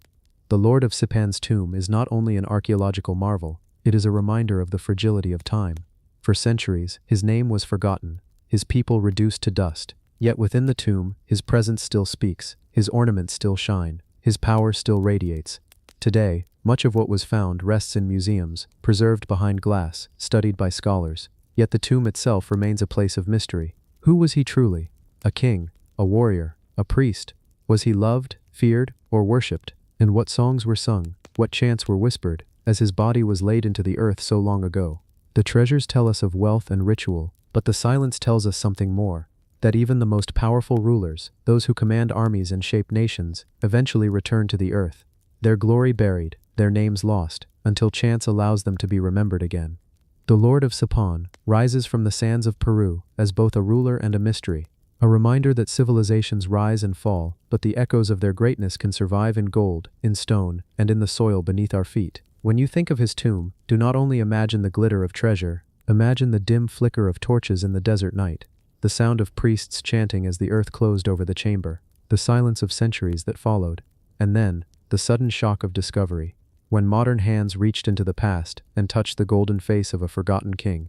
S1: The Lord of Sipan's tomb is not only an archaeological marvel, it is a reminder of the fragility of time. For centuries, his name was forgotten, his people reduced to dust, yet within the tomb, his presence still speaks, his ornaments still shine, his power still radiates. Today, much of what was found rests in museums, preserved behind glass, studied by scholars. Yet the tomb itself remains a place of mystery. Who was he truly? A king, a warrior, a priest? Was he loved, feared, or worshipped? And what songs were sung, what chants were whispered, as his body was laid into the earth so long ago? The treasures tell us of wealth and ritual, but the silence tells us something more. That even the most powerful rulers, those who command armies and shape nations, eventually return to the earth. Their glory buried, their names lost, until chance allows them to be remembered again. The Lord of Sipan rises from the sands of Peru as both a ruler and a mystery, a reminder that civilizations rise and fall, but the echoes of their greatness can survive in gold, in stone, and in the soil beneath our feet. When you think of his tomb, do not only imagine the glitter of treasure, imagine the dim flicker of torches in the desert night, the sound of priests chanting as the earth closed over the chamber, the silence of centuries that followed, and then, the sudden shock of discovery, when modern hands reached into the past and touched the golden face of a forgotten king.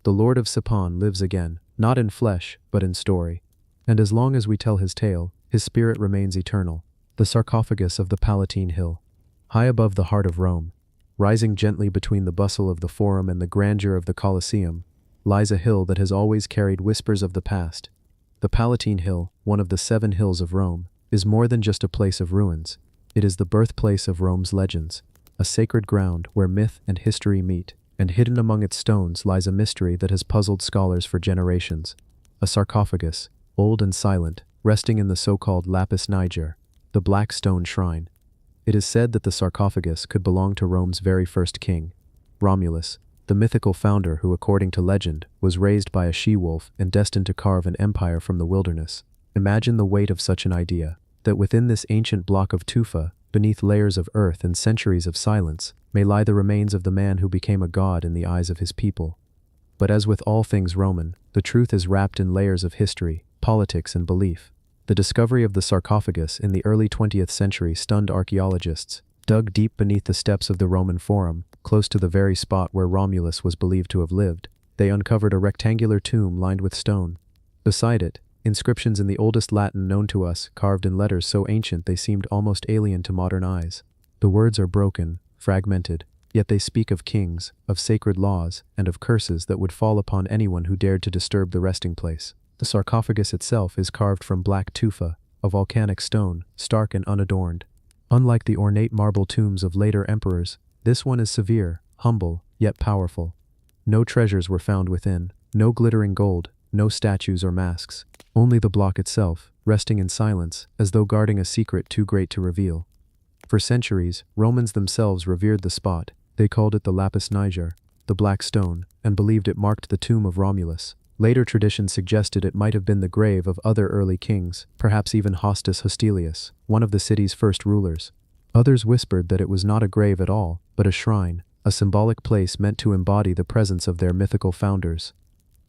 S1: The Lord of Sipan lives again, not in flesh, but in story. And as long as we tell his tale, his spirit remains eternal. The sarcophagus of the Palatine Hill. High above the heart of Rome, rising gently between the bustle of the Forum and the grandeur of the Colosseum, lies a hill that has always carried whispers of the past. The Palatine Hill, one of the 7 hills of Rome, is more than just a place of ruins. It is the birthplace of Rome's legends, a sacred ground where myth and history meet, and hidden among its stones lies a mystery that has puzzled scholars for generations. A sarcophagus, old and silent, resting in the so-called lapis niger, the black stone shrine. It is said that the sarcophagus could belong to Rome's very first king, Romulus, the mythical founder who, according to legend, was raised by a she-wolf and destined to carve an empire from the wilderness. Imagine the weight of such an idea, that within this ancient block of tufa, beneath layers of earth and centuries of silence, may lie the remains of the man who became a god in the eyes of his people. But as with all things Roman, the truth is wrapped in layers of history, politics, and belief. The discovery of the sarcophagus in the early 20th century stunned archaeologists. Dug deep beneath the steps of the Roman Forum, close to the very spot where Romulus was believed to have lived, they uncovered a rectangular tomb lined with stone. Beside it, inscriptions in the oldest Latin known to us, carved in letters so ancient they seemed almost alien to modern eyes. The words are broken, fragmented, yet they speak of kings, of sacred laws, and of curses that would fall upon anyone who dared to disturb the resting place. The sarcophagus itself is carved from black tufa, a volcanic stone, stark and unadorned. Unlike the ornate marble tombs of later emperors, this one is severe, humble, yet powerful. No treasures were found within, no glittering gold, no statues or masks. Only the block itself, resting in silence, as though guarding a secret too great to reveal. For centuries, Romans themselves revered the spot. They called it the lapis niger, the black stone, and believed it marked the tomb of Romulus. Later tradition suggested it might have been the grave of other early kings, perhaps even Hostus Hostilius, one of the city's first rulers. Others whispered that it was not a grave at all, but a shrine, a symbolic place meant to embody the presence of their mythical founders.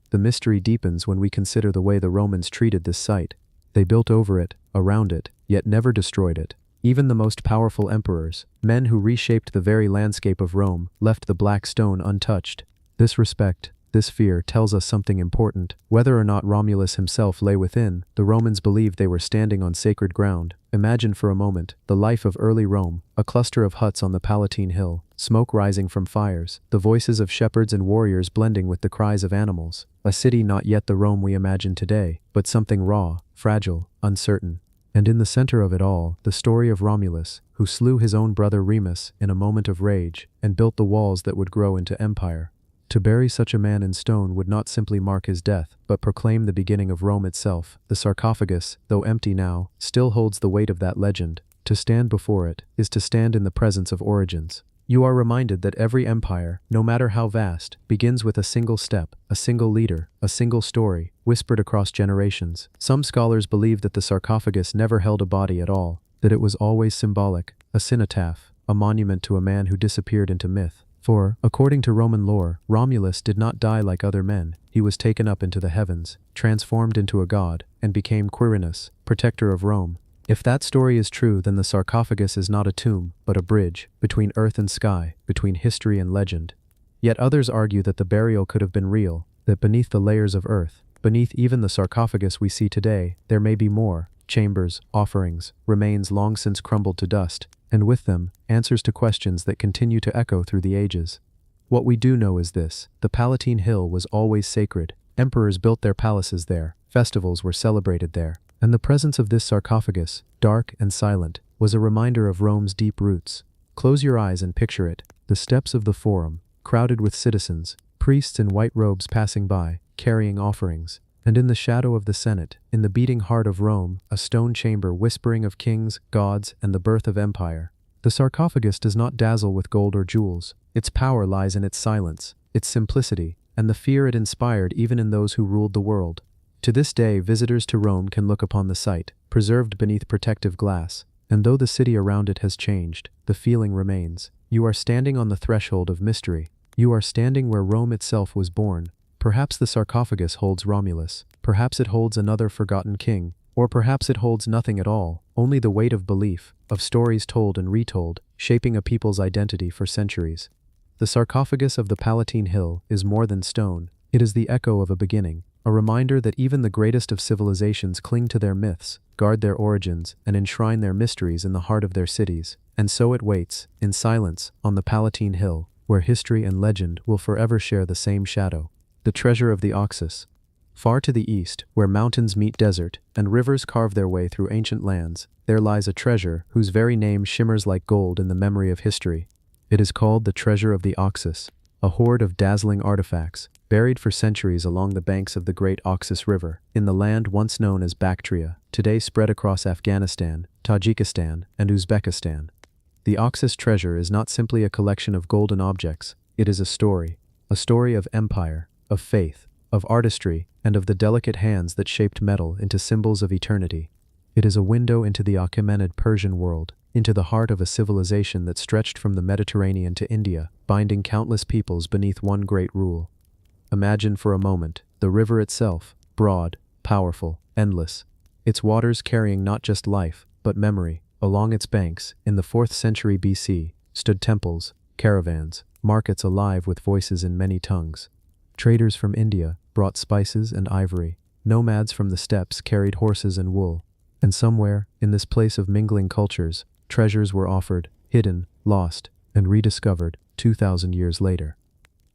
S1: The mystery deepens when we consider the way the Romans treated this site. They built over it, around it, yet never destroyed it. Even the most powerful emperors, men who reshaped the very landscape of Rome, left the black stone untouched. This respect, this fear tells us something important. Whether or not Romulus himself lay within, the Romans believed they were standing on sacred ground. Imagine for a moment the life of early Rome, a cluster of huts on the Palatine Hill, smoke rising from fires, the voices of shepherds and warriors blending with the cries of animals. A city not yet the Rome we imagine today, but something raw, fragile, uncertain. And in the center of it all, the story of Romulus, who slew his own brother Remus in a moment of rage, and built the walls that would grow into empire. To bury such a man in stone would not simply mark his death, but proclaim the beginning of Rome itself. The sarcophagus, though empty now, still holds the weight of that legend. To stand before it is to stand in the presence of origins. You are reminded that every empire, no matter how vast, begins with a single step, a single leader, a single story, whispered across generations. Some scholars believe that the sarcophagus never held a body at all, that it was always symbolic, a cenotaph, a monument to a man who disappeared into myth. For, according to Roman lore, Romulus did not die like other men. He was taken up into the heavens, transformed into a god, and became Quirinus, protector of Rome. If that story is true, then the sarcophagus is not a tomb, but a bridge, between earth and sky, between history and legend. Yet others argue that the burial could have been real, that beneath the layers of earth, beneath even the sarcophagus we see today, there may be more, chambers, offerings, remains long since crumbled to dust, and with them, answers to questions that continue to echo through the ages. What we do know is this: the Palatine Hill was always sacred. Emperors built their palaces there, festivals were celebrated there, and the presence of this sarcophagus, dark and silent, was a reminder of Rome's deep roots. Close your eyes and picture it: the steps of the Forum, crowded with citizens, priests in white robes passing by, carrying offerings, and in the shadow of the Senate, in the beating heart of Rome, a stone chamber whispering of kings, gods, and the birth of empire. The sarcophagus does not dazzle with gold or jewels. Its power lies in its silence, its simplicity, and the fear it inspired even in those who ruled the world. To this day, visitors to Rome can look upon the site, preserved beneath protective glass, and though the city around it has changed, the feeling remains. You are standing on the threshold of mystery. You are standing where Rome itself was born. Perhaps the sarcophagus holds Romulus, perhaps it holds another forgotten king, or perhaps it holds nothing at all, only the weight of belief, of stories told and retold, shaping a people's identity for centuries. The sarcophagus of the Palatine Hill is more than stone. It is the echo of a beginning, a reminder that even the greatest of civilizations cling to their myths, guard their origins, and enshrine their mysteries in the heart of their cities. And so it waits, in silence, on the Palatine Hill, where history and legend will forever share the same shadow. The treasure of the Oxus. Far to the east, where mountains meet desert, and rivers carve their way through ancient lands, there lies a treasure whose very name shimmers like gold in the memory of history. It is called the treasure of the Oxus, a hoard of dazzling artifacts, buried for centuries along the banks of the great Oxus River, in the land once known as Bactria, today spread across Afghanistan, Tajikistan, and Uzbekistan. The Oxus treasure is not simply a collection of golden objects, it is a story of empire, of faith, of artistry, and of the delicate hands that shaped metal into symbols of eternity. It is a window into the Achaemenid Persian world, into the heart of a civilization that stretched from the Mediterranean to India, binding countless peoples beneath one great rule. Imagine for a moment the river itself, broad, powerful, endless, its waters carrying not just life, but memory. Along its banks, in the 4th century BC, stood temples, caravans, markets alive with voices in many tongues. Traders from India brought spices and ivory. Nomads from the steppes carried horses and wool. And somewhere, in this place of mingling cultures, treasures were offered, hidden, lost, and rediscovered 2,000 years later.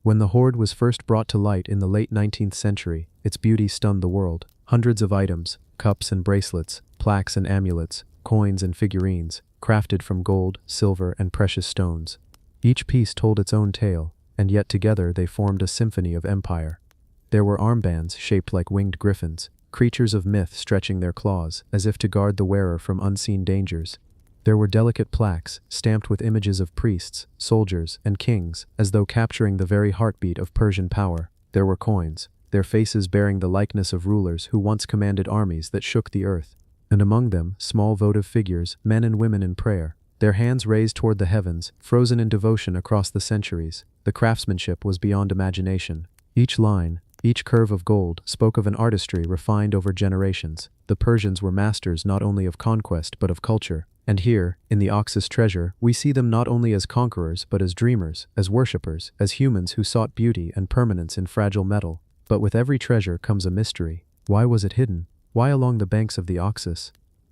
S1: When the hoard was first brought to light in the late 19th century, its beauty stunned the world. Hundreds of items, cups and bracelets, plaques and amulets, coins and figurines, crafted from gold, silver, and precious stones. Each piece told its own tale, and yet together they formed a symphony of empire. There were armbands shaped like winged griffins, creatures of myth stretching their claws, as if to guard the wearer from unseen dangers. There were delicate plaques, stamped with images of priests, soldiers, and kings, as though capturing the very heartbeat of Persian power. There were coins, their faces bearing the likeness of rulers who once commanded armies that shook the earth. And among them, small votive figures, men and women in prayer, their hands raised toward the heavens, frozen in devotion across the centuries. The craftsmanship was beyond imagination. Each line, each curve of gold, spoke of an artistry refined over generations. The Persians were masters not only of conquest but of culture. And here, in the Oxus treasure, we see them not only as conquerors but as dreamers, as worshippers, as humans who sought beauty and permanence in fragile metal. But with every treasure comes a mystery. Why was it hidden? Why along the banks of the Oxus?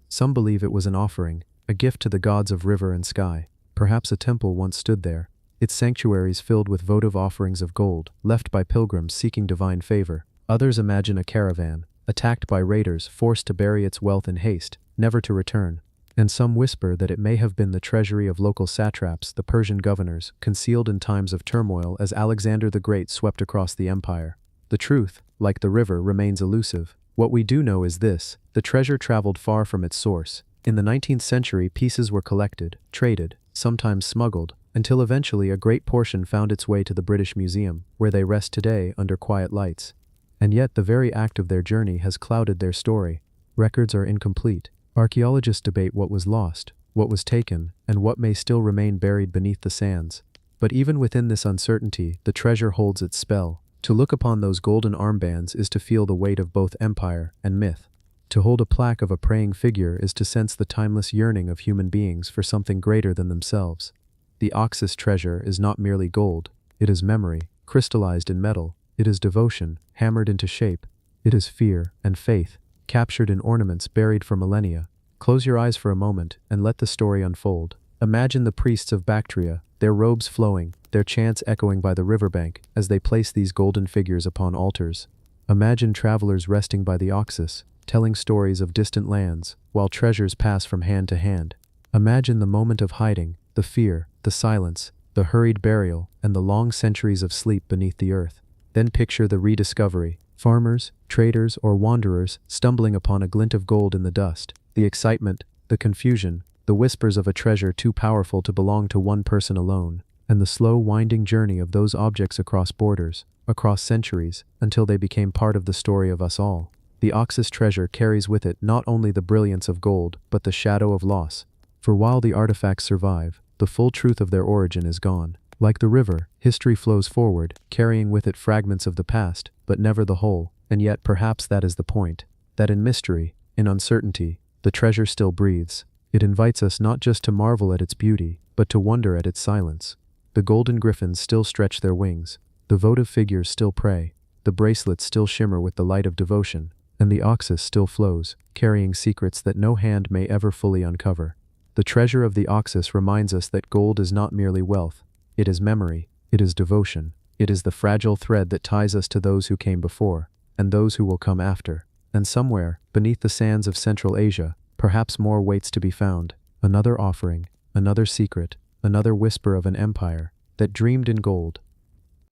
S1: Some believe it was an offering, a gift to the gods of river and sky. Perhaps a temple once stood there, its sanctuaries filled with votive offerings of gold, left by pilgrims seeking divine favor. Others imagine a caravan, attacked by raiders forced to bury its wealth in haste, never to return. And some whisper that it may have been the treasury of local satraps, the Persian governors, concealed in times of turmoil as Alexander the Great swept across the empire. The truth, like the river, remains elusive. What we do know is this: the treasure traveled far from its source. In the 19th century, pieces were collected, traded, sometimes smuggled, until eventually a great portion found its way to the British Museum, where they rest today under quiet lights. And yet the very act of their journey has clouded their story. Records are incomplete. Archaeologists debate what was lost, what was taken, and what may still remain buried beneath the sands. But even within this uncertainty, the treasure holds its spell. To look upon those golden armbands is to feel the weight of both empire and myth. To hold a plaque of a praying figure is to sense the timeless yearning of human beings for something greater than themselves. The Oxus treasure is not merely gold, it is memory, crystallized in metal, it is devotion, hammered into shape, it is fear and faith, captured in ornaments buried for millennia. Close your eyes for a moment and let the story unfold. Imagine the priests of Bactria, their robes flowing, their chants echoing by the riverbank as they place these golden figures upon altars. Imagine travelers resting by the Oxus, telling stories of distant lands, while treasures pass from hand to hand. Imagine the moment of hiding, the fear, the silence, the hurried burial, and the long centuries of sleep beneath the earth. Then picture the rediscovery, farmers, traders, or wanderers stumbling upon a glint of gold in the dust. The excitement, the confusion, the whispers of a treasure too powerful to belong to one person alone, and the slow winding journey of those objects across borders, across centuries, until they became part of the story of us all. The Oxus treasure carries with it not only the brilliance of gold, but the shadow of loss. For while the artifacts survive, the full truth of their origin is gone. Like the river, history flows forward, carrying with it fragments of the past, but never the whole. And yet perhaps that is the point, that in mystery, in uncertainty, the treasure still breathes. It invites us not just to marvel at its beauty, but to wonder at its silence. The golden griffins still stretch their wings, the votive figures still pray, the bracelets still shimmer with the light of devotion, and the Oxus still flows, carrying secrets that no hand may ever fully uncover. The treasure of the Oxus reminds us that gold is not merely wealth, it is memory, it is devotion, it is the fragile thread that ties us to those who came before, and those who will come after. And somewhere, beneath the sands of Central Asia, perhaps more waits to be found, another offering, another secret, another whisper of an empire that dreamed in gold,